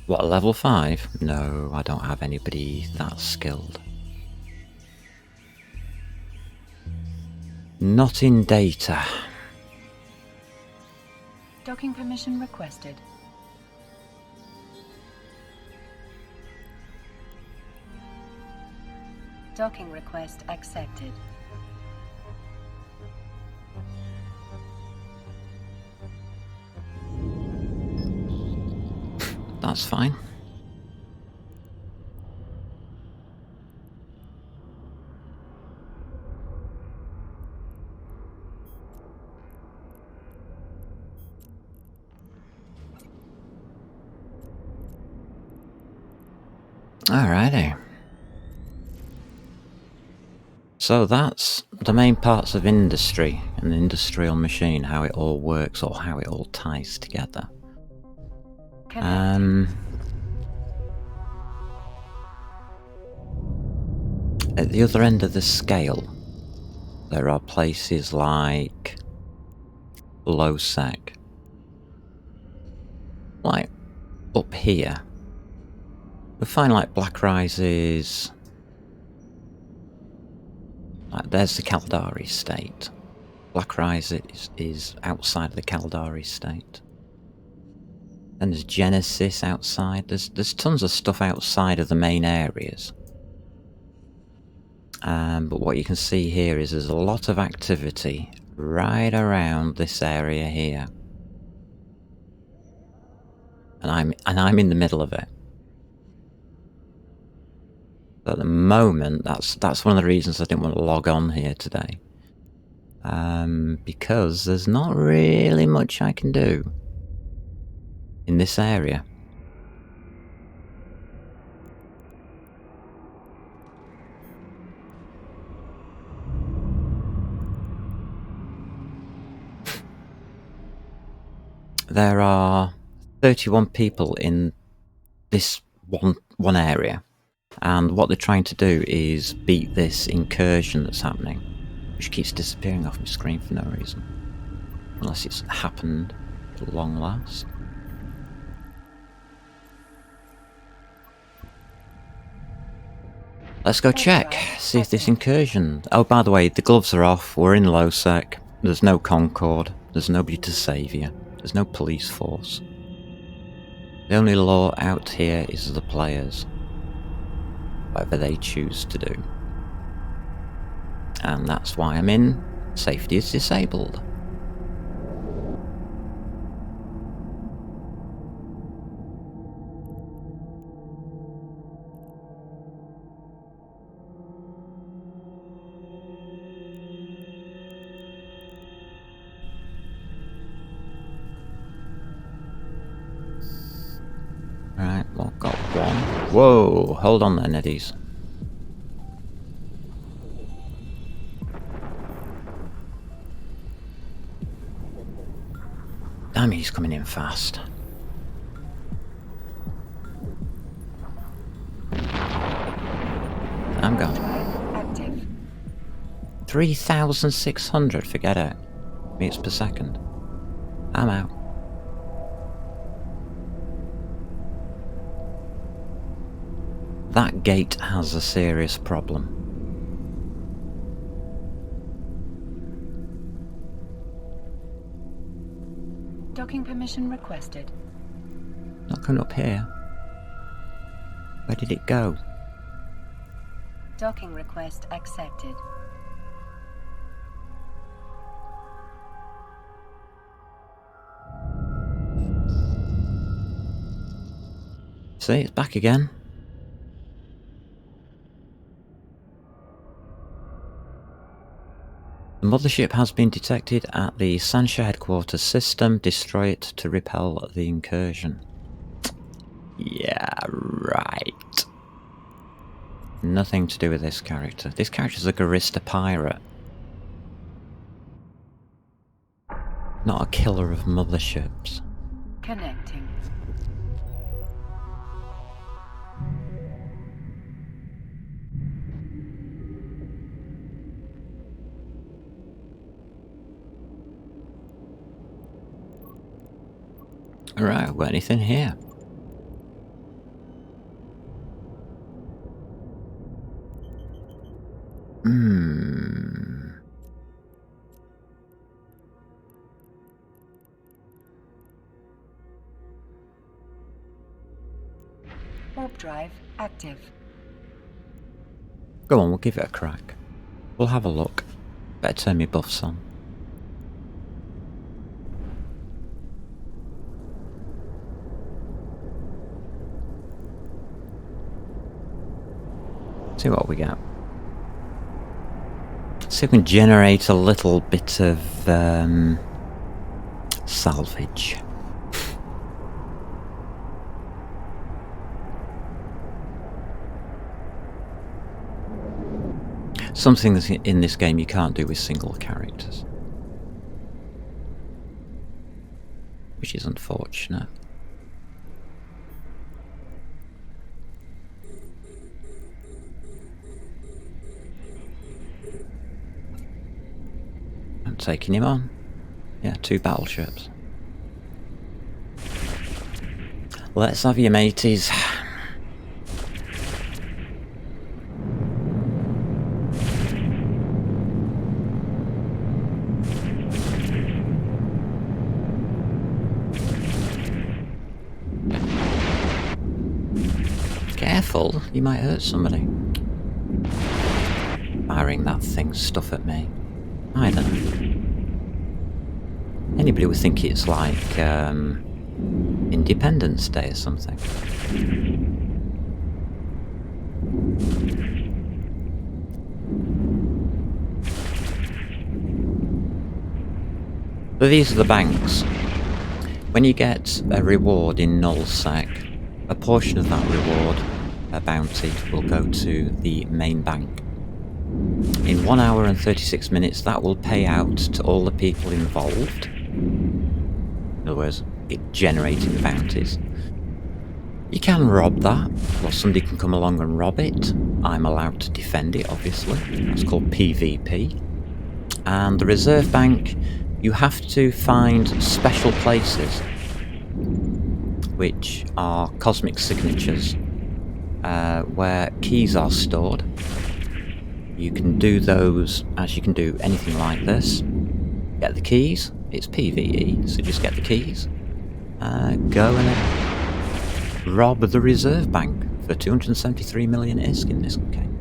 What, level 5? No, I don't have anybody that skilled. Not in data. Docking permission requested. Docking request accepted. That's fine. Alrighty. So that's the main parts of industry and the industrial machine, how it all works or how it all ties together. At the other end of the scale, there are places like Losec. Like up here, we find like Black Rises. Like there's the Caldari state. Black Rise is outside of the Caldari state. Then there's Genesis outside. There's tons of stuff outside of the main areas. But what you can see here is there's a lot of activity right around this area here. And I'm in the middle of it. So at the moment, that's one of the reasons I didn't want to log on here today. Because there's not really much I can do in this area. There are 31 people in this one area, and what they're trying to do is beat this incursion that's happening, which keeps disappearing off my screen for no reason, unless it's happened at long last. Let's go check, see if this incursion... Oh, by the way, the gloves are off, we're in Losec, there's no Concord, there's nobody to save you, there's no police force. The only law out here is the players, whatever they choose to do. And that's why I'm in Safety is Disabled. Right, well, got one. Whoa, hold on there, Neddies. Damn, he's coming in fast. I'm gone. Active. 3,600, forget it. Meters per second. I'm out. That gate has a serious problem. Docking permission requested. Not coming up here. Where did it go? Docking request accepted. See, it's back again. The mothership has been detected at the Sancha headquarters system. Destroy it to repel the incursion. Yeah, right. Nothing to do with this character. This character's a Garista pirate. Not a killer of motherships. Connecting. Alright, got anything here? Warp drive active. Go on, we'll give it a crack. We'll have a look. Better turn my buffs on. See what we get. See if we can generate a little bit of salvage. Something that in this game you can't do with single characters. Which is unfortunate. I'm taking him on. Yeah, 2 battleships. Let's have your mateys. Careful, you might hurt somebody. Firing that thing's stuff at me. I don't know. Anybody would think it's like Independence Day or something. But these are the banks. When you get a reward in nullsec, a portion of that reward, a bounty, will go to the main bank. In 1 hour and 36 minutes, that will pay out to all the people involved. In other words, it generating the bounties. You can rob that, or somebody can come along and rob it. I'm allowed to defend it, obviously. That's called PvP. And the reserve bank, you have to find special places, which are cosmic signatures, where keys are stored. You can do those as you can do anything like this. Get the keys. It's PvE, so just get the keys. Go and rob the reserve bank for 273 million ISK in this game.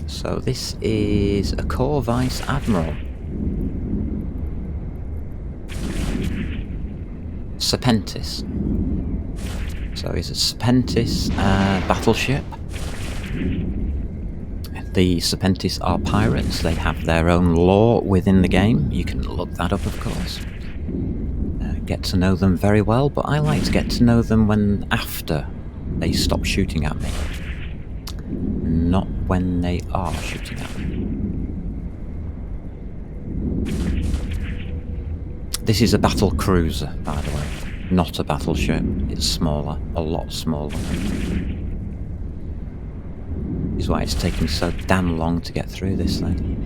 So this is a Corps Vice Admiral. Serpentis. So it's a Serpentis battleship. The Serpentis are pirates. They have their own law within the game. You can look that up, of course. Get to know them very well, but I like to get to know them when after they stop shooting at me. Not when they are shooting at me. This is a battle cruiser, by the way. not a battleship. It's smaller, a lot smaller. Is why it's taking so damn long to get through this thing.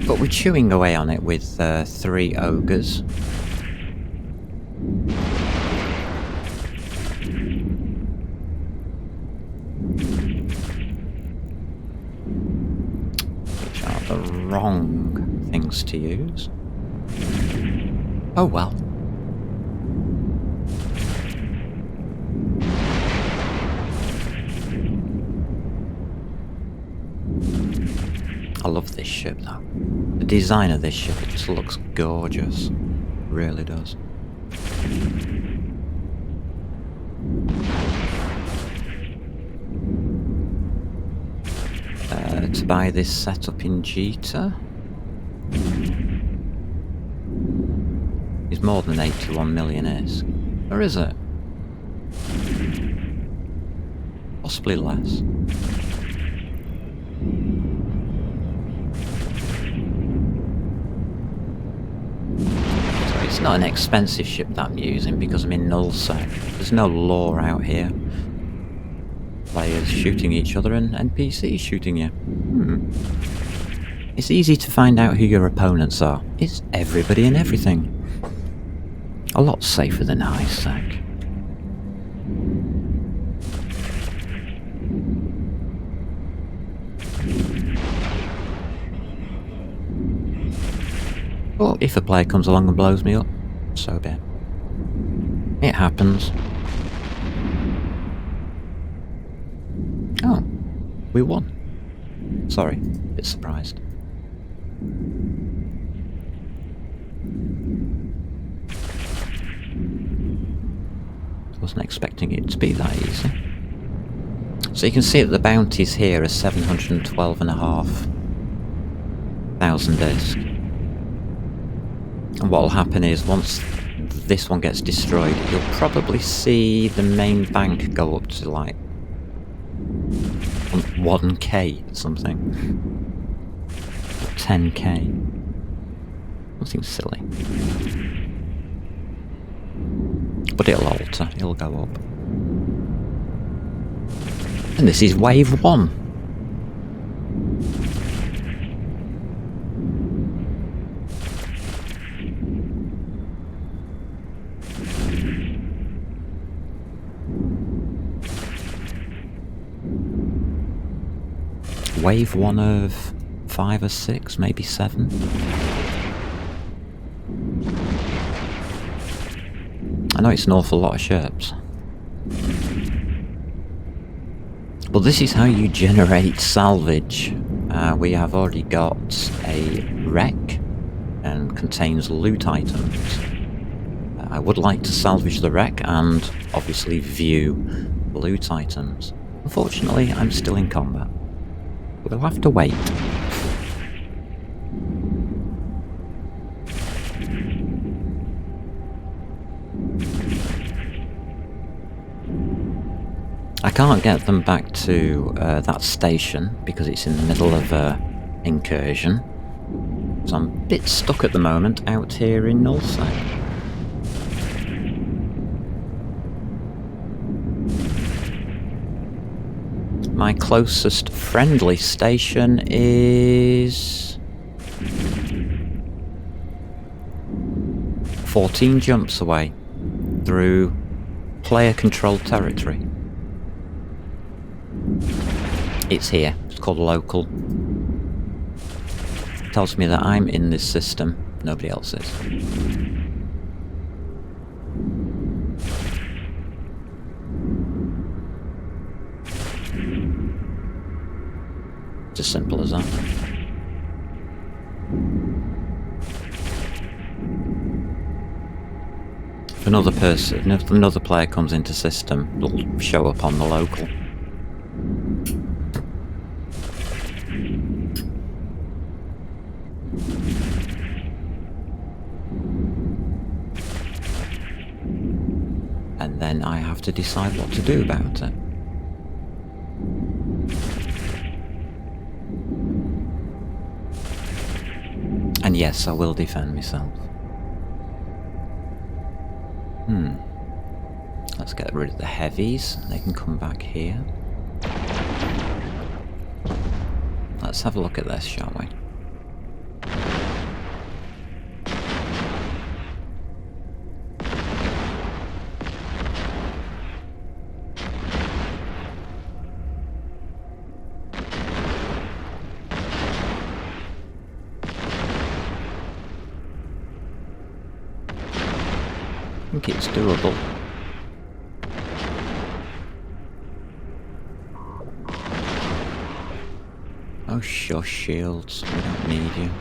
But we're chewing away on it with 3 ogres. Which are the wrong things to use. Oh well. I love this ship though. The design of this ship, it just looks gorgeous. It really does. To buy this setup in Jita is more than 81 million ISK. Or is it? Possibly less. It's not an expensive ship that I'm using because I'm in nullsec. There's no lore out here. Players shooting each other and NPCs shooting you. It's easy to find out who your opponents are. It's everybody and everything. A lot safer than HiSec. Well, if a player comes along and blows me up, so be it. It happens. Oh, we won. Sorry, a bit surprised. Wasn't expecting it to be that easy. So you can see that the bounties here are 712,500 ISK. And what will happen is, once this one gets destroyed, you'll probably see the main bank go up to like 1k or something. 10k. Something silly. But it'll alter, it'll go up. And this is wave 1. Wave 1 of 5 or 6, maybe 7. I know it's an awful lot of ships. But this is how you generate salvage. We have already got a wreck and contains loot items. I would like to salvage the wreck and obviously view loot items. Unfortunately, I'm still in combat. We'll have to wait. I can't get them back to that station because it's in the middle of an incursion. So I'm a bit stuck at the moment out here in nullsec. My closest friendly station is 14 jumps away through player-controlled territory. It's here. It's called local. It tells me that I'm in this system. Nobody else is. It's as simple as that. If another player comes into system, it'll show up on the local. And then I have to decide what to do about it. yes, I will defend myself. Let's get rid of the heavies. They can come back here. Let's have a look at this, shall we? I think it's doable. Oh, shush, shields. We don't need you.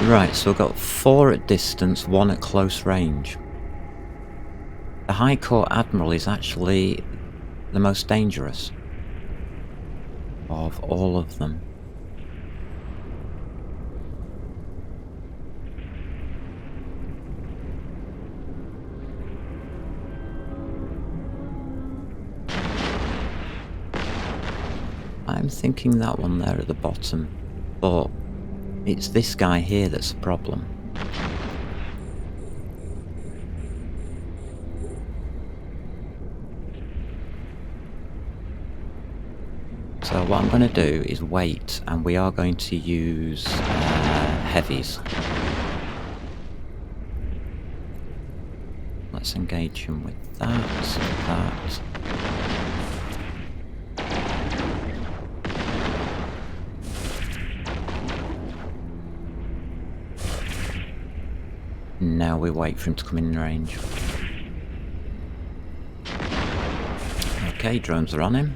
Right, so we've got 4 at distance, 1 at close range. The High Court Admiral is actually the most dangerous of all of them. I'm thinking that one there at the bottom, but it's this guy here that's the problem. So what I'm going to do is wait, and we are going to use heavies. Let's engage him with that. Now we wait for him to come in range. Okay, drones are on him.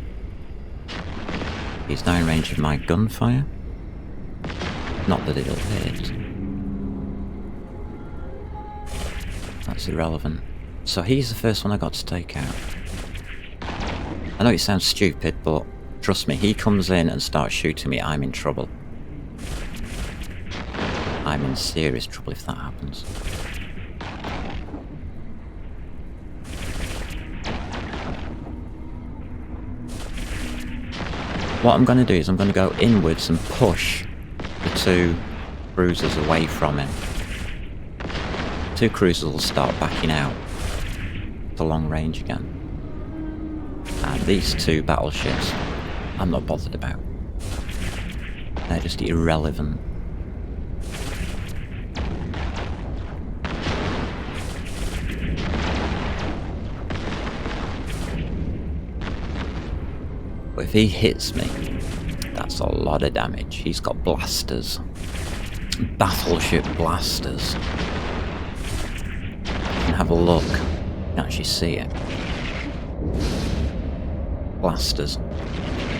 He's now in range of my gunfire. Not that it'll hit. That's irrelevant. So he's the first one I got to take out. I know it sounds stupid, but trust me, he comes in and starts shooting me, I'm in trouble. I'm in serious trouble if that happens. What I'm going to do is I'm going to go inwards and push the 2 cruisers away from him. 2 cruisers will start backing out to long range again. And these 2 battleships, I'm not bothered about. They're just irrelevant. But if he hits me, that's a lot of damage. He's got blasters. Battleship blasters. You can have a look. You can actually see it. Blasters.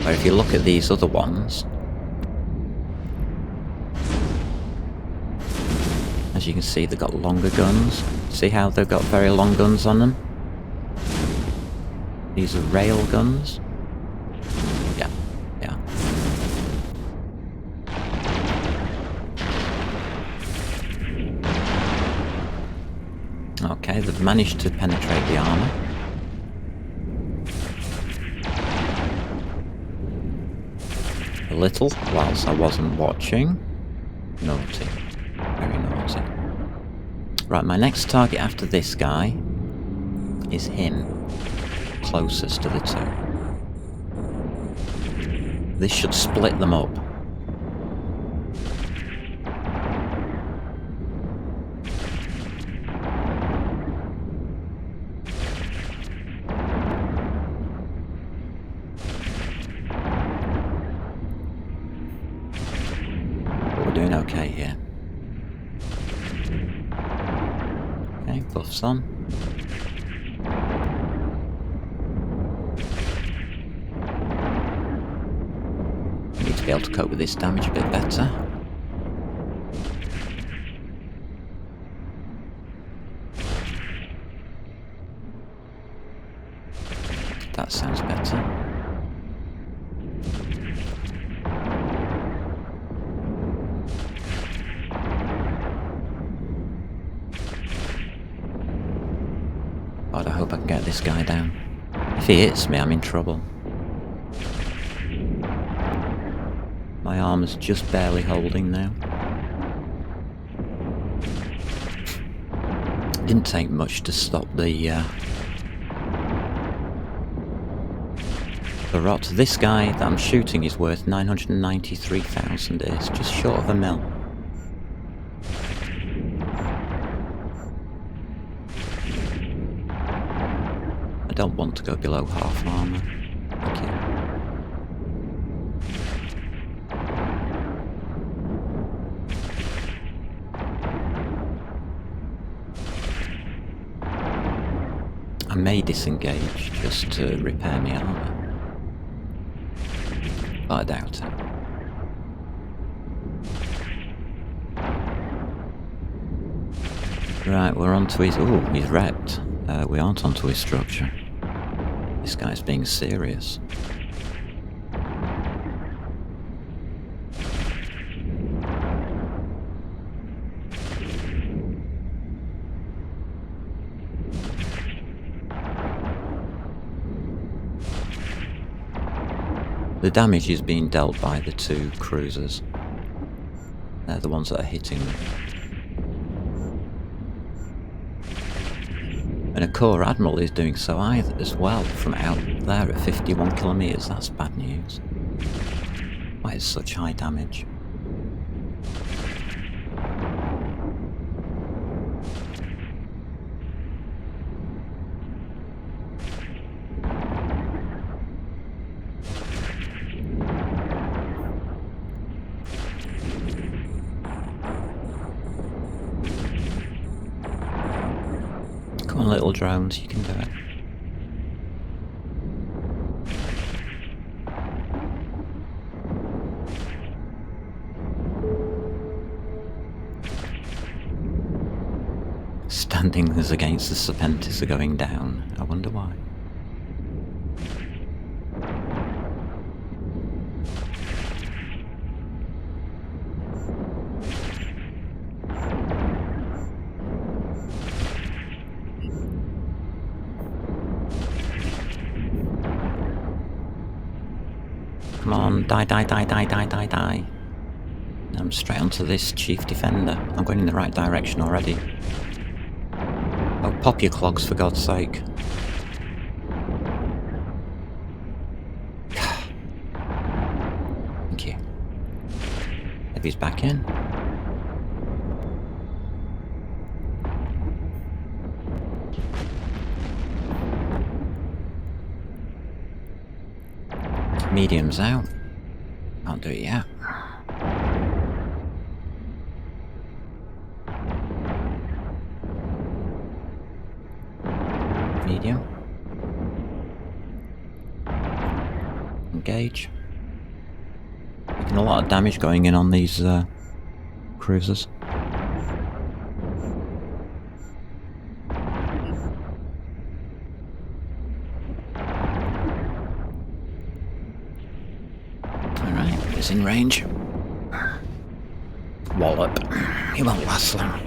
But if you look at these other ones, as you can see, they've got longer guns. See how they've got very long guns on them? These are rail guns. Okay, they've managed to penetrate the armour. A little, whilst I wasn't watching. Naughty. Very naughty. Right, my next target after this guy is him. Closest to the 2. This should split them up. Doing okay here. Okay, buffs on. I need to be able to cope with this damage a bit better. That sounds better. hope I can get this guy down. If he hits me, I'm in trouble. My armor's just barely holding now. Didn't take much to stop the rot. This guy that I'm shooting is worth 993,000. It's just short of a mil. I don't want to go below half armor. Thank you. I may disengage just to repair my armor. But I doubt it. Right, we're onto his... Ooh, he's wrecked. We aren't onto his structure. This guy's being serious. The damage is being dealt by the two cruisers. They're the ones that are hitting me. And a Corps Admiral is doing so either as well from out there at 51 kilometers. That's bad news. Why is such high damage? Come on, little drones, you can do it. Standings against the Serpentis are going down. I wonder why. Come on, die, die, die, die, die, die, die. I'm straight onto this Chief Defender. I'm going in the right direction already. Oh, pop your clogs for God's sake. Thank you. Heavy's back in. Medium's out. Can't do it yet. Medium. Engage. Making a lot of damage going in on these cruisers. Is in range. Wallop. He won't last long.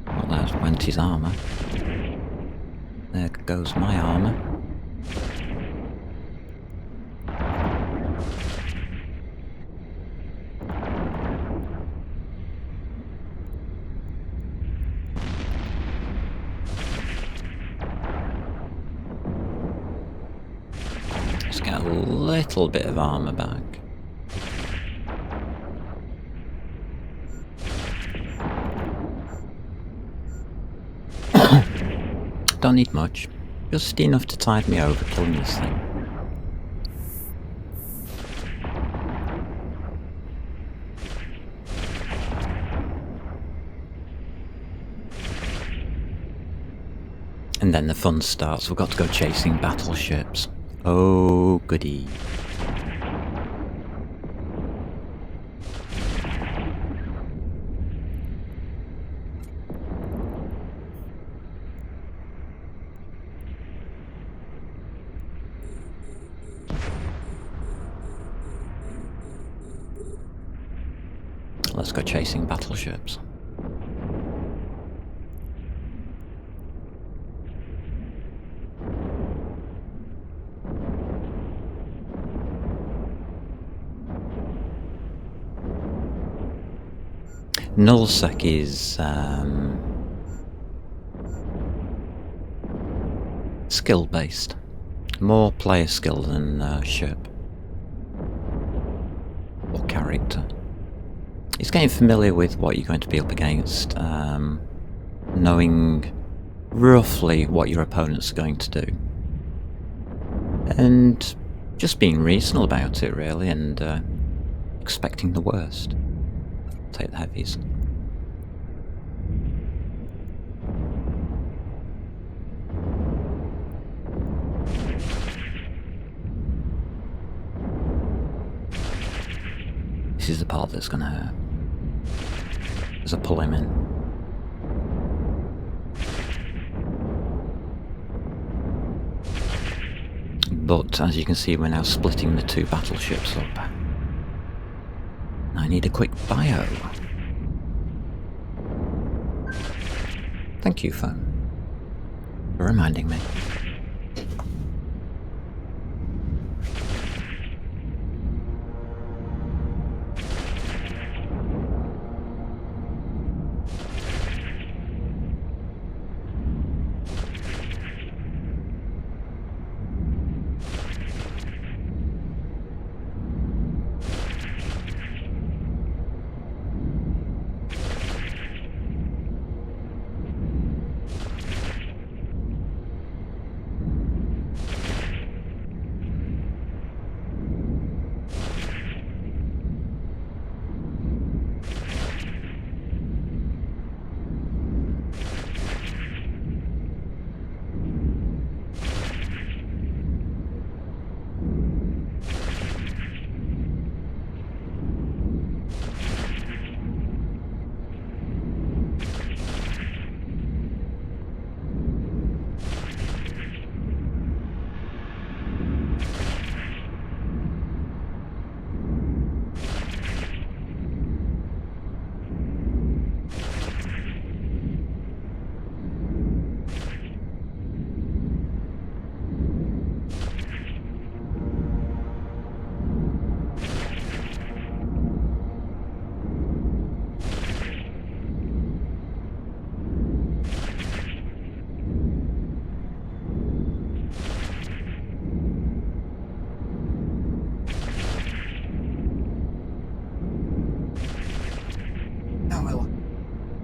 Well, that went his armour. There goes my armour. Get a little bit of armour back. Don't need much. Just enough to tide me over killing this thing. And then the fun starts. We've got to go chasing battleships. Oh, goody. let's go chasing battleships. Nullsec is skill-based. More player skill than ship or character. It's getting familiar with what you're going to be up against, knowing roughly what your opponent's going to do, and just being reasonable about it, really, and expecting the worst. Take the heavies. This is the part that's gonna hurt. As I pull him in. But as you can see, we're now splitting the two battleships up. I need a quick bio. Thank you, phone, for reminding me.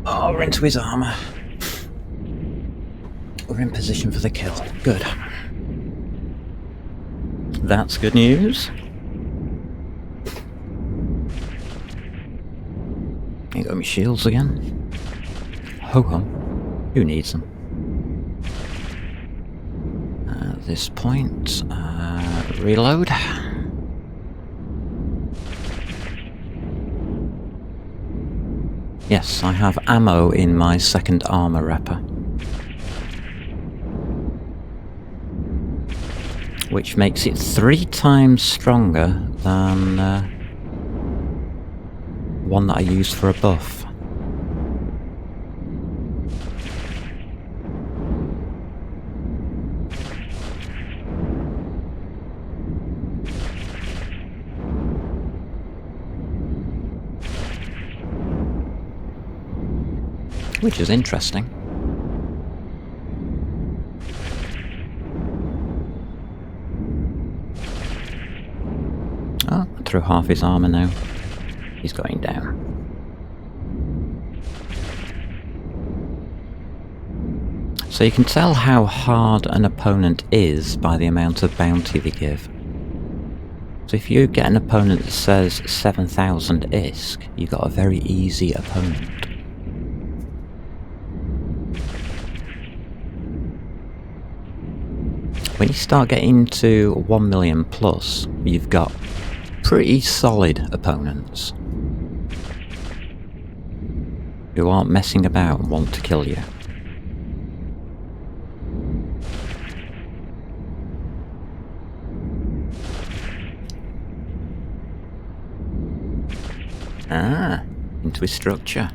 Oh, we're into his armour. We're in position for the kill. Good. That's good news. Ain't got my shields again. Ho-hum. Who needs them? At this point, reload. Yes, I have ammo in my second armour wrapper, which makes it 3 times stronger than one that I used for a buff. Which is interesting. Oh, through half his armour now. He's going down. So you can tell how hard an opponent is by the amount of bounty they give. So if you get an opponent that says 7,000 ISK, you've got a very easy opponent. When you start getting to 1 million plus, you've got pretty solid opponents who aren't messing about and want to kill you. Ah, into his structure.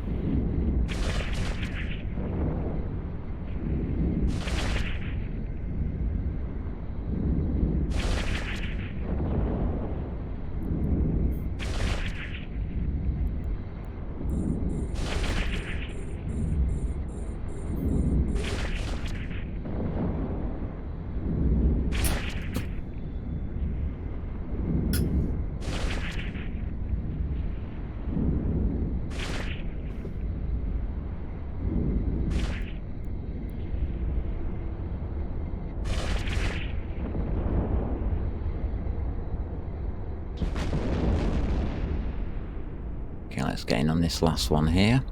Okay, let's get in on this last one here.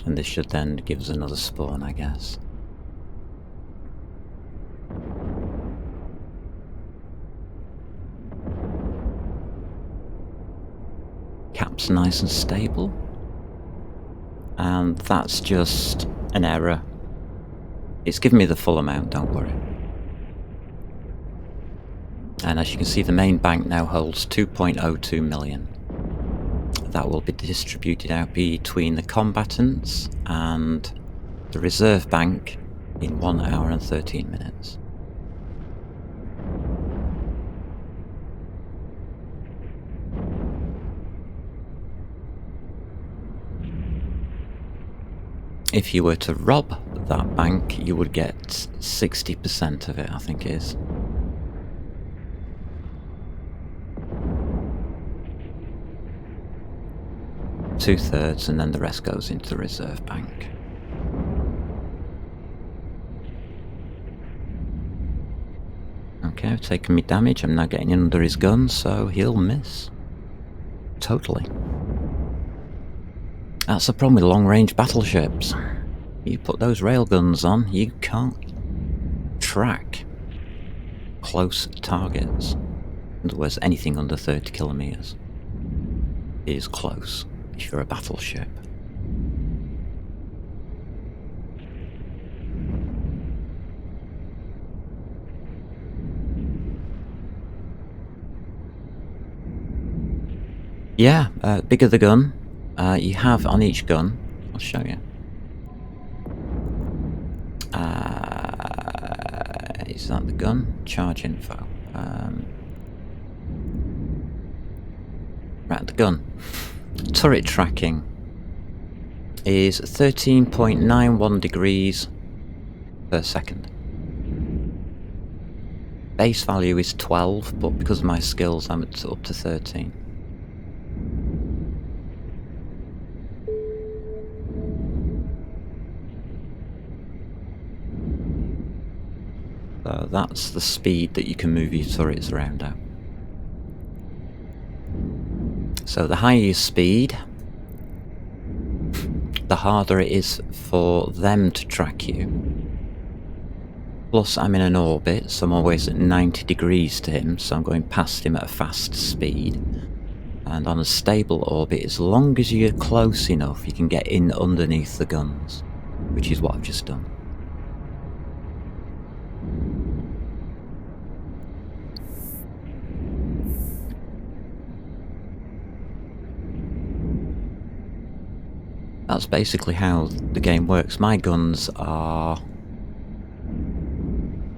And this should then give us another spawn, I guess. Cap's nice and stable. And that's just an error. It's given me the full amount, don't worry. And as you can see, the main bank now holds 2.02 million. That will be distributed out between the combatants and the reserve bank in 1 hour and 13 minutes. If you were to rob that bank, you would get 60% of it, I think it is. Two-thirds, and then the rest goes into the reserve bank. Okay, I've taken me damage. I'm now getting in under his gun, so he'll miss. Totally. That's the problem with long-range battleships. You put those railguns on, you can't track close targets. In other words, anything under 30 kilometers is close if you're a battleship. Yeah, bigger the gun. You have on each gun, I'll show you. Is that the gun? Charge info. Right, the gun. Turret tracking is 13.91 degrees per second. Base value is 12, but because of my skills, I'm up to 13. So that's the speed that you can move your turrets around at. So the higher your speed, the harder it is for them to track you. Plus I'm in an orbit, so I'm always at 90 degrees to him, so I'm going past him at a fast speed. And on a stable orbit, as long as you're close enough, you can get in underneath the guns, which is what I've just done. That's basically how the game works. My guns are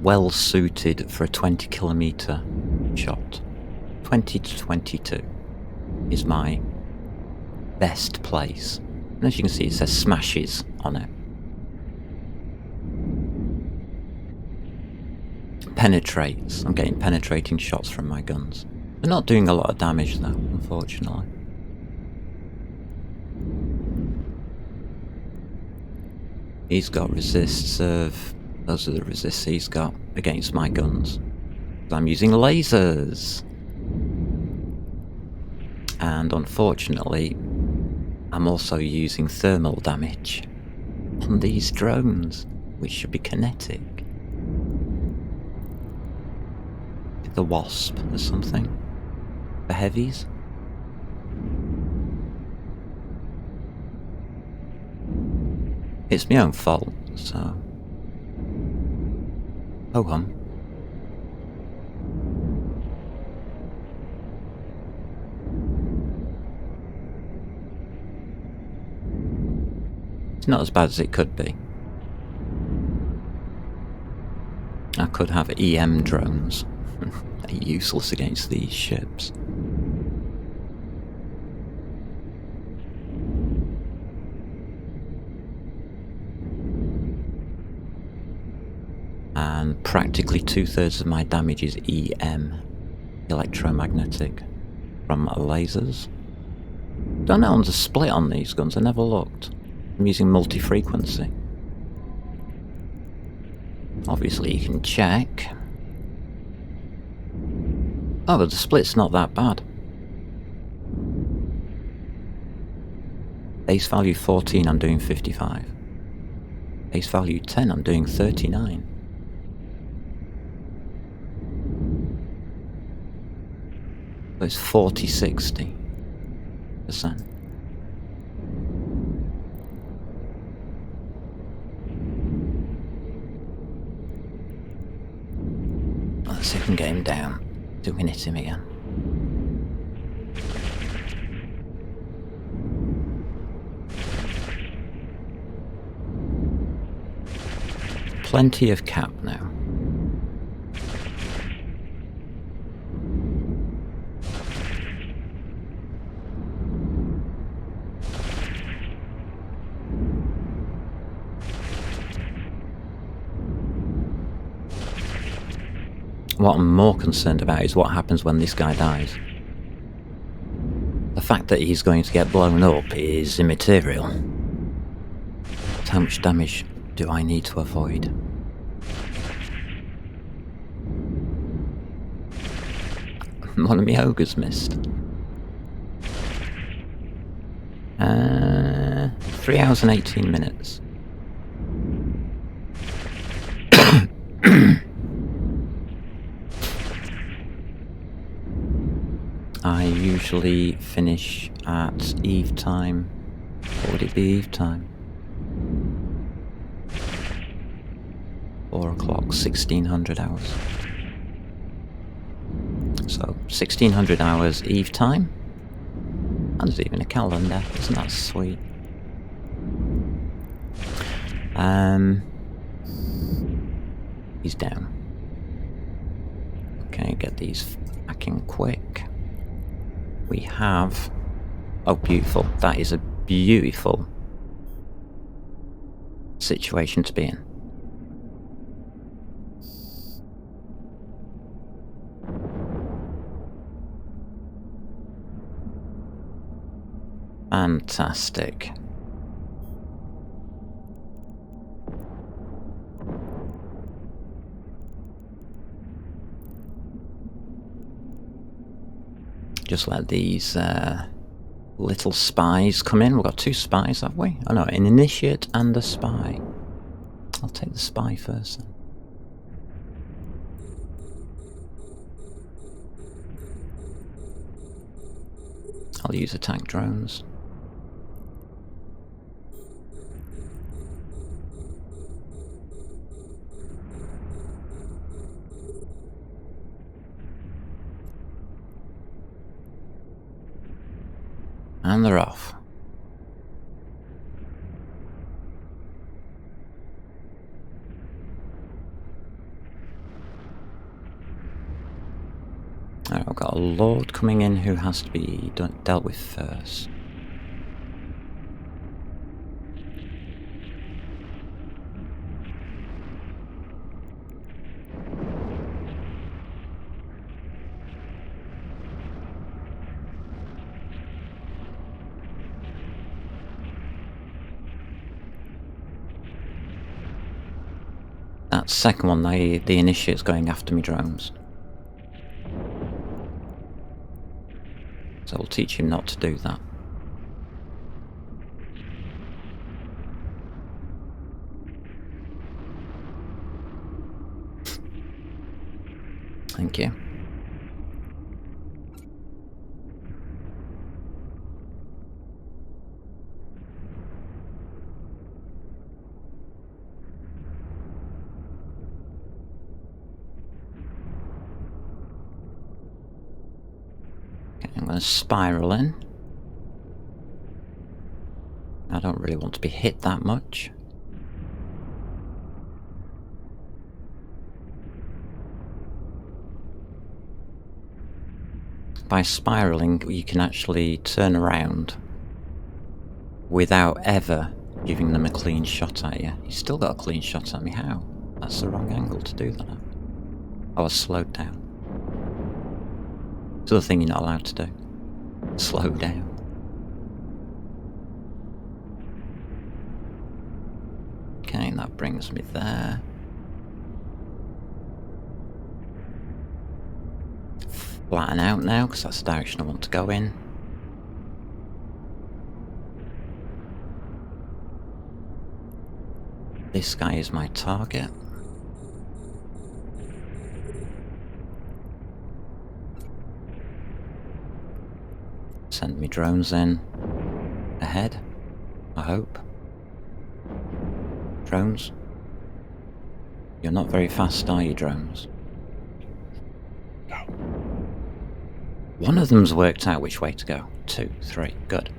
well suited for a 20 kilometer shot. 20 to 22 is my best place. And as you can see, it says smashes on it. Penetrates. I'm getting penetrating shots from my guns. They're not doing a lot of damage though, unfortunately. He's got resists of... Those are the resists he's got against my guns. I'm using lasers. And unfortunately, I'm also using thermal damage on these drones, which should be kinetic. The Wasp or something. The heavies. It's my own fault, so... Ho hum. It's not as bad as it could be. I could have EM drones. They're useless against these ships. And practically 2/3 of my damage is EM, electromagnetic, from lasers. Don't know the split on these guns, I never looked. I'm using multi-frequency. Obviously you can check. Oh, but the split's not that bad. Base value 14, I'm doing 55. Base value 10, I'm doing 39. So it's 40-60%. Let's see if we can get him down. So we can hit him again. Plenty of cap now. What I'm more concerned about is what happens when this guy dies. The fact that he's going to get blown up is immaterial. How much damage do I need to avoid? One of my ogres missed. 3 hours and 18 minutes. I usually finish at eve time. What would it be eve time? 4 o'clock, 1600 hours. So 1600 hours eve time. And there's even a calendar, isn't that sweet? He's down. Okay, get these back in quick. We have... Oh, beautiful. That is a beautiful situation to be in. Fantastic. Just let these little spies come in. We've got 2 spies, have we? Oh no, an initiate and a spy. I'll take the spy first then. I'll use attack drones. And they're off. Alright, I've got a lord coming in who has to be dealt with first. That second one, the initiate's going after me drones. So I'll teach him not to do that. Thank you. Okay, I'm going to spiral in. I don't really want to be hit that much. By spiralling, you can actually turn around without ever giving them a clean shot at you. You still got a clean shot at me. How? That's the wrong angle to do that at. I was slowed down. It's the thing you're not allowed to do. Slow down. Okay, and that brings me there. Flatten out now, because that's the direction I want to go in. This guy is my target. Send me drones in. Ahead, I hope. Drones? You're not very fast, are you, drones? Go. One of them's worked out which way to go. 2, 3, good.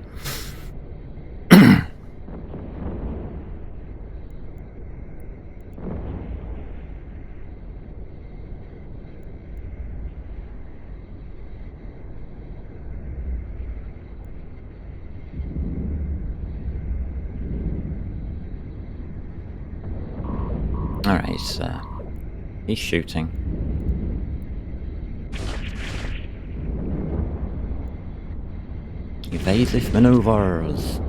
Alright, he's shooting. Evasive maneuvers.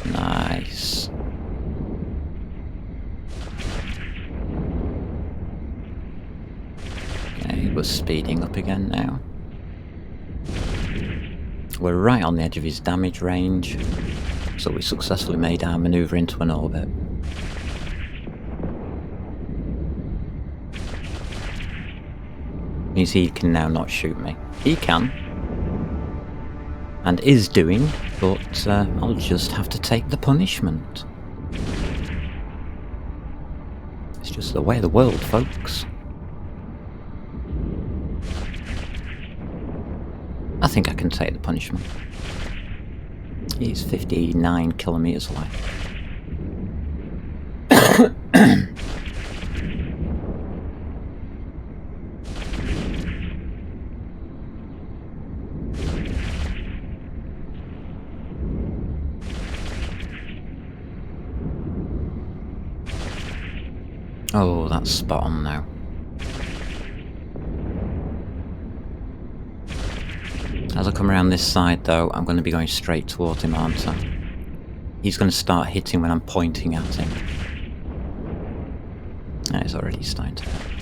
Nice. Okay, we're speeding up again now. We're right on the edge of his damage range, so we successfully made our manoeuvre into an orbit. Means he can now not shoot me. He can. And is doing, but I'll just have to take the punishment. It's just the way of the world, folks. I think I can take the punishment. He's 59 kilometers away. Oh, that's spot on now. As I come around this side though, I'm going to be going straight towards him, aren't I? He's going to start hitting when I'm pointing at him. And it's already starting to hit.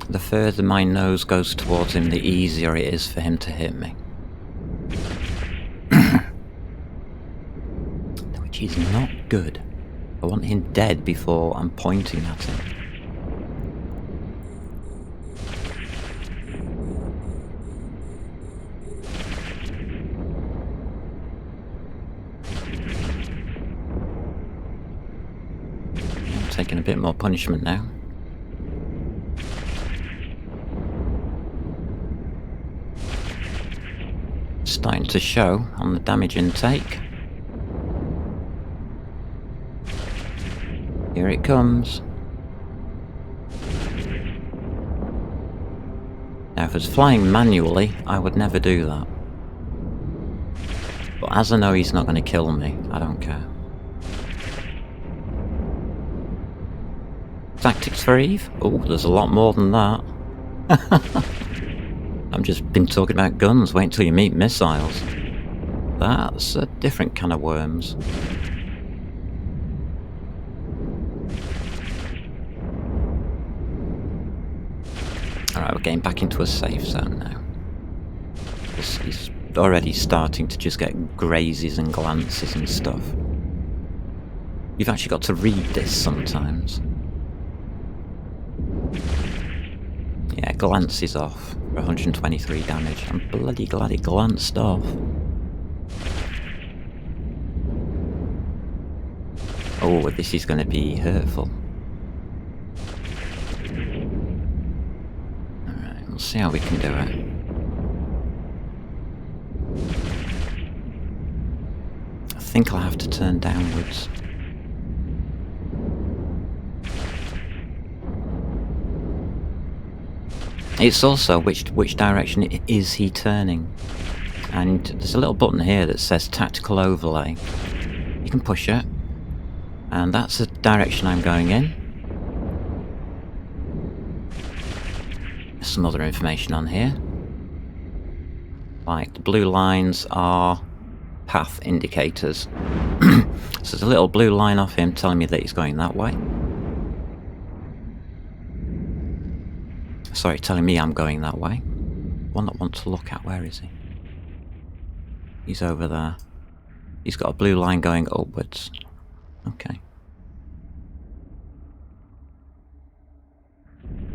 The further my nose goes towards him, the easier it is for him to hit me. Which is not good. I want him dead before I'm pointing at him. I'm taking a bit more punishment now. Starting to show on the damage intake. Here it comes. Now if it was flying manually, I would never do that. But as I know he's not going to kill me, I don't care. Tactics for Eve? Oh, there's a lot more than that. I've just been talking about guns, wait until you meet missiles. That's a different can of worms. Alright, we're getting back into a safe zone now. He's already starting to just get grazes and glances and stuff. You've actually got to read this sometimes. Yeah, glances off. For 123 damage. I'm bloody glad it glanced off. Oh, this is going to be hurtful. Alright, we'll see how we can do it. I think I'll have to turn downwards. It's also which direction is he turning. And there's a little button here that says Tactical Overlay. You can push it. And that's the direction I'm going in. There's some other information on here. Like, the blue lines are path indicators. So there's a little blue line off him telling me that he's going that way. Sorry, telling me I'm going that way. One that I want to look at, where is he? He's over there. He's got a blue line going upwards. Okay.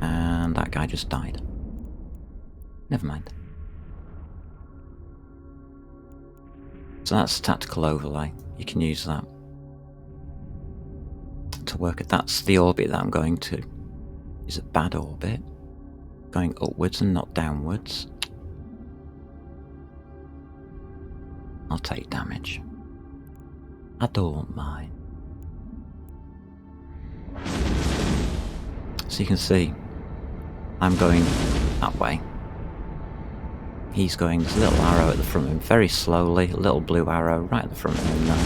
And that guy just died. Never mind. So that's Tactical Overlay. You can use that to work at. That's the orbit that I'm going to. Is a bad orbit. Going upwards and not downwards. I'll take damage. I don't mind. So you can see, I'm going that way. He's going, there's a little arrow at the front of him, very slowly, a little blue arrow right at the front of him now.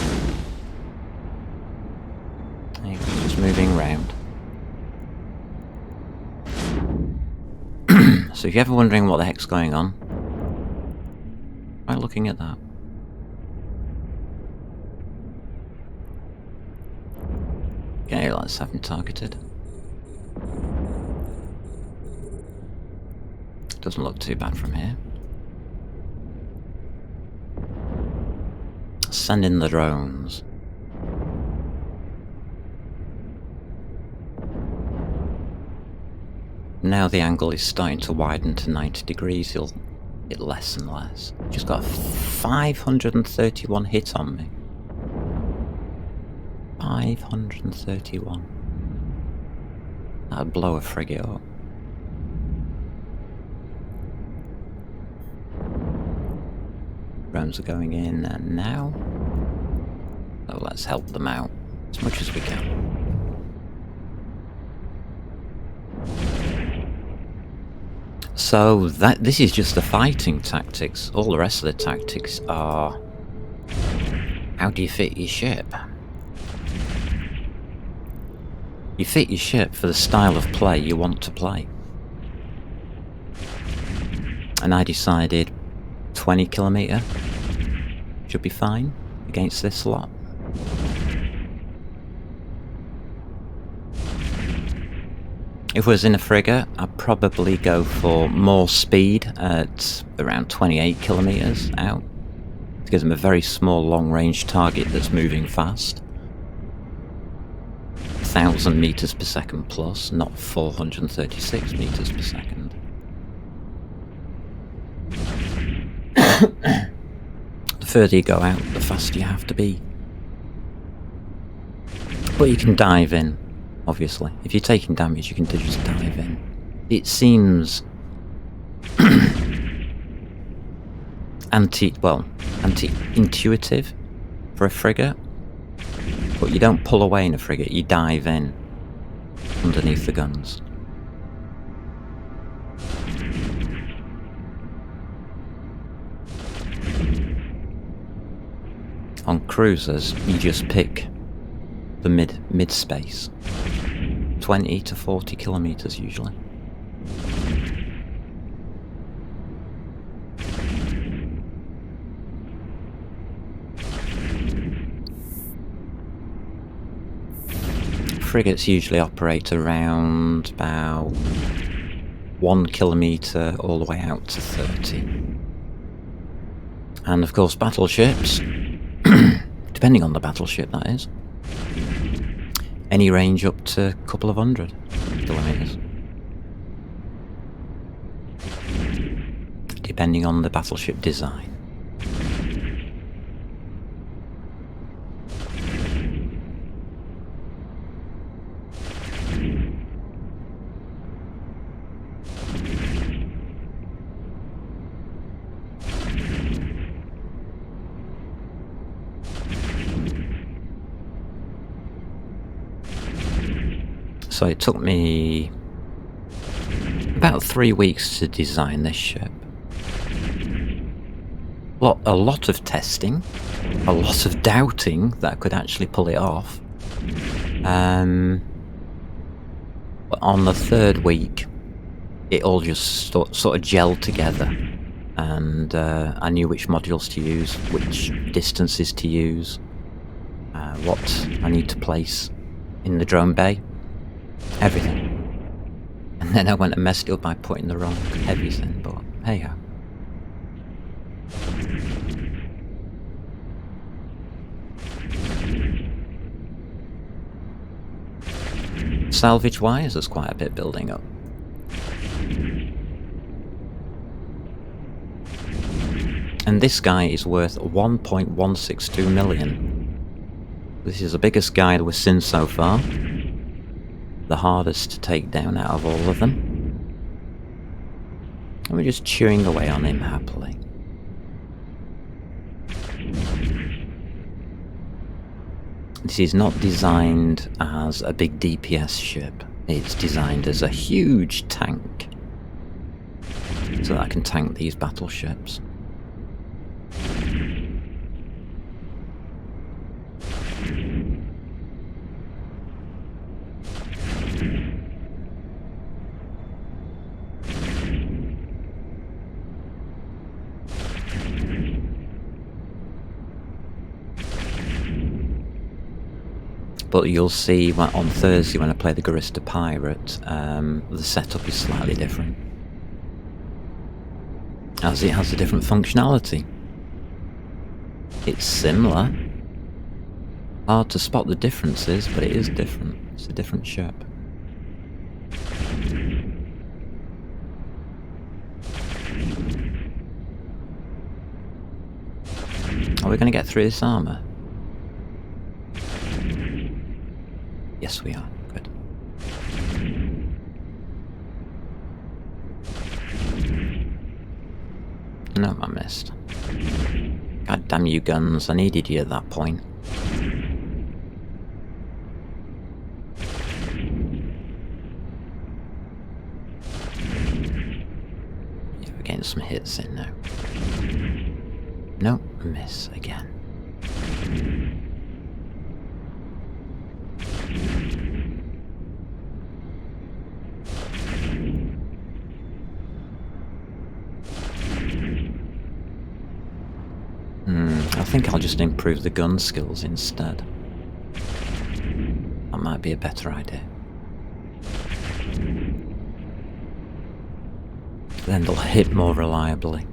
There you go, just moving around. So if you're ever wondering what the heck's going on, try looking at that. Okay, let's have him targeted. Doesn't look too bad from here. Send in the drones. Now the angle is starting to widen to 90 degrees, he'll hit less and less. Just got a 531 hit on me. 531. That'd blow a frigate up. Drones are going in now. So let's help them out as much as we can. So this is just the fighting tactics. All the rest of the tactics are how do you fit your ship? You fit your ship for the style of play you want to play. And I decided 20 kilometer should be fine against this lot. If I was in a frigate, I'd probably go for more speed at around 28 kilometers out. It gives them a very small long-range target that's moving fast. 1,000 meters per second plus, not 436 meters per second. The further you go out, the faster you have to be. But you can dive in, obviously. If you're taking damage, you can just dive in. It seems anti-intuitive for a frigate. But you don't pull away in a frigate, you dive in underneath the guns. On cruisers, you just pick the mid space. 20 to 40 kilometers usually. Frigates usually operate around about 1 kilometer all the way out to 30. And of course battleships, depending on the battleship that is, any range up to a couple of 100 kilometers. depending on the battleship design. So it took me about 3 weeks to design this ship. A lot of testing, a lot of doubting that I could actually pull it off. But on the 3rd week, it all just sort of gelled together, and I knew which modules to use, which distances to use, what I need to place in the drone bay, everything. And then I went and messed it up by putting the wrong heavies in, but hey ho. Salvage wise, there's quite a bit building up. And this guy is worth 1.162 million. This is the biggest guy we've seen so far. The hardest to take down out of all of them. And we're just chewing away on him happily. This is not designed as a big DPS ship. It's designed as a huge tank, so that I can tank these battleships. But you'll see on Thursday when I play the Garista Pirate, the setup is slightly different, as it has a different functionality. It's similar. Hard to spot the differences, but it is different. It's a different ship. Are we going to get through this armour? Yes, we are. Good. No, I missed. God damn you guns, I needed you at that point. Yeah, we're getting some hits in now. No, miss again. I think I'll just improve the gun skills instead. That might be a better idea. Then they'll hit more reliably.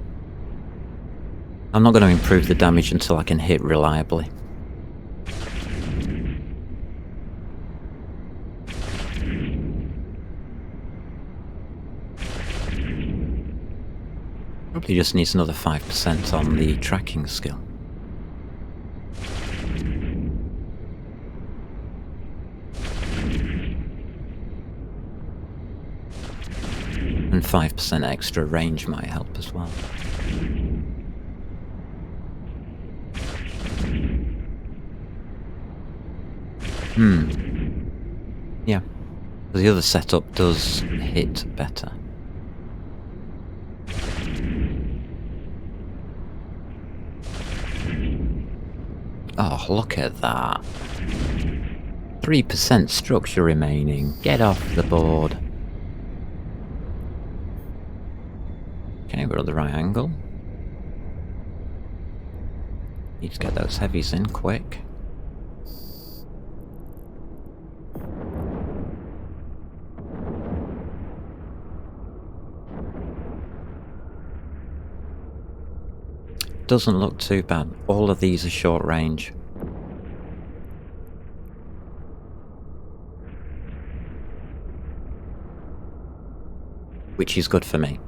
I'm not going to improve the damage until I can hit reliably. Probably just needs another 5% on the tracking skill. And 5% extra range might help as well. Yeah. The other setup does hit better. Oh, look at that. 3% structure remaining. Get off the board. Okay, we're at the right angle. Need to get those heavies in quick. Doesn't look too bad. All of these are short range. Which is good for me.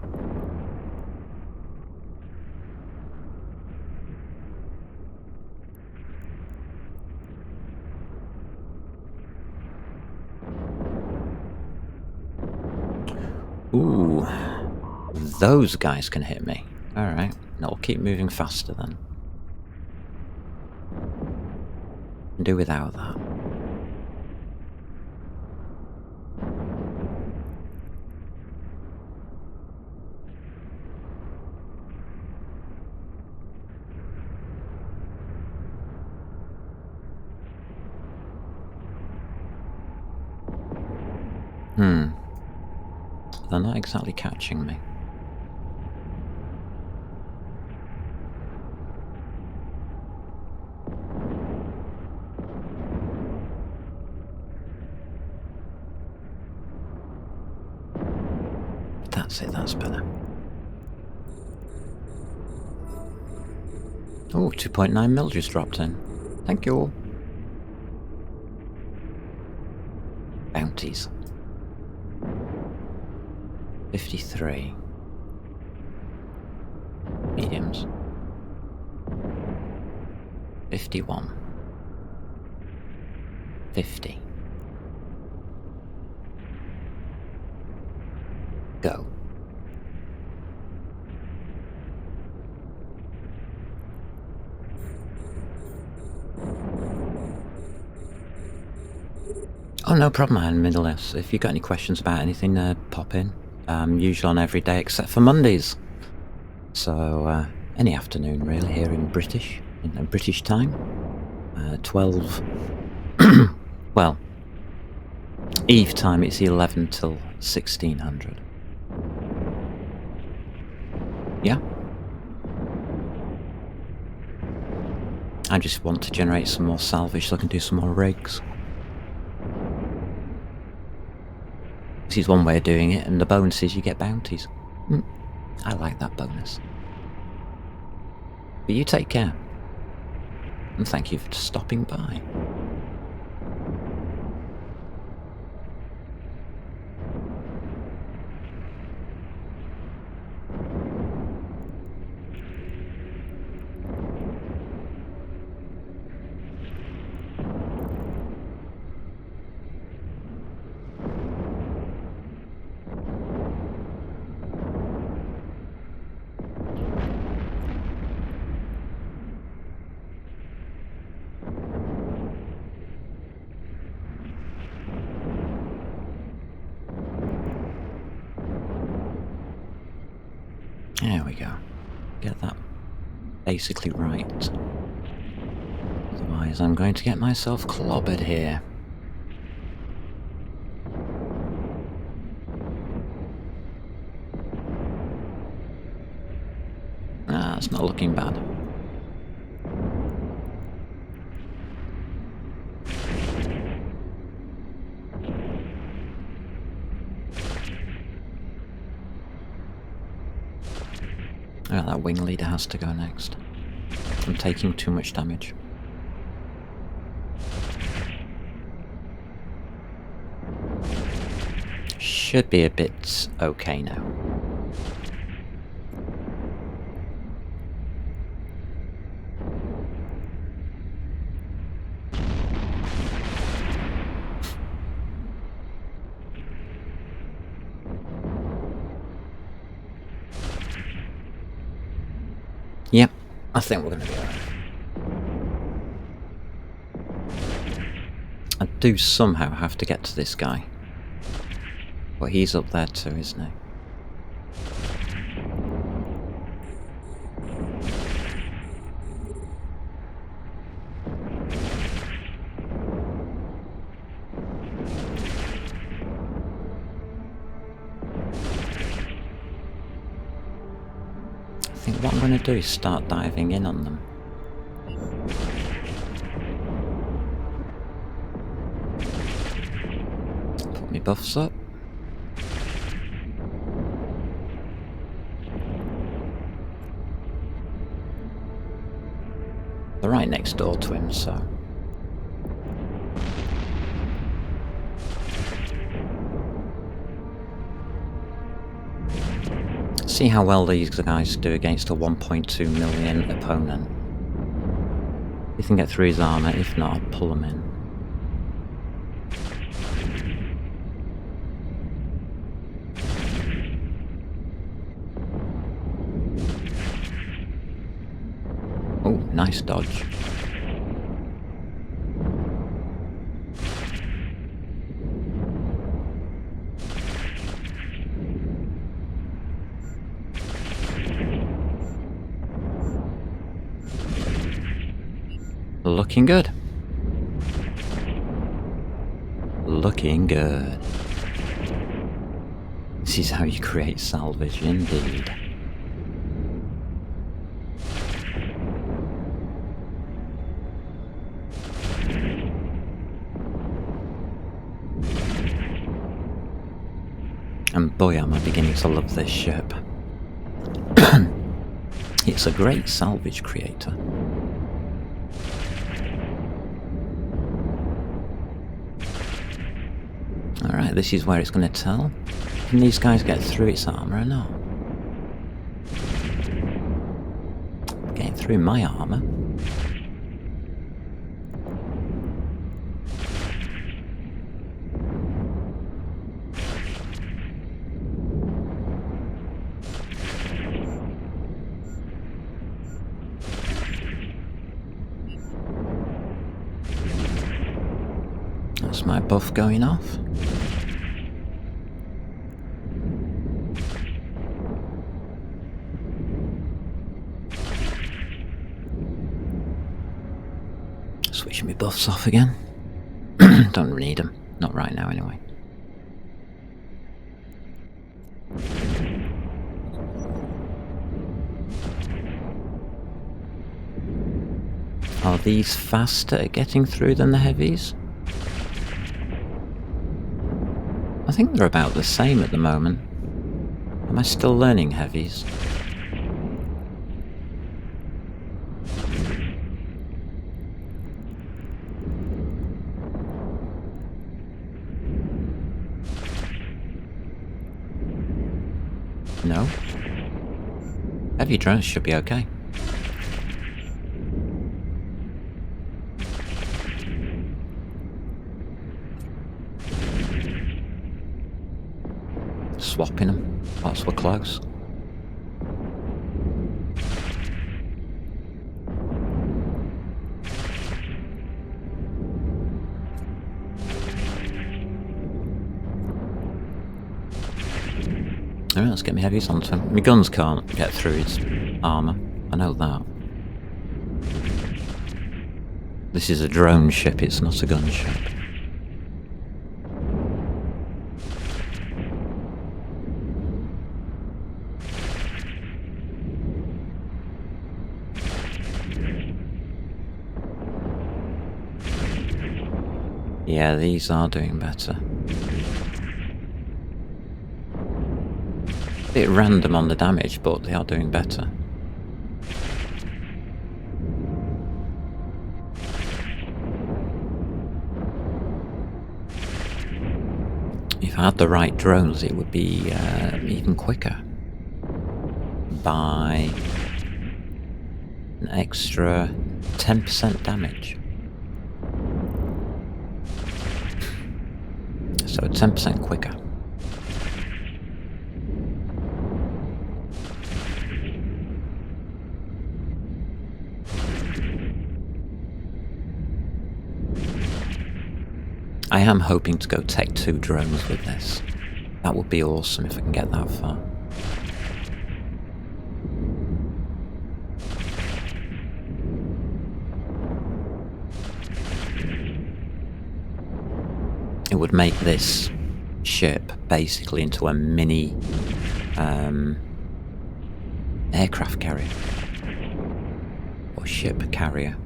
Ooh, those guys can hit me. Alright, I'll keep moving faster then. Do without that. They're not exactly catching me. That's it, that's better. Oh, 2.9 mil just dropped in. Thank you. Bounties. 53. Mediums. 51. 50. Go. Oh, no problem, man, Middle-S. If you've got any questions about anything, pop in. Usually on every day except for Mondays. So, any afternoon, really, here in British time. 12... well, Eve time, it's 11 till 1600. Yeah? I just want to generate some more salvage so I can do some more rigs. This is one way of doing it, and the bonus is you get bounties. I like that bonus. But you take care. And thank you for stopping by. There we go. Get that basically right. Otherwise I'm going to get myself clobbered here. Ah, it's not looking bad. Oh, that wing leader has to go next. I'm taking too much damage. Should be a bit okay now. Yep, I think we're going to be alright. I do somehow have to get to this guy. But he's up there too, isn't he? I think what I'm going to do is start diving in on them. Put my buffs up. They're right next door to him, so... See how well these guys do against a 1.2 million opponent. You can get through his armour, if not, I'll pull him in. nice dodge. Looking good. Looking good. This is how you create salvage, indeed. And boy, am I beginning to love this ship. It's a great salvage creator. Alright, this is where it's going to tell. Can these guys get through its armour or not? Getting through my armour. That's my buff going off. Switching my buffs off again. Don't need them. Not right now, anyway. Are these faster at getting through than the heavies? I think they're about the same at the moment. Am I still learning heavies? No? Heavy drones should be okay. Swapping them whilst we're close. Alright, let's get my heavies onto him. My guns can't get through its armour. I know that. This is a drone ship, it's not a gunship. Yeah, these are doing better. Bit random on the damage, but they are doing better. If I had the right drones, it would be even quicker. By an extra 10% damage. So 10% quicker. I am hoping to go Tech 2 drones with this. That would be awesome if I can get that far. It would make this ship basically into a mini aircraft carrier. Or ship carrier.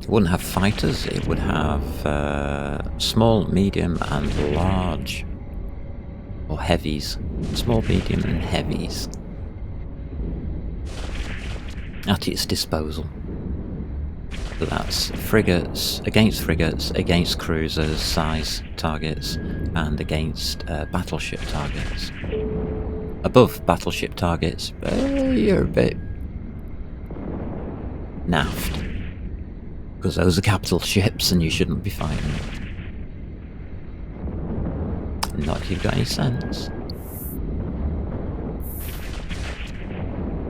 It wouldn't have fighters, it would have small, medium and large. Or heavies. Small, medium and heavies. At its disposal. So that's frigates, against cruisers, size targets, and against battleship targets. Above battleship targets, you're a bit naffed. Because those are capital ships and you shouldn't be fighting them. Not if you've got any sense.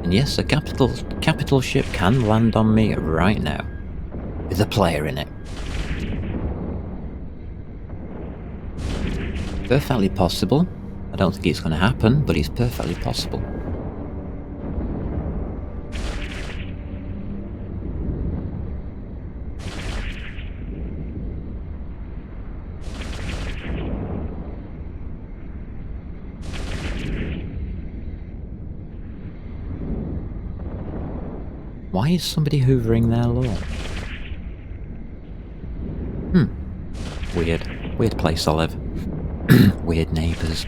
And yes, a capital ship can land on me right now, with a player in it. Perfectly possible. I don't think it's going to happen, but it's perfectly possible. Why is somebody hoovering their lawn? Weird place I live. Weird neighbours.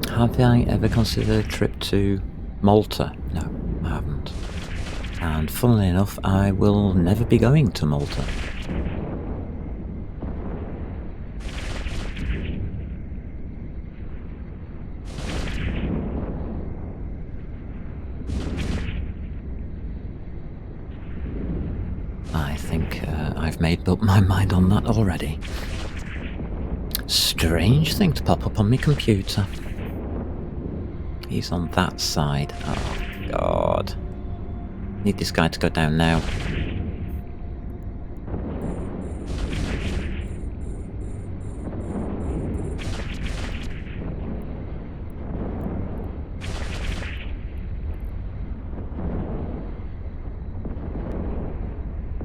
Have I ever considered a trip to Malta? No, I haven't. And funnily enough, I will never be going to Malta. I think I've made up my mind on that already. Strange thing to pop up on my computer. He's on that side. Oh, God. Need this guy to go down now.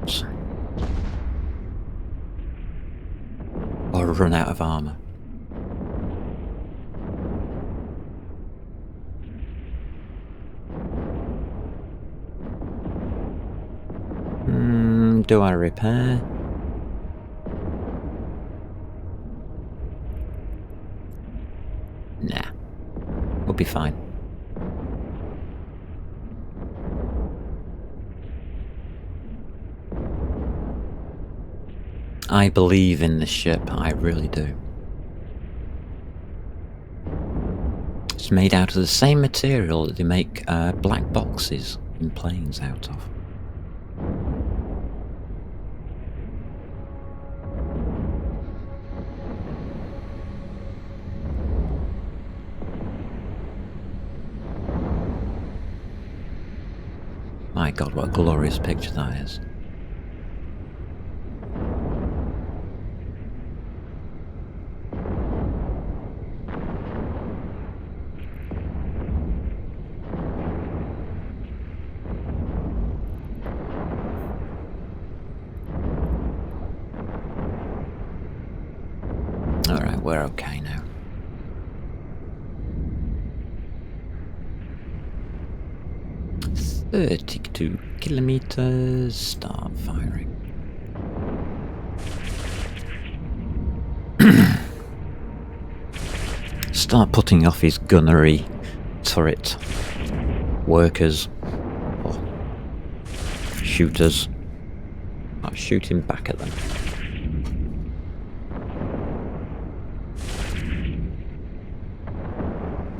Oops. Or run out of armour. Do I repair? Nah. We'll be fine. I believe in this ship, I really do. It's made out of the same material that they make black boxes in planes out of. My God, what a glorious picture that is. Alright, we're okay now. "32 kilometers, start firing." Start putting off his gunnery turret workers or shooters. I'll shoot him back at them.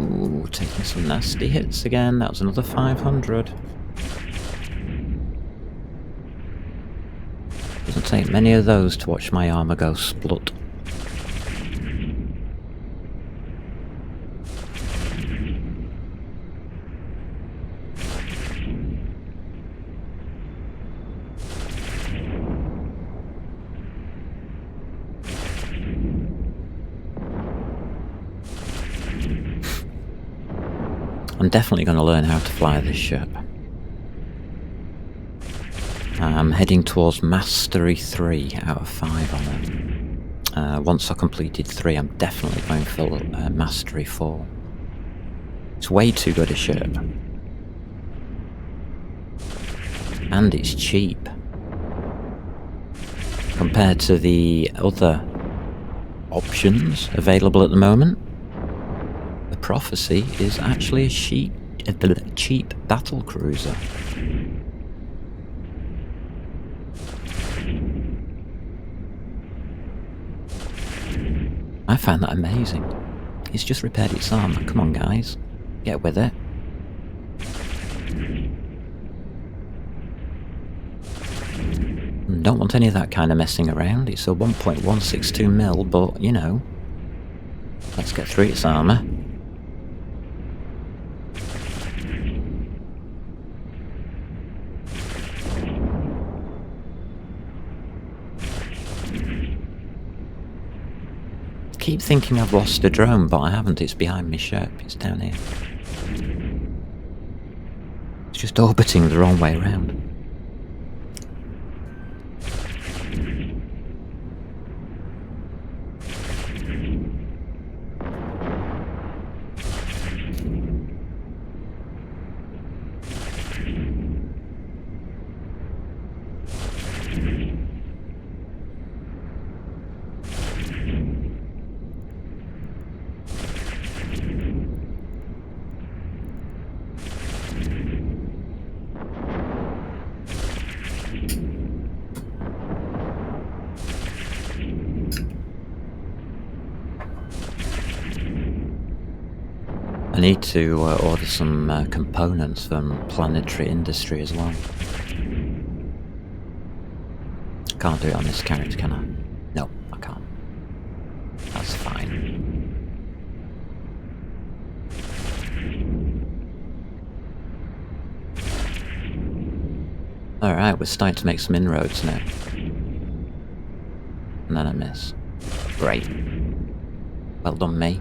Ooh, taking some nasty hits again. That was another 500. Doesn't take many of those to watch my armour go splut. I'm definitely going to learn how to fly this ship. I'm heading towards Mastery 3 out of 5 on it. Once I completed 3, I'm definitely going for Mastery 4. It's way too good a ship. And it's cheap. Compared to the other options available at the moment. A Prophecy is actually a cheap battle cruiser. I found that amazing. It's just repaired its armour. Come on, guys. Get with it. Don't want any of that kind of messing around. It's a 1.162mm, but, you know, let's get through its armour. Keep thinking I've lost a drone, but I haven't. It's behind my ship. It's down here. It's just orbiting the wrong way around. I need to order some components from Planetary Industry as well. Can't do it on this character, can I? No, I can't. That's fine. Alright, we're starting to make some inroads now. And then I miss. Great. Well done, me.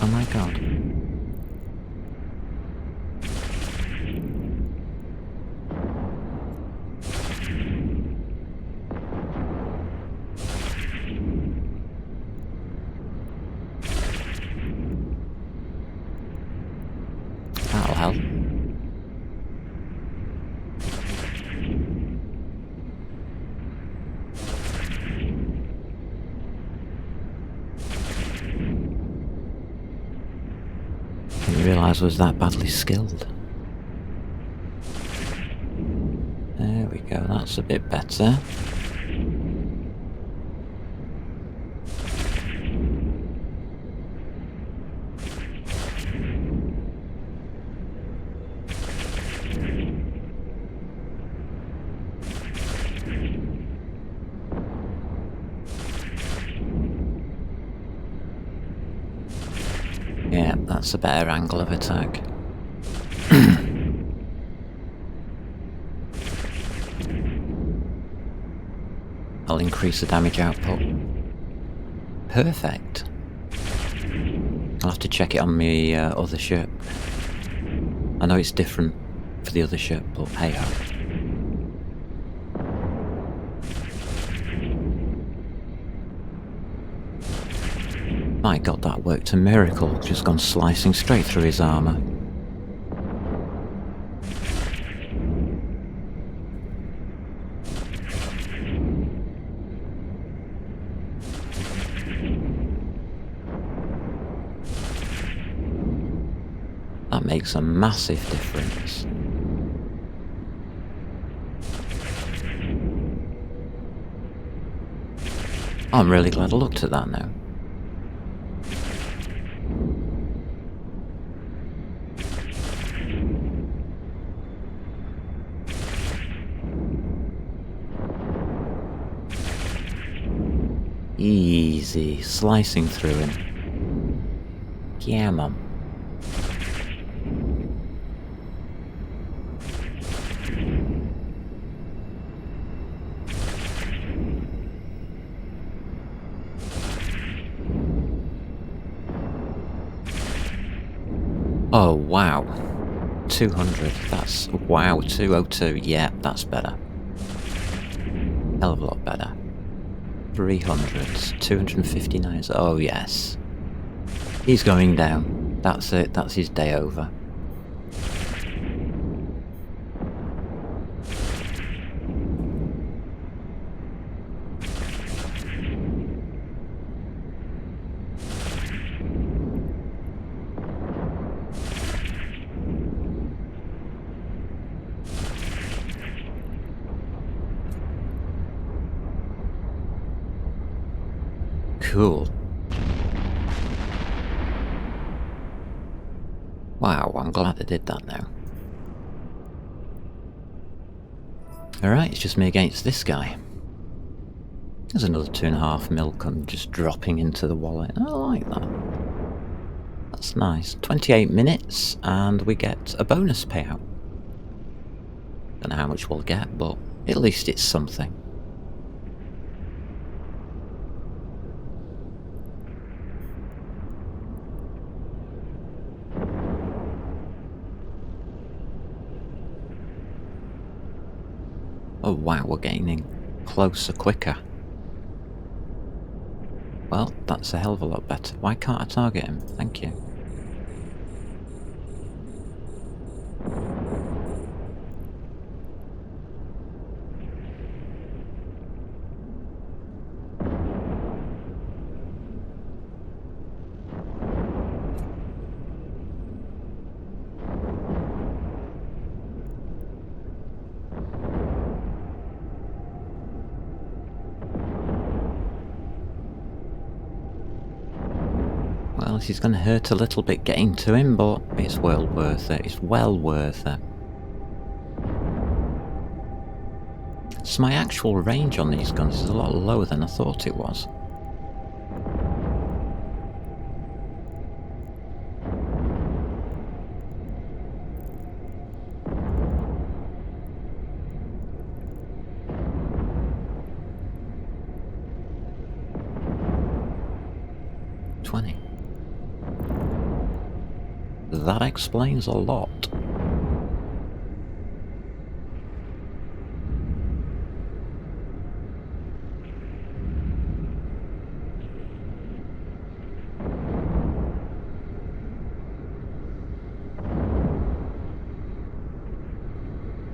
Oh my god. That'll help. Didn't realise I was that badly skilled. There we go, that's a bit better. Yeah, that's a better angle of attack. I'll increase the damage output. Perfect. I'll have to check it on my other ship. I know it's different for the other ship, but hey ho. My god, that worked a miracle. Just gone slicing straight through his armour. That makes a massive difference. I'm really glad I looked at that now. Easy, slicing through him. Yeah, Mum. Oh, wow. 200, that's... wow, 202, yeah, that's better. Hell of a lot better. 300s, 259s. Oh yes. He's going down. That's it. That's his day over. Cool. Wow, I'm glad I did that now. Alright, it's just me against this guy. There's another 2.5 mil come just dropping into the wallet. I like that. That's nice. 28 minutes and we get a bonus payout. Don't know how much we'll get, but at least it's something. Oh wow, we're getting closer quicker. Well, that's a hell of a lot better. Why can't I target him? Thank you. Well, he's going to hurt a little bit getting to him, but it's well worth it. It's well worth it. So my actual range on these guns is a lot lower than I thought it was. That explains a lot.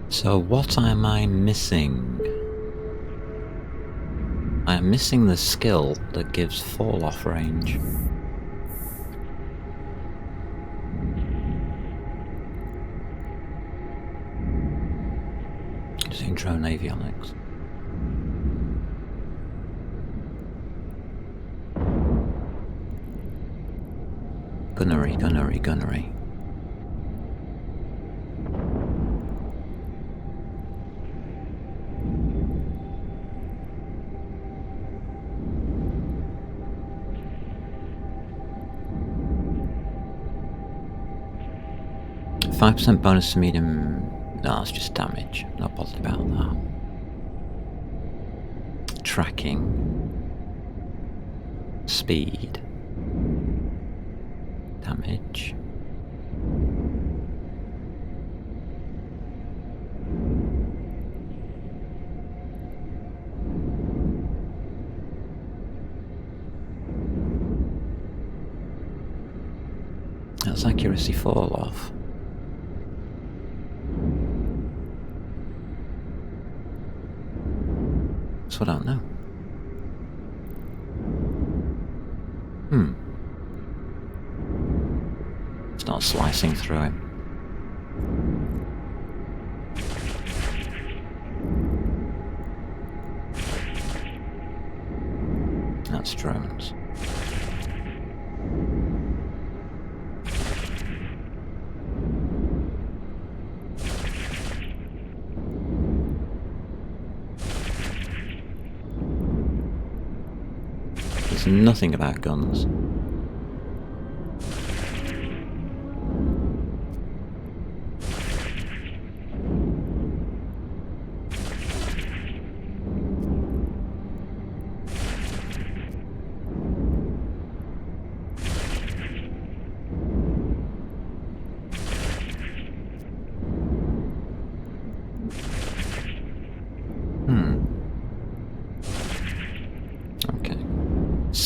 So what am I missing? I am missing the skill that gives fall-off range. Drone avionics. Gunnery, gunnery, gunnery. %5 bonus to medium. No, it's just damage. Not bothered about that. Tracking. Speed. Damage. That's accuracy fall off. So I don't know. Start slicing through him. That's drones. There's nothing about guns.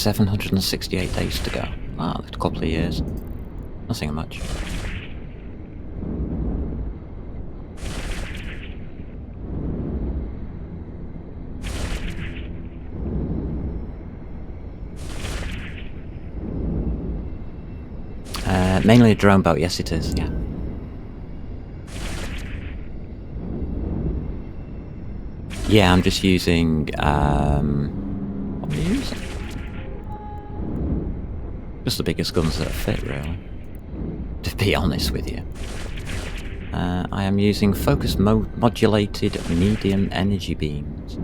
768 days to go. Ah, a couple of years. Nothing much. Mainly a drone boat, yes it is, yeah. Yeah, I'm just using, what am I using? Just the biggest guns that fit, really. To be honest with you. I am using focus modulated medium energy beams.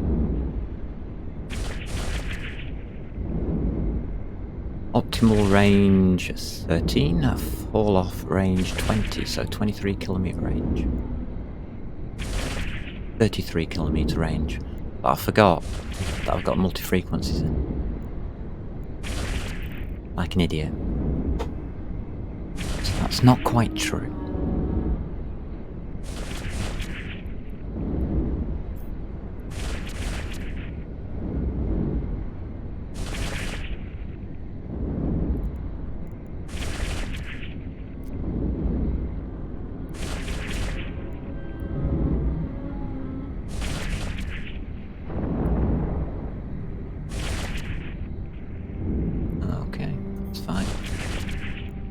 Optimal range 13, fall off range 20, so 23 kilometer range. 33 kilometer range. But I forgot that I've got multi-frequencies in. Like an idiot. So that's not quite true.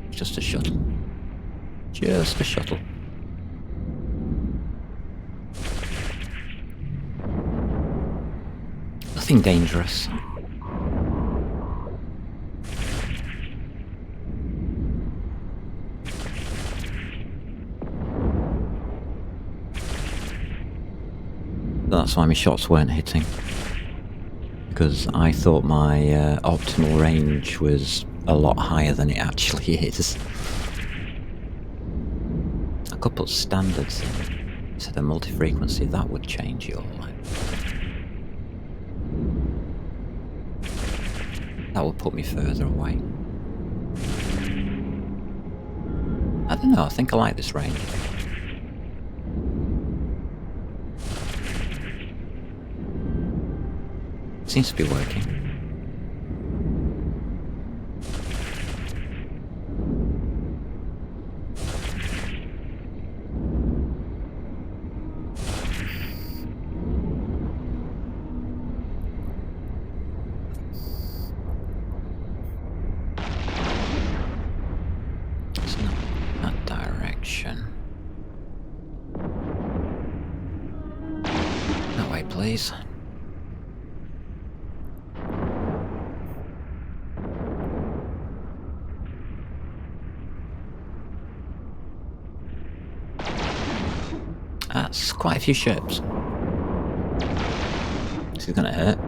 Just a shuttle. Just a shuttle. Nothing dangerous. That's why my shots weren't hitting. Because I thought my optimal range was a lot higher than it actually is. I could put standards in instead of multi-frequency, that would change your life. That would put me further away. I don't know, I think I like this range. Seems to be working. It's not that direction. That way, please. That's quite a few ships. This is gonna hurt.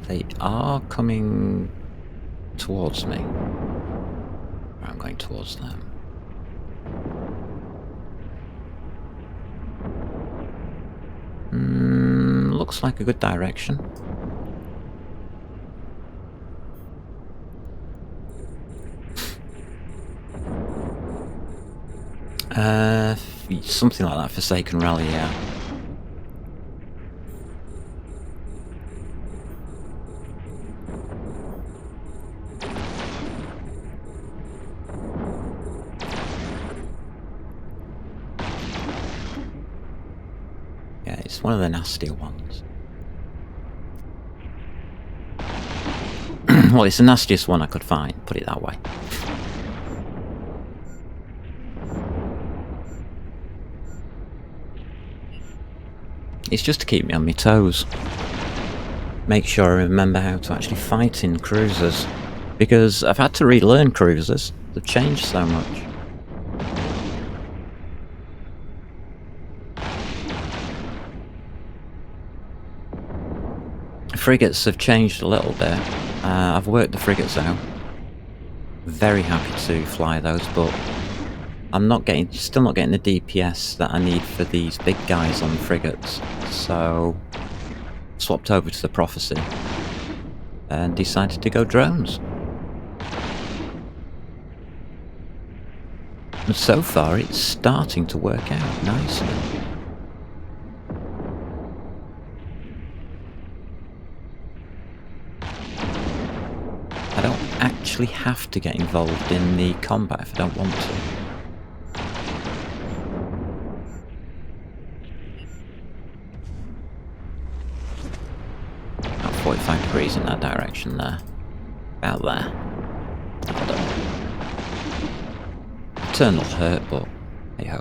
They are coming towards me. I'm going towards them. Looks like a good direction. Something like that, Forsaken Rally, yeah. Yeah, it's one of the nastier ones. Well, it's the nastiest one I could find, put it that way. It's just to keep me on my toes. Make sure I remember how to actually fight in cruisers. Because I've had to relearn cruisers. They've changed so much. Frigates have changed a little bit. I've worked the frigates out. Very happy to fly those, but I'm still not getting the DPS that I need for these big guys on frigates. So, swapped over to the Prophecy and decided to go drones. And so far it's starting to work out nicely. I don't actually have to get involved in the combat if I don't want to. About 45 degrees in that direction there. About there. Hold on. Turn will hurt, but hey ho.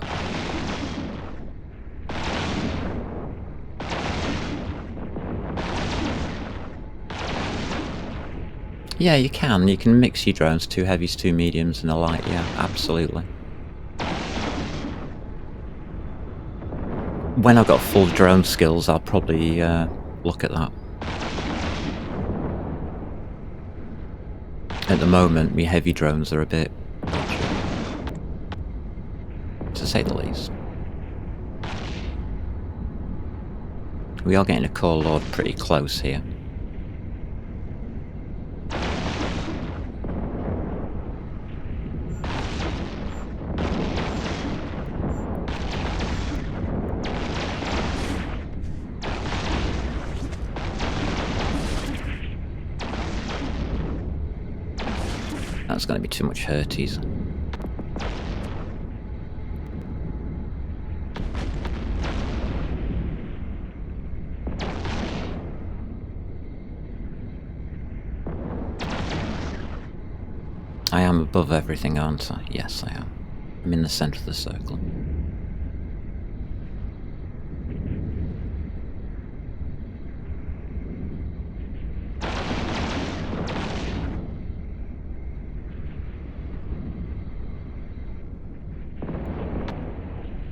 Yeah, you can. You can mix your drones, 2 heavies, 2 mediums, and a light. Yeah, absolutely. When I've got full drone skills, I'll probably look at that. At the moment, my heavy drones are a bit dodgy, to say the least. We are getting a core load pretty close here. That's going to be too much hurties. I am above everything, aren't I? Yes, I am. I'm in the centre of the circle.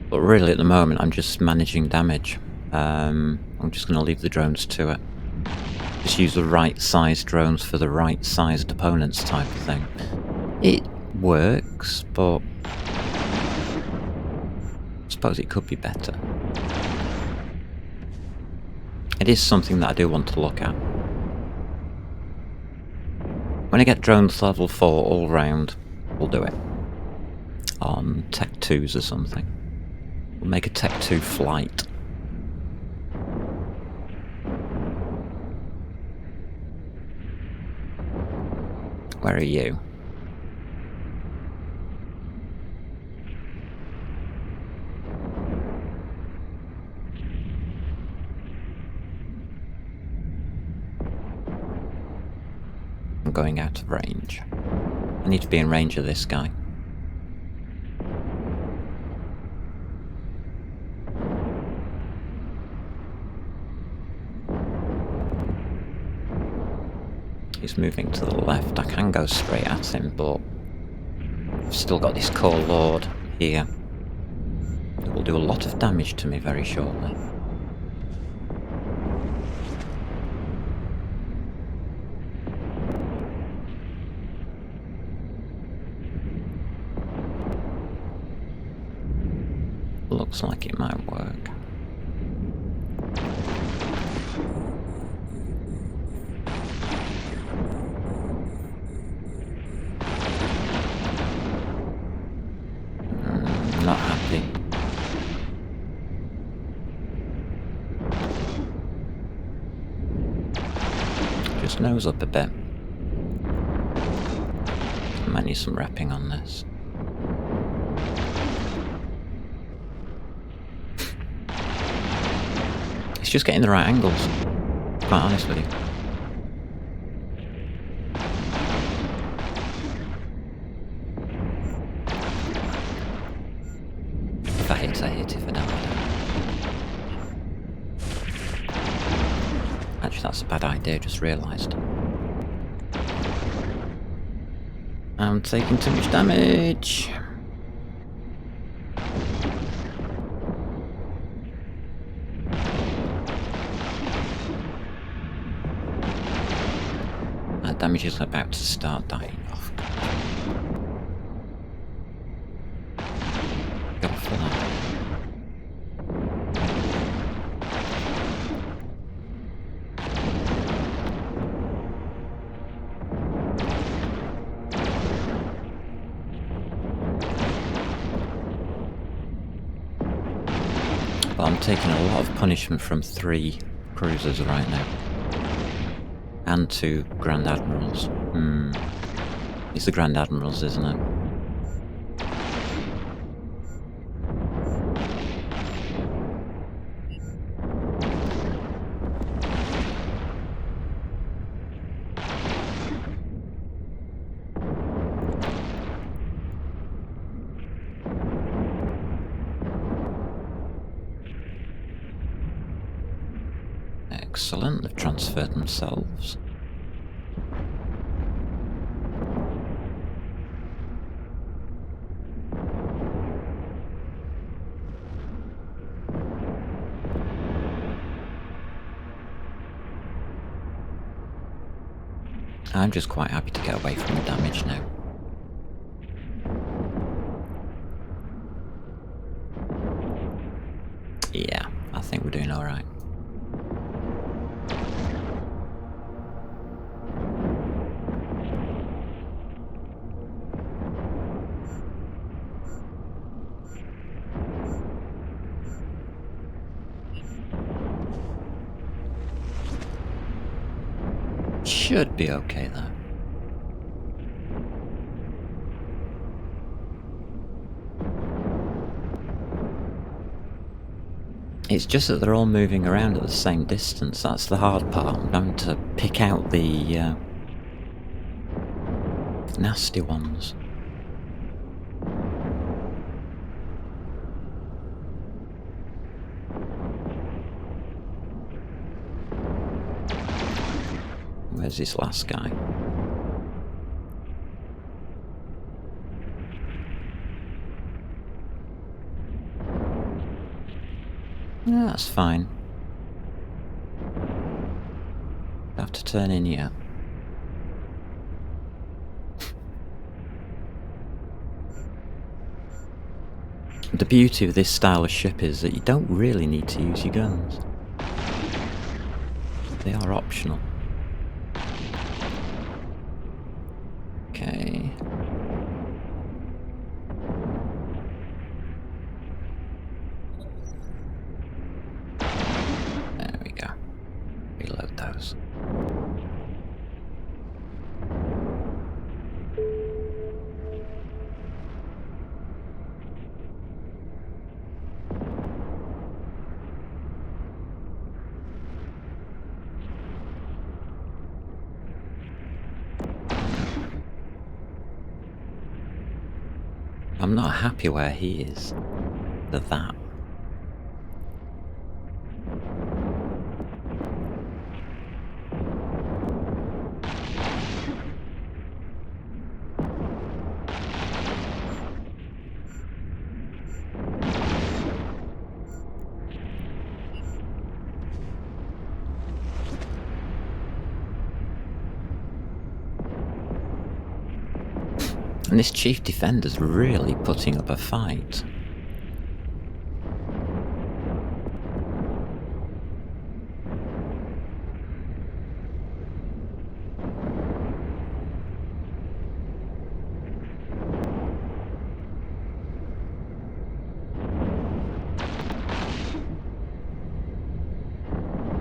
But really, at the moment, I'm just managing damage. I'm just going to leave the drones to it. Just use the right size drones for the right sized opponents type of thing. It works, but I suppose it could be better. It is something that I do want to look at. When I get drones level 4 all round, we'll do it. On Tech 2s or something. We'll make a Tech 2 flight. Where are you? I'm going out of range. I need to be in range of this guy. He's moving to the left. I can go straight at him, but I've still got this core lord here. It will do a lot of damage to me very shortly. Looks like it might work. Not happy. Just nose up a bit. Might need some wrapping on this. It's just getting the right angles, quite honest with you. If I hit, I hit. If I don't, I don't. Actually, that's a bad idea, just realised. I'm taking too much damage. That damage is about to start dying off. Go for that. But I'm taking a lot of punishment from 3 cruisers right now. And 2 Grand Admirals. It's the Grand Admirals, isn't it? Excellent, they've transferred themselves. I'm just quite happy to get away from the damage now. Yeah, I think we're doing alright. Should be okay though. It's just that they're all moving around at the same distance, that's the hard part. I'm having to pick out the nasty ones. Where's this last guy? Yeah, that's fine. Have to turn in yet. The beauty of this style of ship is that you don't really need to use your guns. They are optional. Okay. There we go. Reload those. I'm not happy where he is. That. And this Chief Defender's really putting up a fight.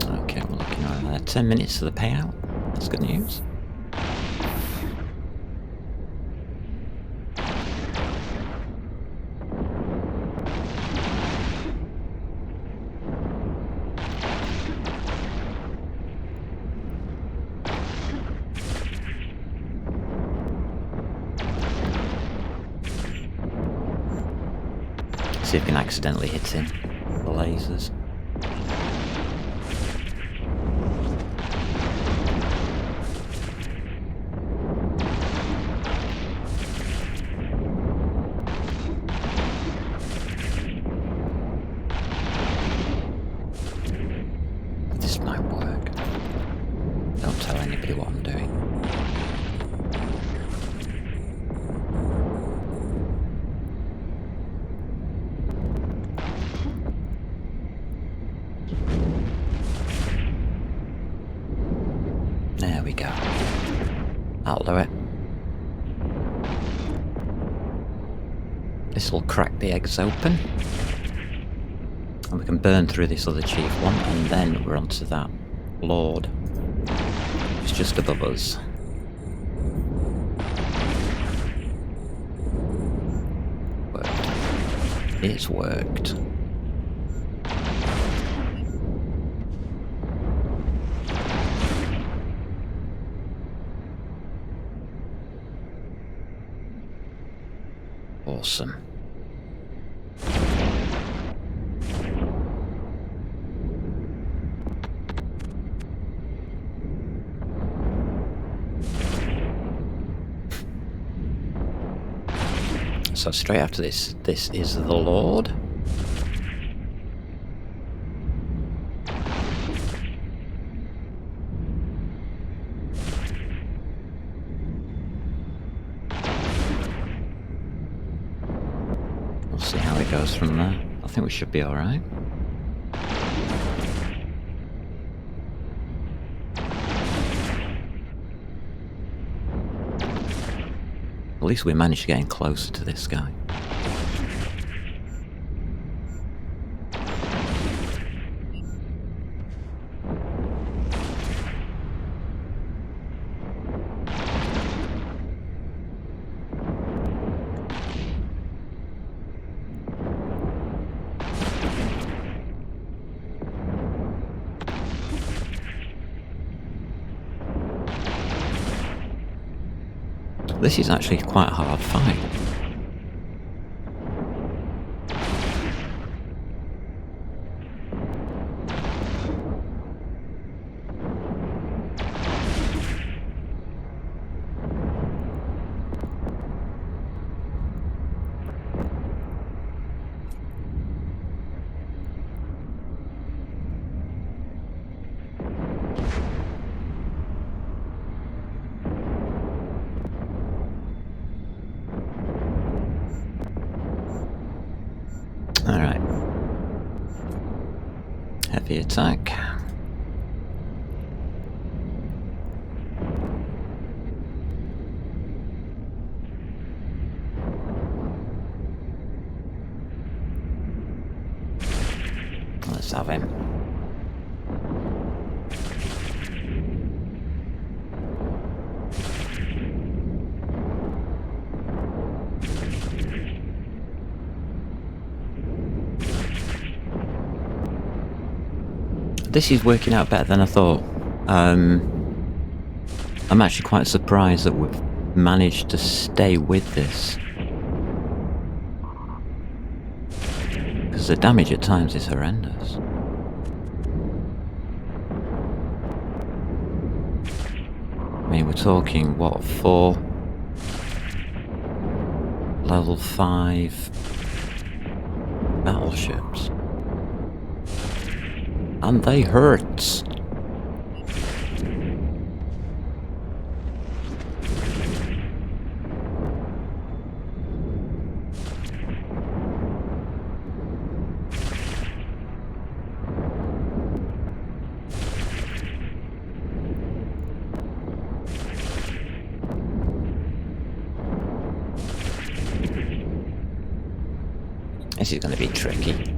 Okay, we're looking at 10 minutes to the payout. That's good news. See if we can accidentally hit him. The lasers. This might work. Don't tell anybody what I'm doing. There we go. That'll do it. This will crack the eggs open. And we can burn through this other chief one, and then we're onto that lord. It's just above us. Worked. It's worked. Awesome. So straight after this is the Lord. We'll see how it goes from there. I think we should be alright. At least we managed to get in closer to this guy. This is actually quite a hard fight. Alright. Heavy attack. Let's have him. This is working out better than I thought. I'm actually quite surprised that we've managed to stay with this. Because the damage at times is horrendous. I mean, we're talking, what, 4 level 5 battleships. And they hurt. This is going to be tricky.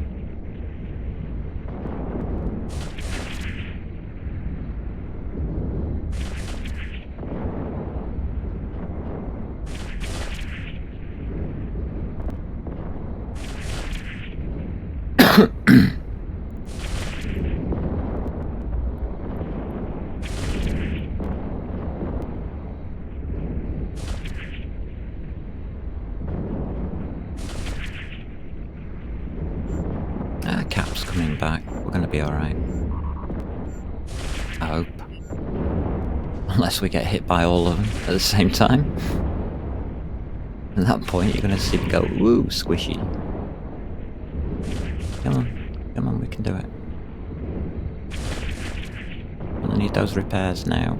Cap's coming back. We're going to be alright. I hope. Unless we get hit by all of them at the same time. At that point, you're going to see me go, woo, squishy. Come on, we can do it. I need those repairs now.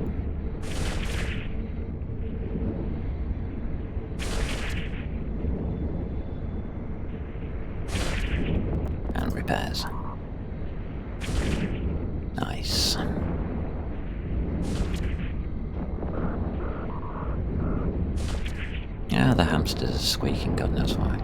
And repairs. Nice. Yeah, the hamsters are squeaking, God knows why.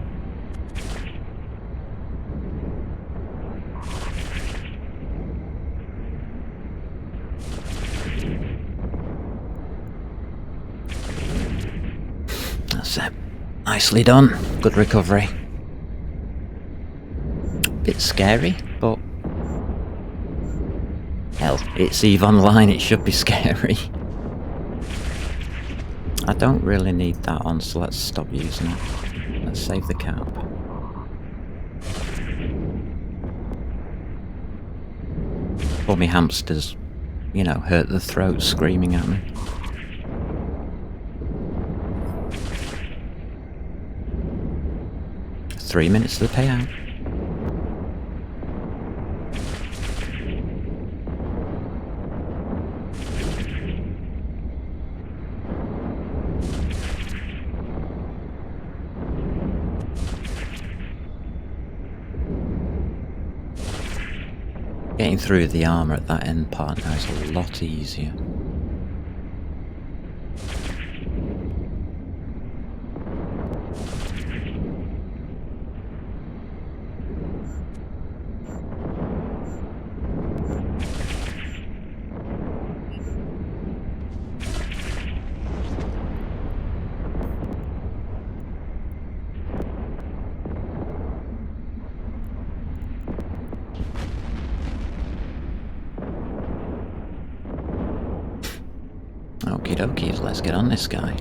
That's it. Nicely done. Good recovery. Bit scary, but... hell, it's EVE Online, it should be scary. I don't really need that on, so let's stop using it. Let's save the cap. Or me hamsters, you know, hurt the throat screaming at me. Three minutes to the payout. Getting through the armour at that end part now is a lot easier. Okie dokies, let's get on this guy.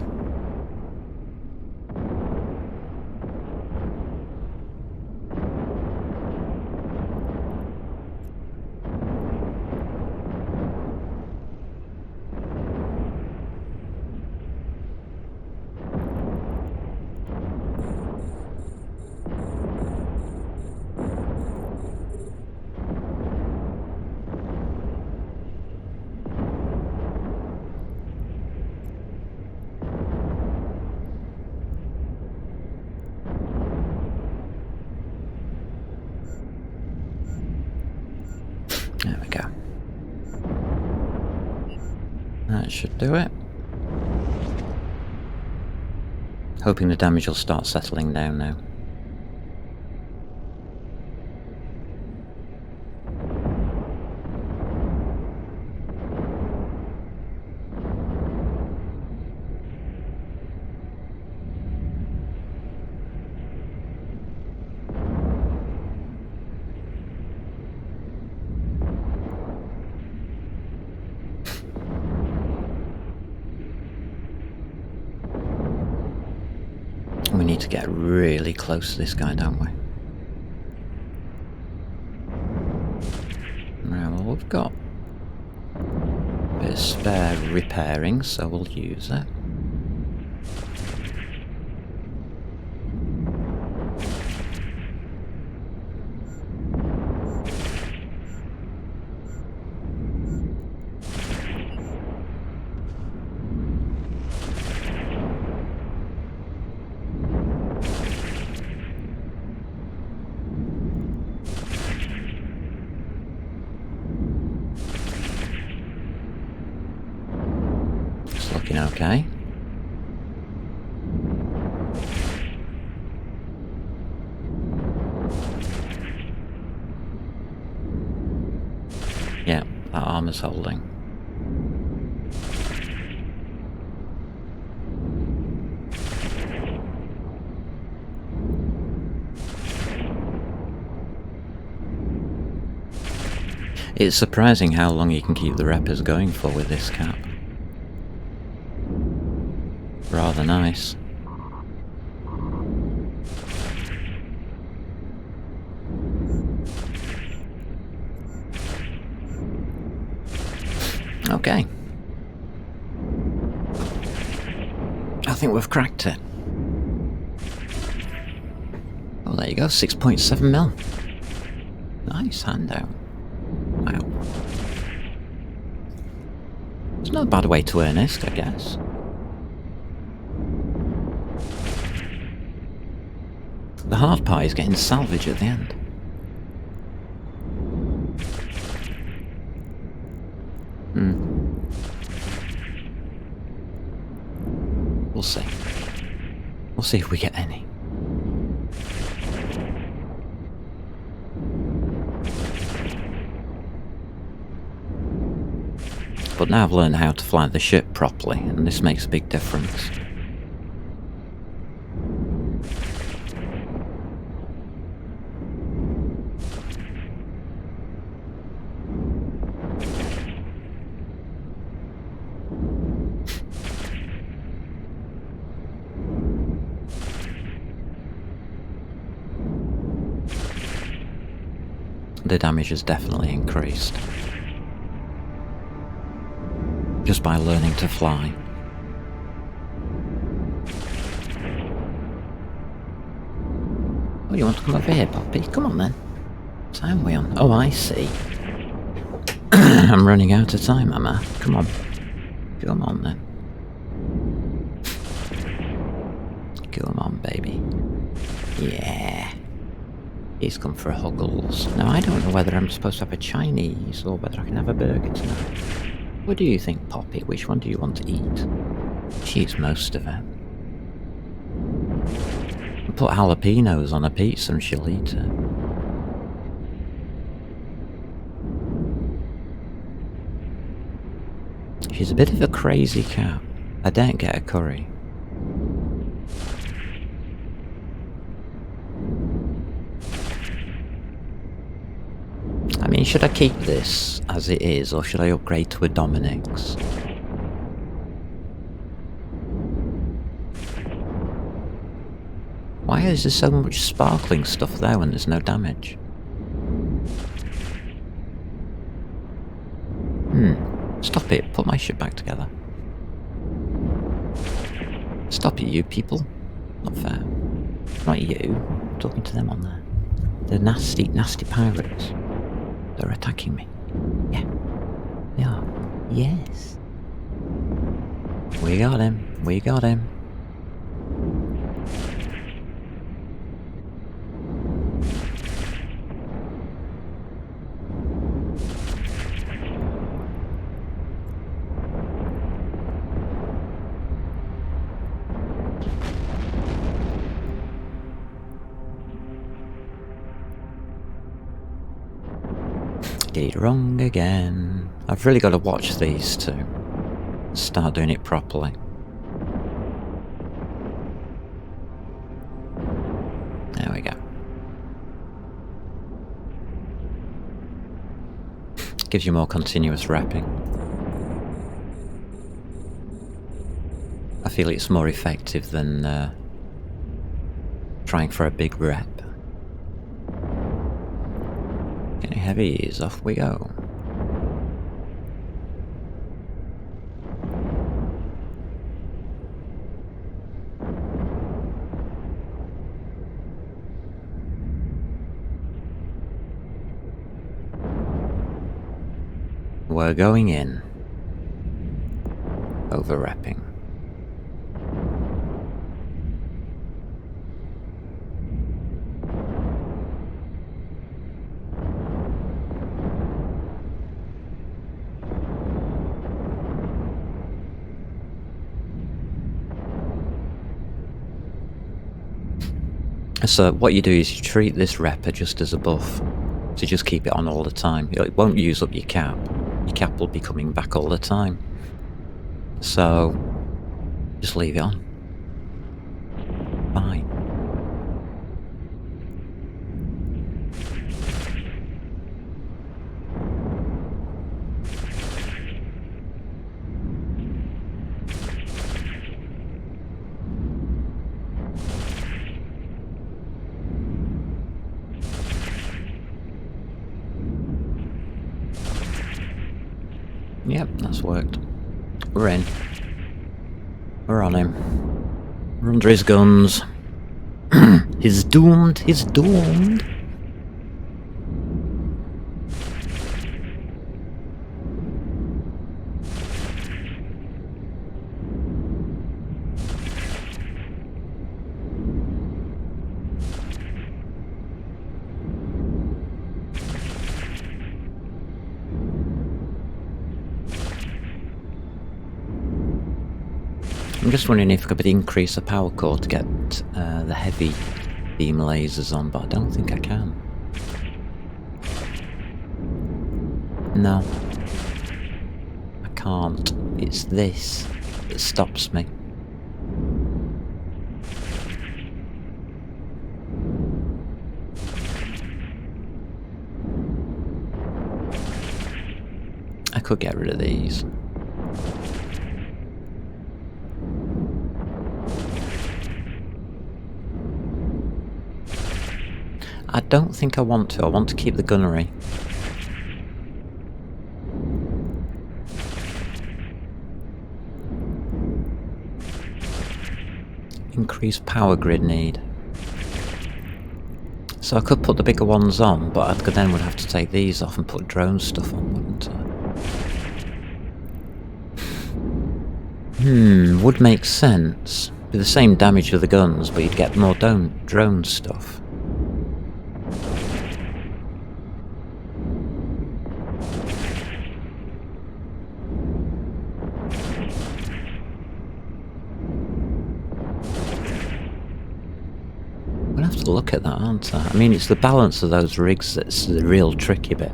There we go. That should do it. Hoping the damage will start settling down now. We need to get really close to this guy, don't we? Right, well, we've got a bit of spare repairing, so we'll use it. Looking okay. Yeah, that armor's holding. It's surprising how long you can keep the reppers going for with this cap. Rather nice. Okay. I think we've cracked it. Oh, there you go, 6.7 mil. Nice handout. Wow. It's not a bad way to earnest, I guess. The hard part is getting salvage at the end. We'll see. We'll see if we get any. But now I've learned how to fly the ship properly, and this makes a big difference. body damage has definitely increased. Just by learning to fly. Oh, you want to come over here, Poppy? Come on then. What time are we on? Oh, I see. I'm running out of time, am I? Come on. Come on then. Come on, baby. Yeah. He's come for huggles. Now, I don't know whether I'm supposed to have a Chinese or whether I can have a burger tonight. What do you think, Poppy? Which one do you want to eat? She eats most of it. Put jalapenos on a pizza and she'll eat it. She's a bit of a crazy cat. I don't get a curry. I mean, should I keep this as it is, or should I upgrade to a Dominic's? Why is there so much sparkling stuff there when there's no damage? Stop it, put my shit back together. Stop it, you people. Not fair. Not you. I'm talking to them on there. They're nasty, nasty pirates. They're attacking me. Yeah. They are. Yes. We got him. We got him. Did it wrong again. I've really got to watch these two. Start doing it properly. There we go. Gives you more continuous wrapping. I feel it's more effective than trying for a big rep. Getting heavies, off we go. We're going in. Over-wrapping. So what you do is you treat this repper just as a buff. So just keep it on all the time. It won't use up your cap. Your cap will be coming back all the time. So just leave it on. Fine. Yep, that's worked. We're in. We're on him. We're under his guns. He's doomed. He's doomed. I'm just wondering if I could increase the power core to get the heavy beam lasers on, but I don't think I can. No. I can't. It's this that stops me. I could get rid of these. I don't think I want to. I want to keep the gunnery. Increased power grid need. So I could put the bigger ones on, but I then would have to take these off and put drone stuff on, wouldn't I? Would make sense. Be the same damage with the guns, but you'd get more drone stuff. We'll have to look at that, aren't I? I mean, it's the balance of those rigs that's the real tricky bit.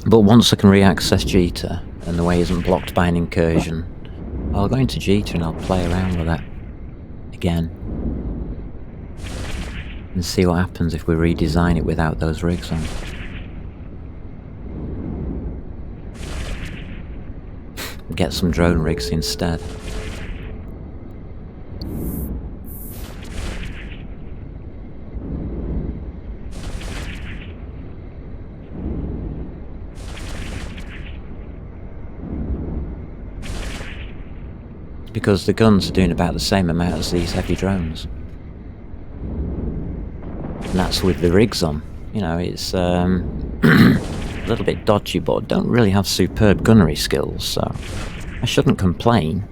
But once I can re-access Jita, and the way isn't blocked by an incursion, I'll go into Jita and I'll play around with that again. And see what happens if we redesign it without those rigs on. Get some drone rigs instead. Because the guns are doing about the same amount as these heavy drones. And that's with the rigs on. You know, it's a little bit dodgy, but I don't really have superb gunnery skills, so I shouldn't complain.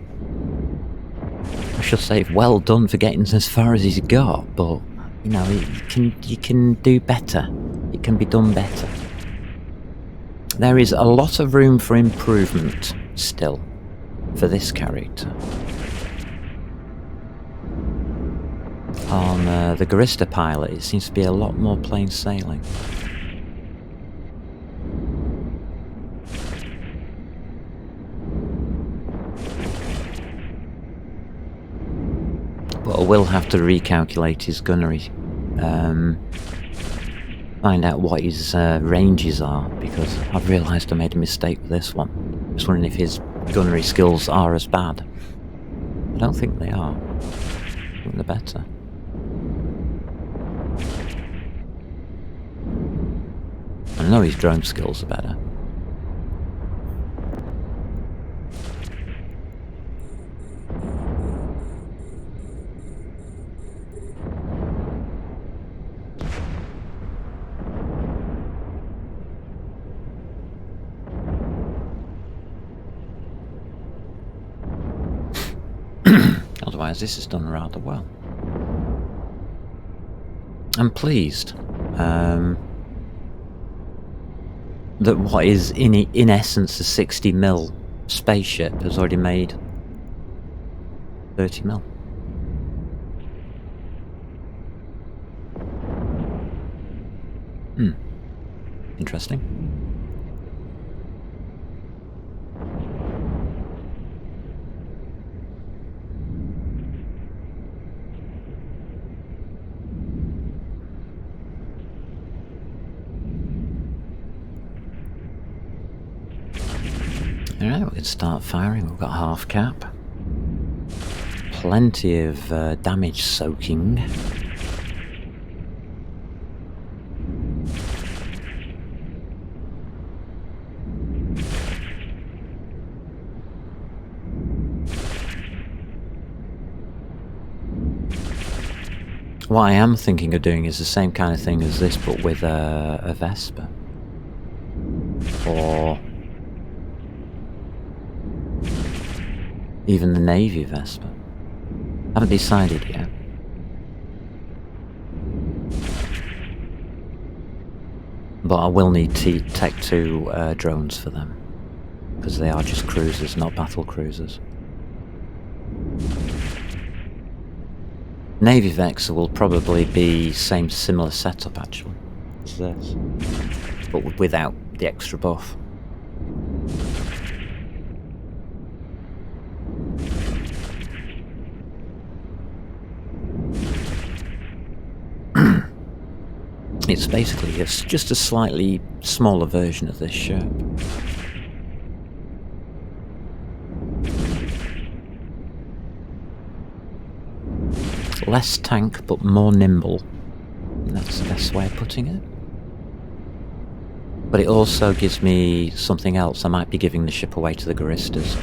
I should say well done for getting as far as he's got, but you know, you can do better. It can be done better. There is a lot of room for improvement still for this character. On the Garista pilot, it seems to be a lot more plain sailing. But I will have to recalculate his gunnery. Find out what his ranges are, because I've realised I made a mistake with this one. Just wondering if his gunnery skills are as bad. I don't think they are. I think they're better. I know his drone skills are better. Otherwise, this is done rather well. I'm pleased that what is in essence a 60mm spaceship has already made 30mm. Interesting. Alright, we can start firing. We've got half cap. Plenty of damage soaking. What I am thinking of doing is the same kind of thing as this, but with a Vespa. Or even the Navy Vespa. Haven't decided yet. But I will need Tech 2 drones for them, because they are just cruisers, not battle cruisers. Navy Vexa will probably be similar setup actually as this, but without the extra buff. It's basically just a slightly smaller version of this ship. Less tank, but more nimble. That's the best way of putting it. But it also gives me something else. I might be giving the ship away to the Guristas.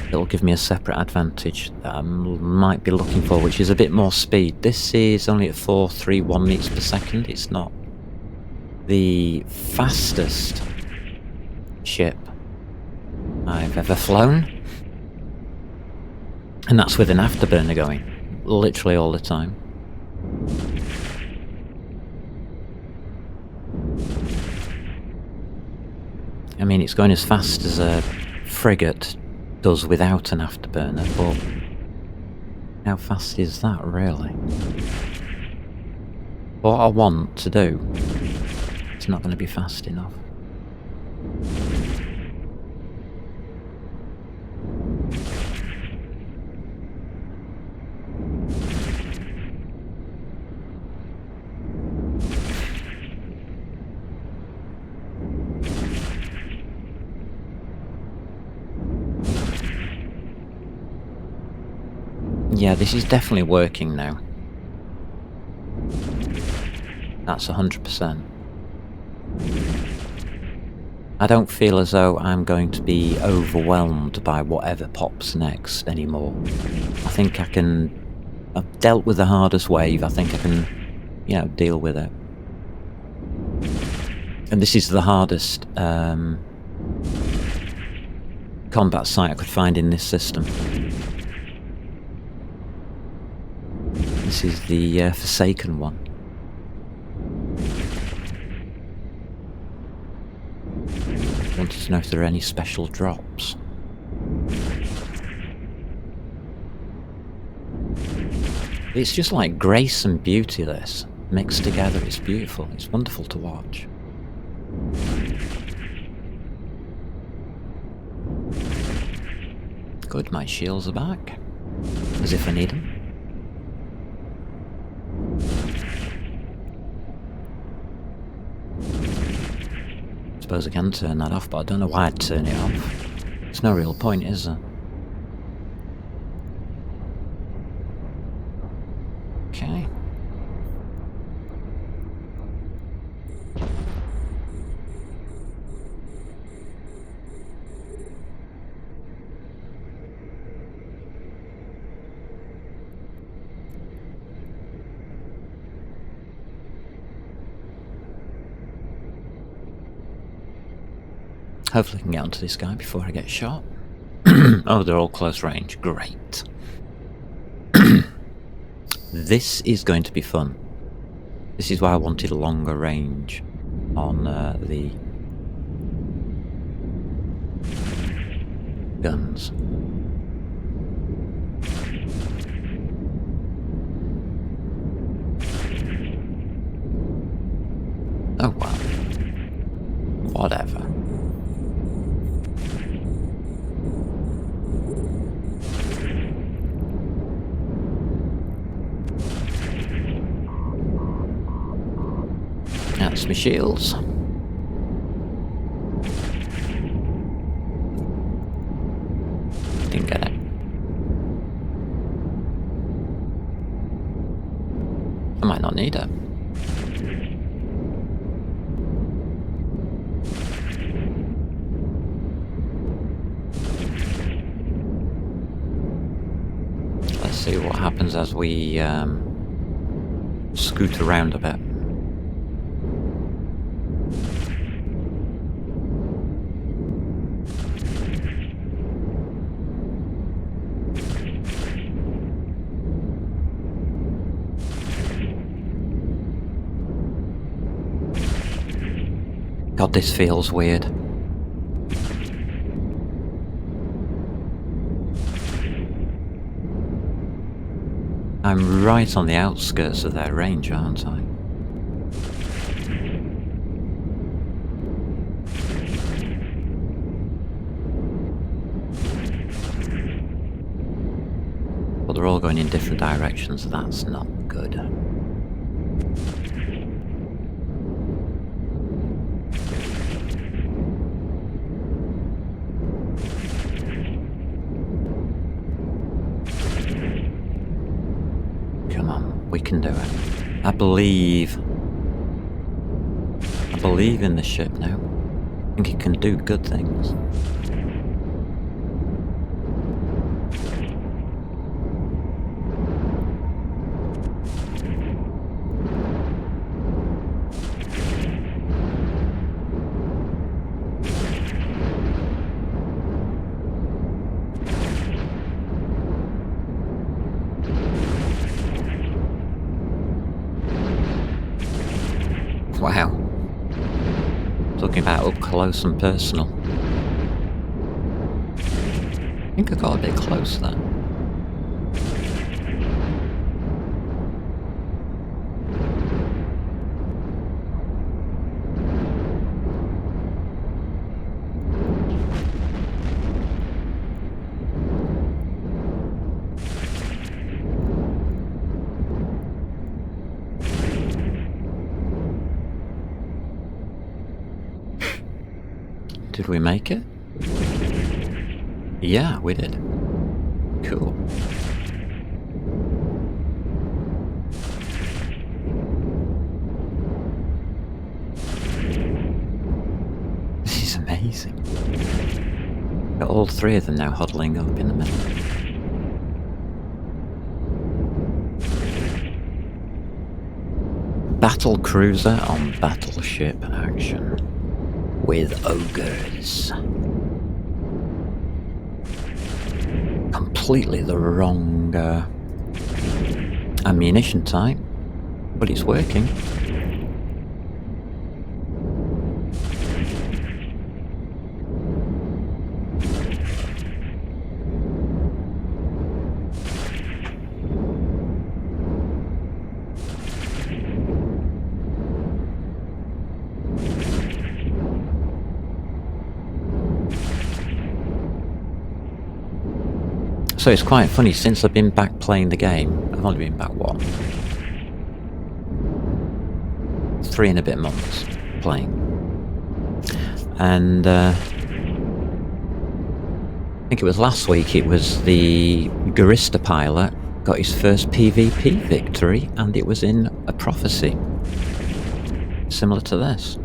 It'll give me a separate advantage that I might be looking for, which is a bit more speed. This is only at 431 meters per second. It's not the fastest ship I've ever flown. And that's with an afterburner going, literally all the time. I mean, it's going as fast as a frigate does without an afterburner, but how fast is that, really? What I want to do, it's not going to be fast enough. Yeah, this is definitely working now. That's 100%. I don't feel as though I'm going to be overwhelmed by whatever pops next anymore. I think I can... I've dealt with the hardest wave. I think I can, you know, deal with it. And this is the hardest combat site I could find in this system. This is the Forsaken one. Wanted to know if there are any special drops. It's just like grace and beauty, this mixed together. It's beautiful. It's wonderful to watch. Good, my shields are back. As if I need them. I suppose I can turn that off, but I don't know why I'd turn it off. There's no real point, is there? Okay. Hopefully I can get onto this guy before I get shot. Oh, they're all close range. Great. This is going to be fun. This is why I wanted a longer range on the guns. Oh well. Whatever. That's my shields. Didn't get it. I might not need it. Let's see what happens as we scoot around a bit. God, this feels weird. I'm right on the outskirts of their range, aren't I? But they're all going in different directions, that's not good. Come on, we can do it. I believe I believe in the ship now. I think it can do good things. Wow. Talking about up close and personal. I think I got a bit close there. Did we make it? Yeah, we did. Cool. This is amazing. Got all three of them now huddling up in the middle. Battle cruiser on battleship action. With ogres. Completely the wrong ammunition type, but it's working. So it's quite funny, since I've been back playing the game, I've only been back, what? 3 and a bit months playing. And I think it was last week, it was the Garista pilot got his first PvP victory, and it was in a prophecy. Similar to this.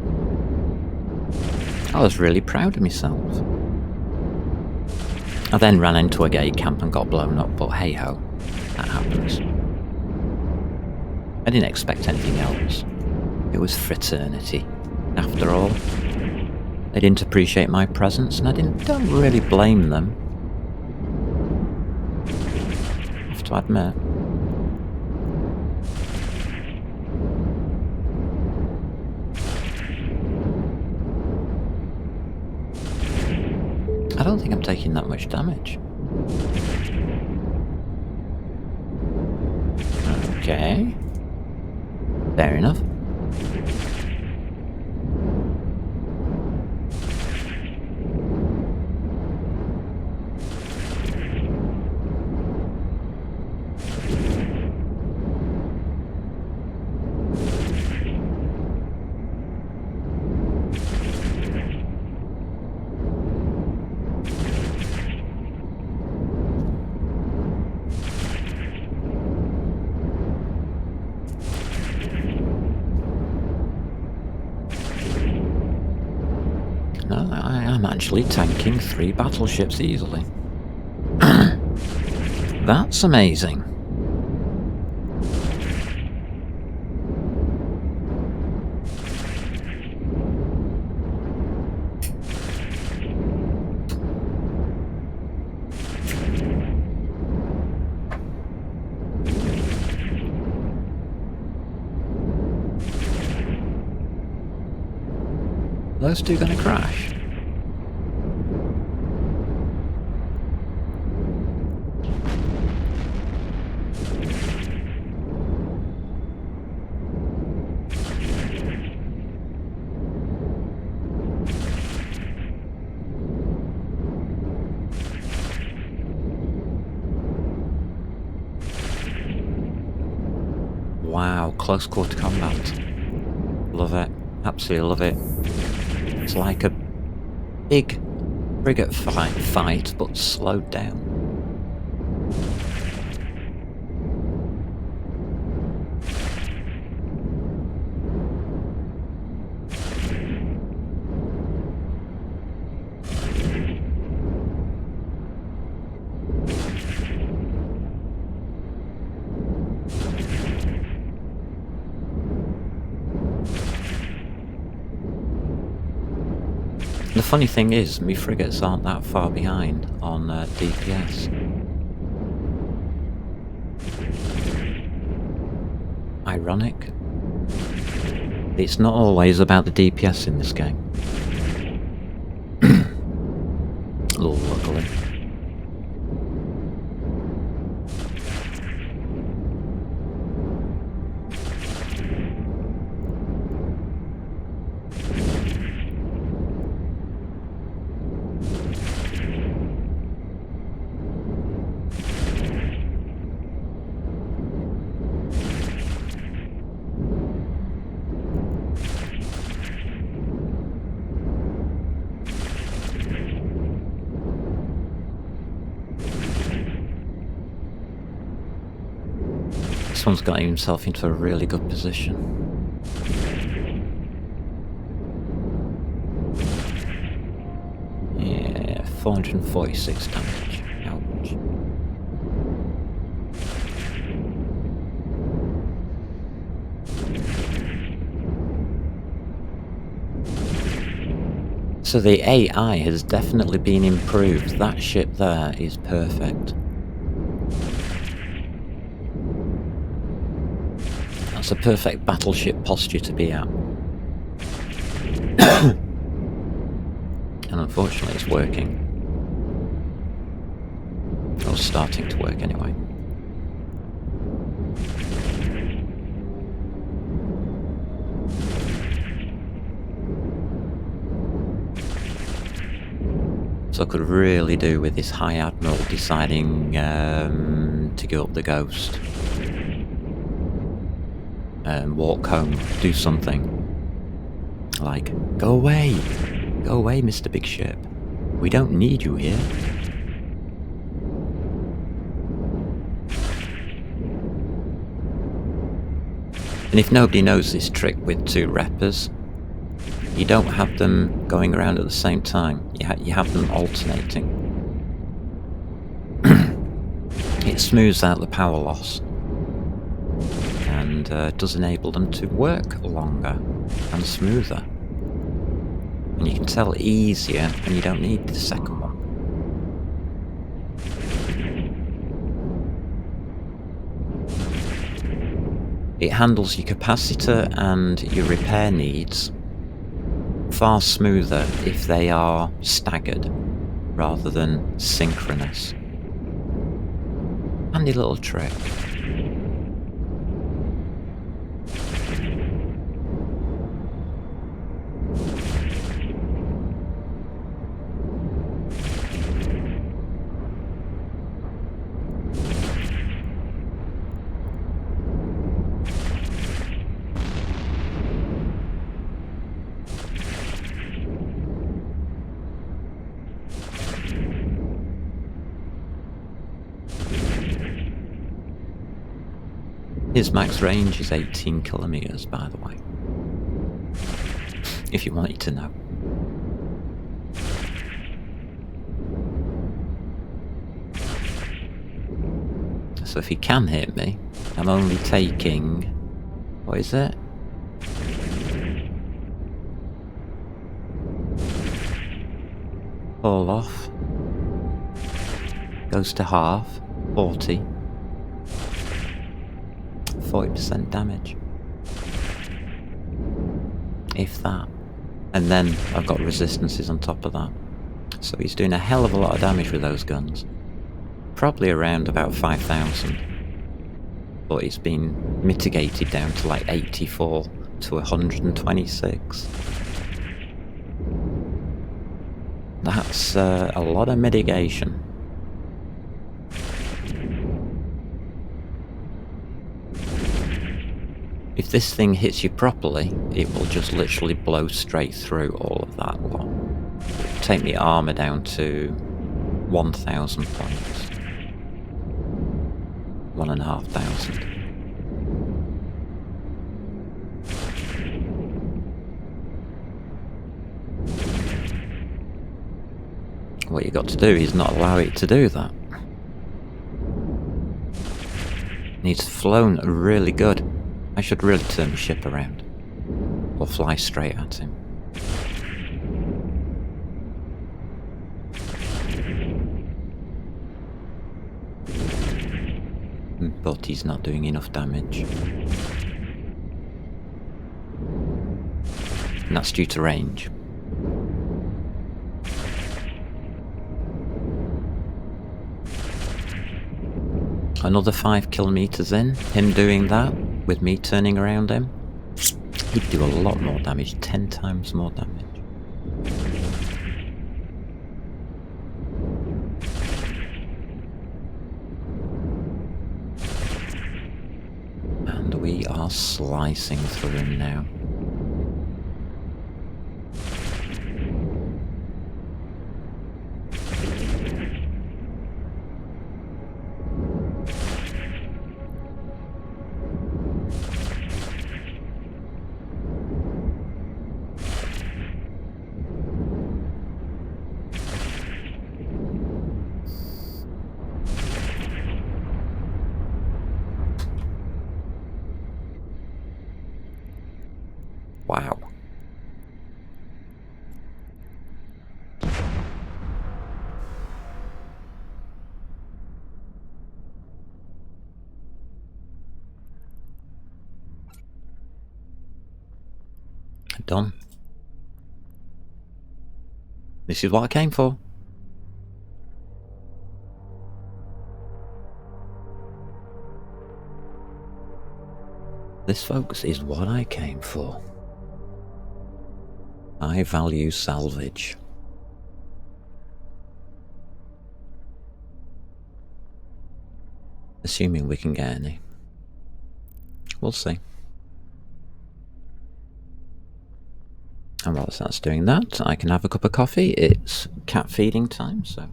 I was really proud of myself. I then ran into a gate camp and got blown up, but hey ho, that happens. I didn't expect anything else. It was fraternity, after all. They didn't appreciate my presence, and I don't really blame them. I have to admit. I don't think I'm taking that much damage. Okay. Fair enough. No, I am actually tanking 3 battleships easily. That's amazing. Those two gonna crash? Wow, close quarter combat. Love it. Absolutely love it. It's like a big frigate fight, but slowed down. The funny thing is, me frigates aren't that far behind on DPS. Ironic. It's not always about the DPS in this game. Luckily. This one's got himself into a really good position. Yeah, 446 damage. Ouch. So the AI has definitely been improved. That ship there is perfect. That's a perfect battleship posture to be at. And unfortunately it's working. Or starting to work anyway. So I could really do with this High Admiral deciding to go up the Ghost. Walk home, do something. Like, go away, Mr. Big Ship. We don't need you here. And if nobody knows this trick with two reppers, you don't have them going around at the same time. You have them alternating. It smooths out the power loss. And does enable them to work longer and smoother. And you can tell easier when you don't need the second one. It handles your capacitor and your repair needs far smoother if they are staggered rather than synchronous. Handy little trick. His max range is 18 kilometers, by the way. If you wanted to know. So if he can hit me, I'm only taking... what is it? Fall off. Goes to half. 40. 40% damage. If that. And then I've got resistances on top of that. So he's doing a hell of a lot of damage with those guns. Probably around about 5,000. But it's been mitigated down to like 84 to 126. That's a lot of mitigation. If this thing hits you properly, it will just literally blow straight through all of that lot. Take the armour down to 1,000 points. 1,500. What you got to do is not allow it to do that. He's flown really good. I should really turn the ship around. Or fly straight at him. but he's not doing enough damage. And that's due to range. Another 5 kilometers in, him doing that, with me turning around him, he'd do a lot more damage, 10 times more damage. And we are slicing through him now. Wow. Done. This is what I came for. This, folks, is what I came for. I value salvage. Assuming we can get any. We'll see. And whilst that's doing that, I can have a cup of coffee. It's cat feeding time, so...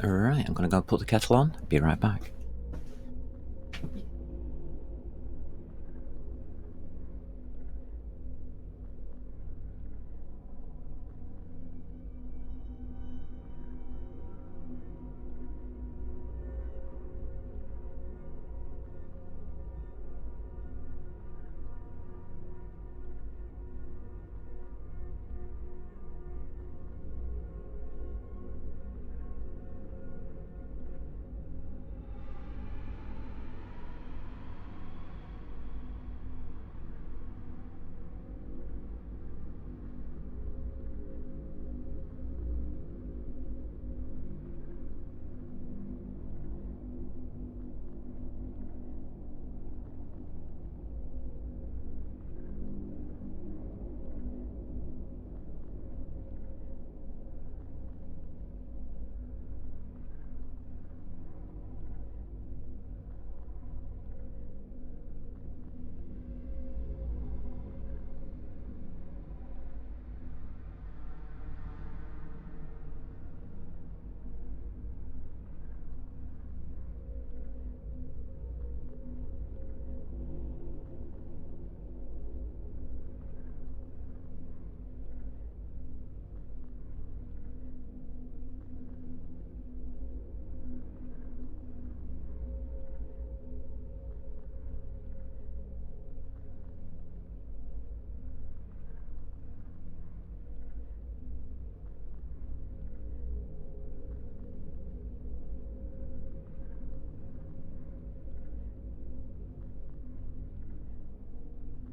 Alright, I'm gonna go put the kettle on. Be right back.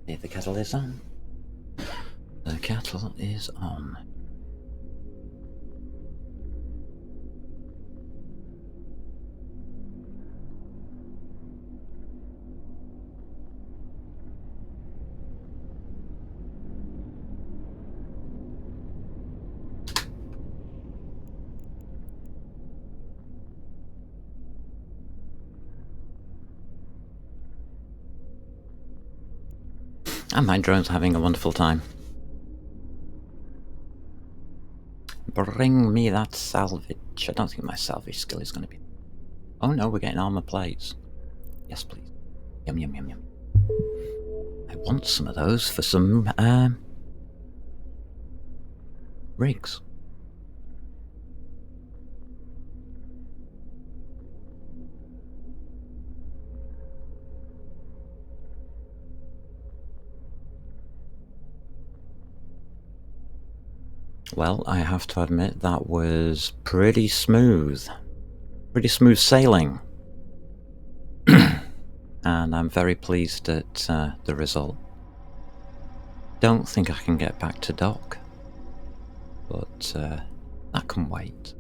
Here, the kettle is on. The kettle is on. And my drone's having a wonderful time. Bring me that salvage. I don't think my salvage skill is going to be... Oh no, we're getting armor plates. Yes, please. Yum, yum, yum, yum. I want some of those for some, rigs. Well, I have to admit that was pretty smooth. Pretty smooth sailing. And I'm very pleased at the result. Don't think I can get back to dock, but that can wait.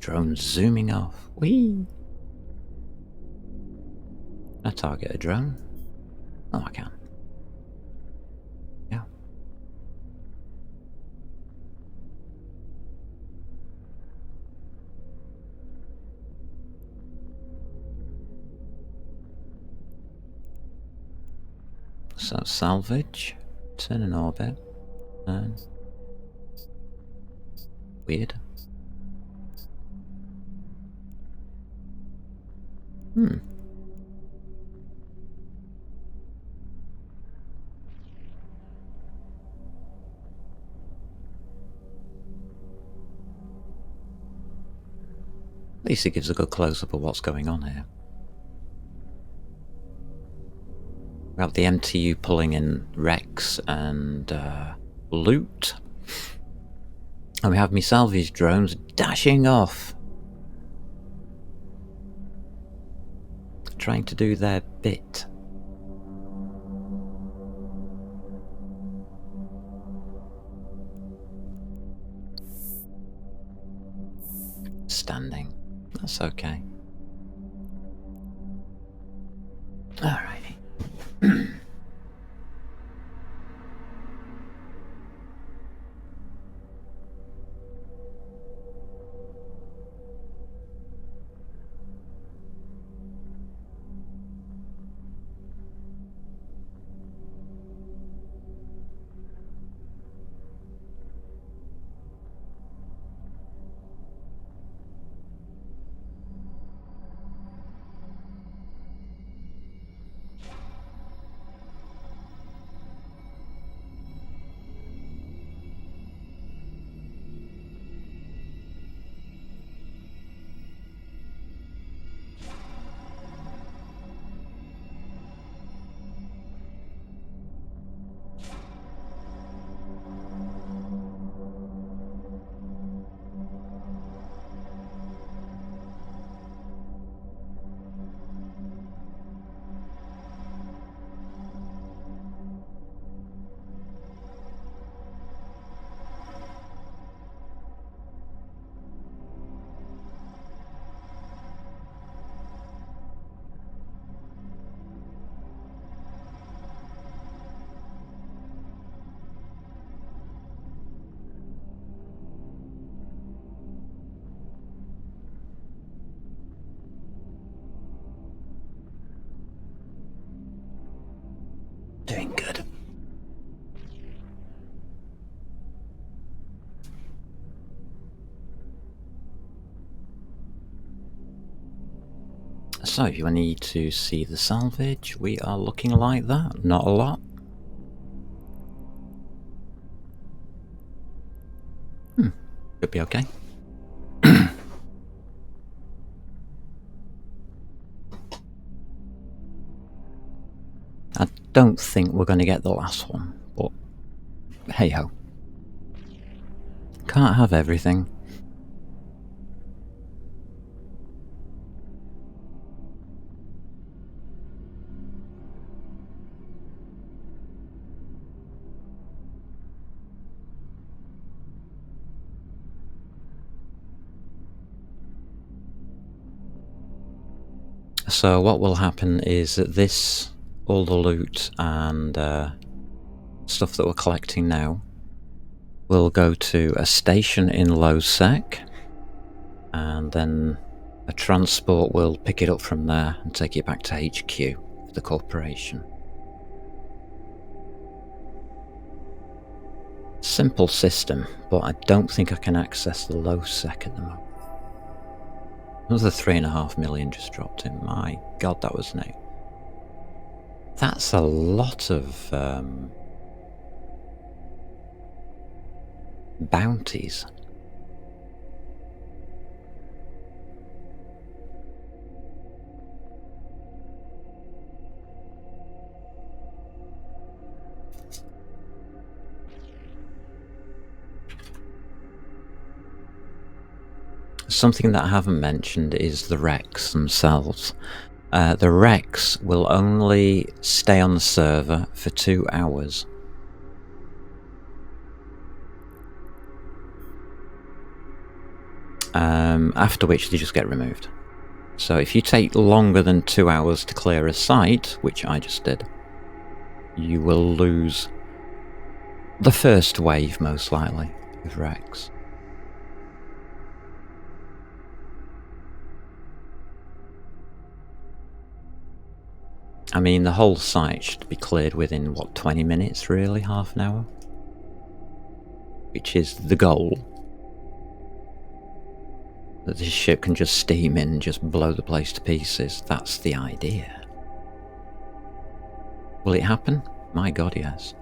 Drone zooming off. Whee! Can I target a drone? Oh, I can. Yeah. So salvage, turn in orbit, and weird. At least it gives a good close-up of what's going on here. We have the MTU pulling in wrecks and loot. And we have me salvage drones dashing off. Trying to do their bit. Standing. That's okay. Alrighty. Doing good. So, you need to see the salvage. We are looking like that. Not a lot. Could be okay. I don't think we're going to get the last one, but hey ho. Can't have everything. So what will happen is that all the loot and stuff that we're collecting now will go to a station in low sec, and then a transport will pick it up from there and take it back to HQ for the corporation. Simple system, but I don't think I can access the low sec at the moment. Another 3.5 million just dropped in. My god, that was new. That's a lot of bounties. Something that I haven't mentioned is the wrecks themselves. The wrecks will only stay on the server for 2 hours. After which they just get removed. So if you take longer than 2 hours to clear a site, which I just did, you will lose the first wave, most likely, of wrecks. I mean, the whole site should be cleared within, what, 20 minutes, really? Half an hour? Which is the goal. That this ship can just steam in and just blow the place to pieces. That's the idea. Will it happen? My god, yes.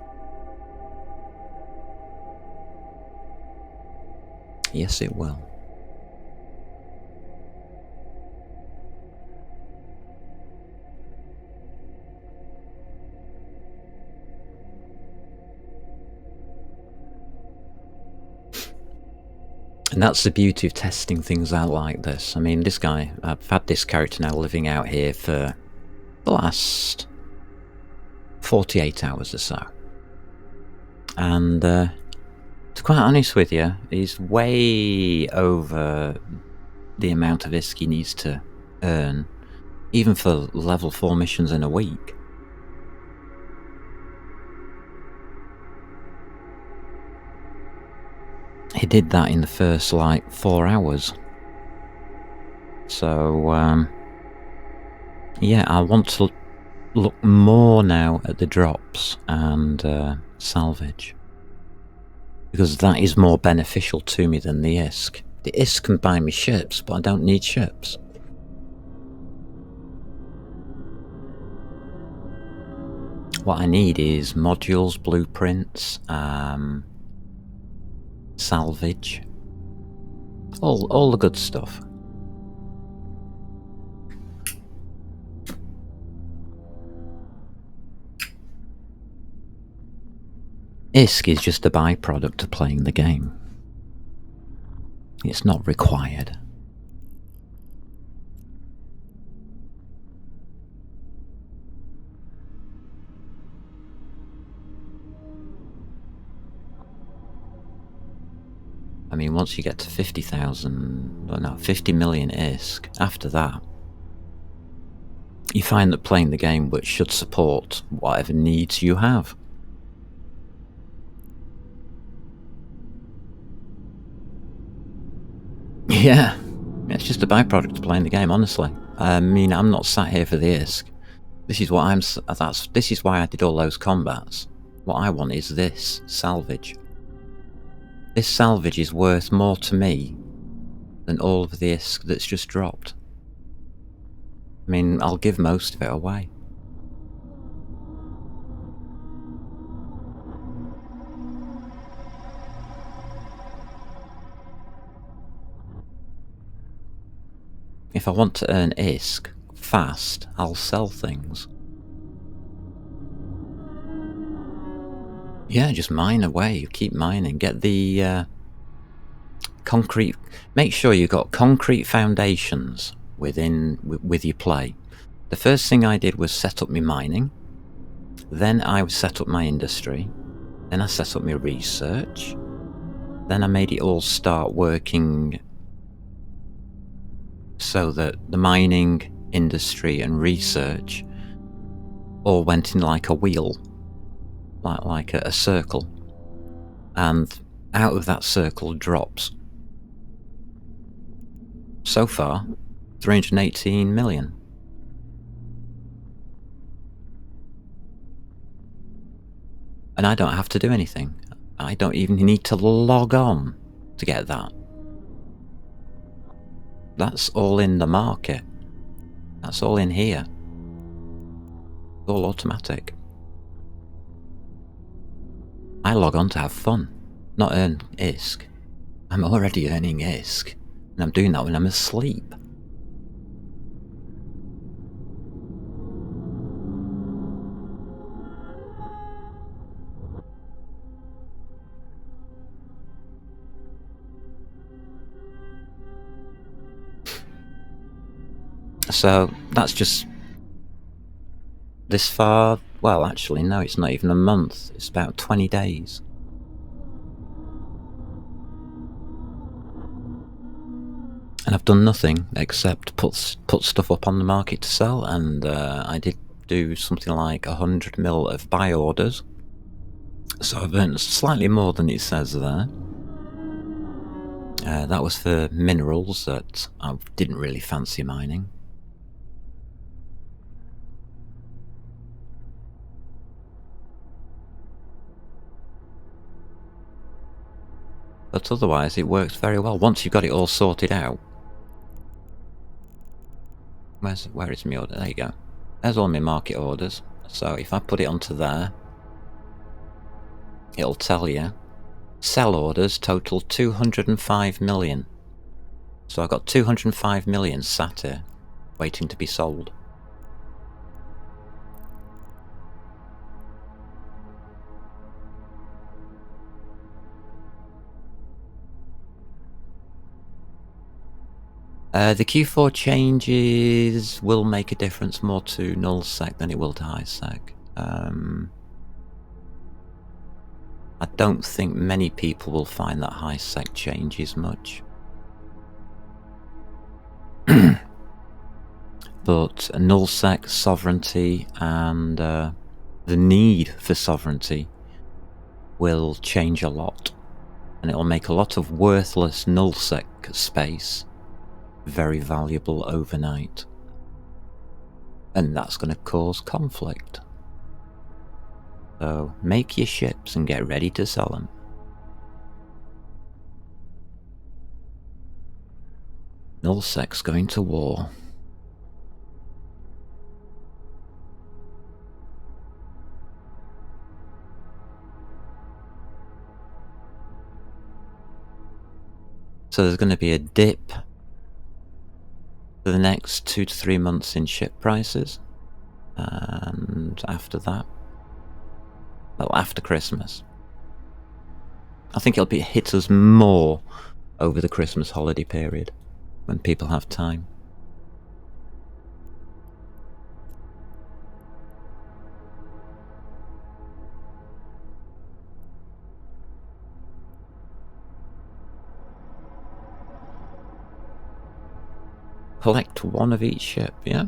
Yes, it will. And that's the beauty of testing things out like this. I mean, this guy, I've had this character now living out here for the last 48 hours or so. And to be quite honest with you, he's way over the amount of ISK he needs to earn, even for level 4 missions in a week. He did that in the first, like, 4 hours. So, yeah, I want to look more now at the drops and salvage. Because that is more beneficial to me than the ISK. The ISK can buy me ships, but I don't need ships. What I need is modules, blueprints, salvage, all the good stuff. ISK is just a byproduct of playing the game. It's not required. I mean, once you get to 50 million ISK, after that, you find that playing the game which should support whatever needs you have. Yeah, it's just a byproduct of playing the game, honestly. I mean, I'm not sat here for the ISK. This is what this is why I did all those combats. What I want is this salvage. This salvage is worth more to me than all of the ISK that's just dropped. I mean, I'll give most of it away. If I want to earn ISK fast, I'll sell things. Yeah, just mine away, keep mining, get the concrete, make sure you've got concrete foundations with your play. The first thing I did was set up my mining, then I set up my industry, then I set up my research, then I made it all start working so that the mining, industry and research all went in like a wheel, like a circle, and out of that circle drops. So far, 318 million. And I don't have to do anything. I don't even need to log on to get that. That's all in the market. That's all in here. It's all automatic. I log on to have fun, not earn ISK. I'm already earning ISK, and I'm doing that when I'm asleep. So that's just this far. Well, actually, no, it's not even a month. It's about 20 days. And I've done nothing except put stuff up on the market to sell, and I did do something like 100 mil of buy orders. So I've earned slightly more than it says there. That was for minerals that I didn't really fancy mining. But otherwise it works very well once you've got it all sorted out. Where is my order? There you go. There's all my market orders. So if I put it onto there, it'll tell you sell orders total 205 million. So I've got 205 million sat here waiting to be sold. The Q4 changes will make a difference more to null sec than it will to high sec. I don't think many people will find that high sec changes much. But null sec, sovereignty, and the need for sovereignty will change a lot. And it'll make a lot of worthless null sec space very valuable overnight. And that's going to cause conflict. So make your ships and get ready to sell them. Nullsec's going to war. So there's going to be a dip for the next 2 to 3 months in ship prices. And after that, well, after Christmas, I think it'll hit us more over the Christmas holiday period when people have time. Collect one of each ship, yeah?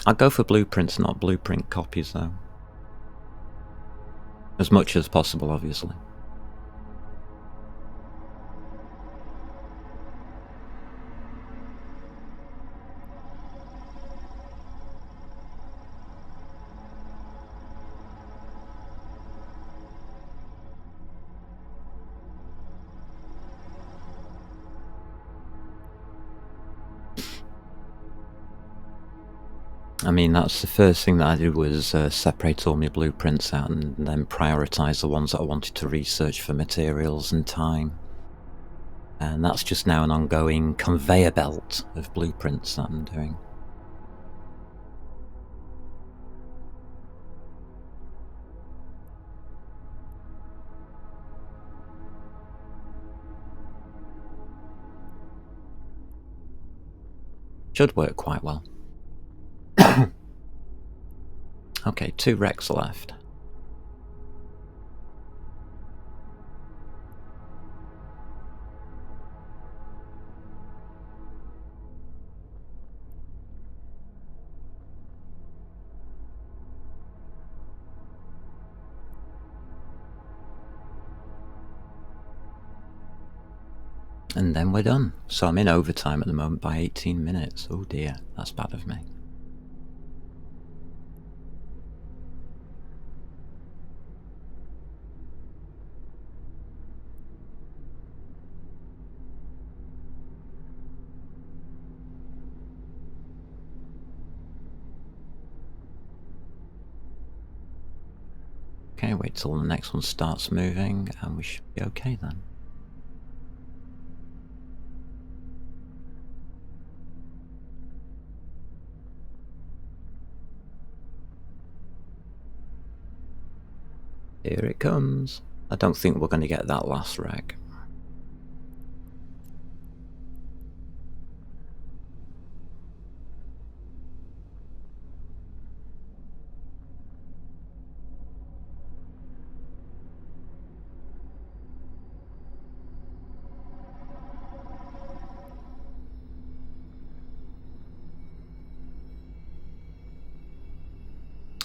I'll go for blueprints, not blueprint copies, though. As much as possible, obviously. I mean, that's the first thing that I did was separate all my blueprints out and then prioritise the ones that I wanted to research for materials and time. And that's just now an ongoing conveyor belt of blueprints that I'm doing. Should work quite well. Okay, 2 wrecks left. And then we're done. So I'm in overtime at the moment by 18 minutes. Oh dear, that's bad of me. Okay, wait till the next one starts moving and we should be okay then. Here it comes. I don't think we're going to get that last wreck.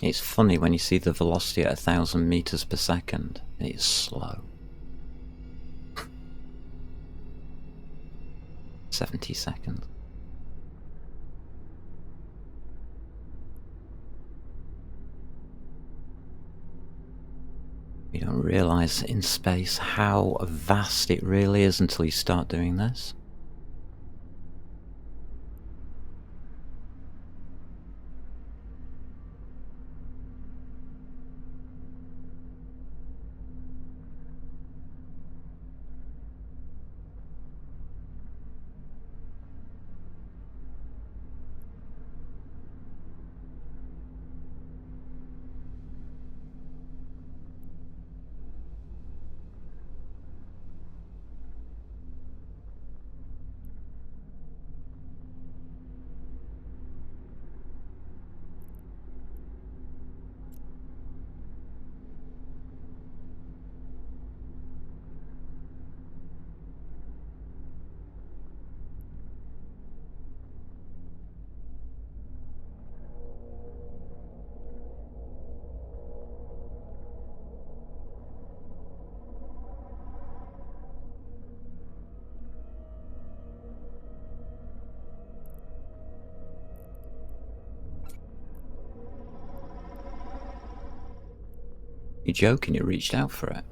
It's funny when you see the velocity at 1,000 meters per second. It's slow. 70 seconds. You don't realise in space how vast it really is until you start doing this. You're joking, you reached out for it.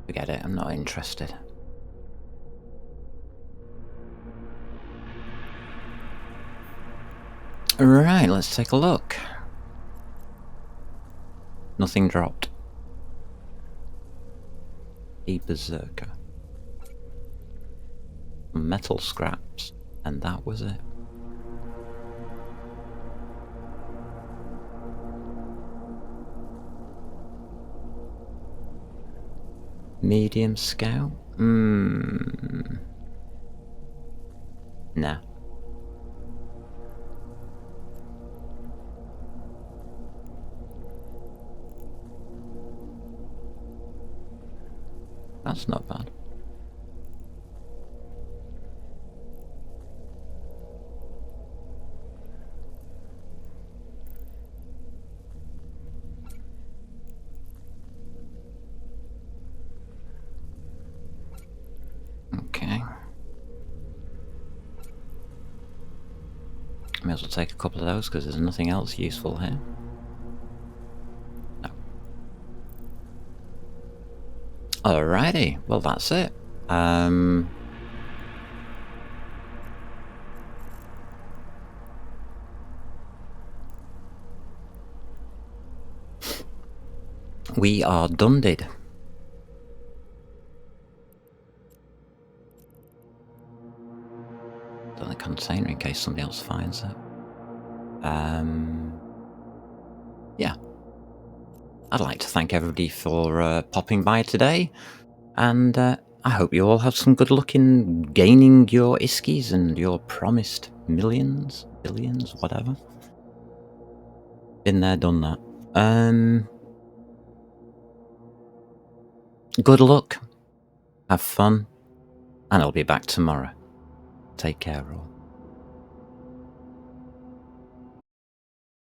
Forget it, I'm not interested. Right, let's take a look. Nothing dropped. A berserker. Metal scraps, and that was it. Medium scout? Nah. That's not bad. Okay. May as well take a couple of those because there's nothing else useful here. No. Alrighty, well that's it. We are done-did. Done the container in case somebody else finds it. Yeah. I'd like to thank everybody for popping by today, and I hope you all have some good luck in gaining your Iskies and your promised millions, billions, whatever. Been there, done that. Good luck, have fun, and I'll be back tomorrow. Take care all.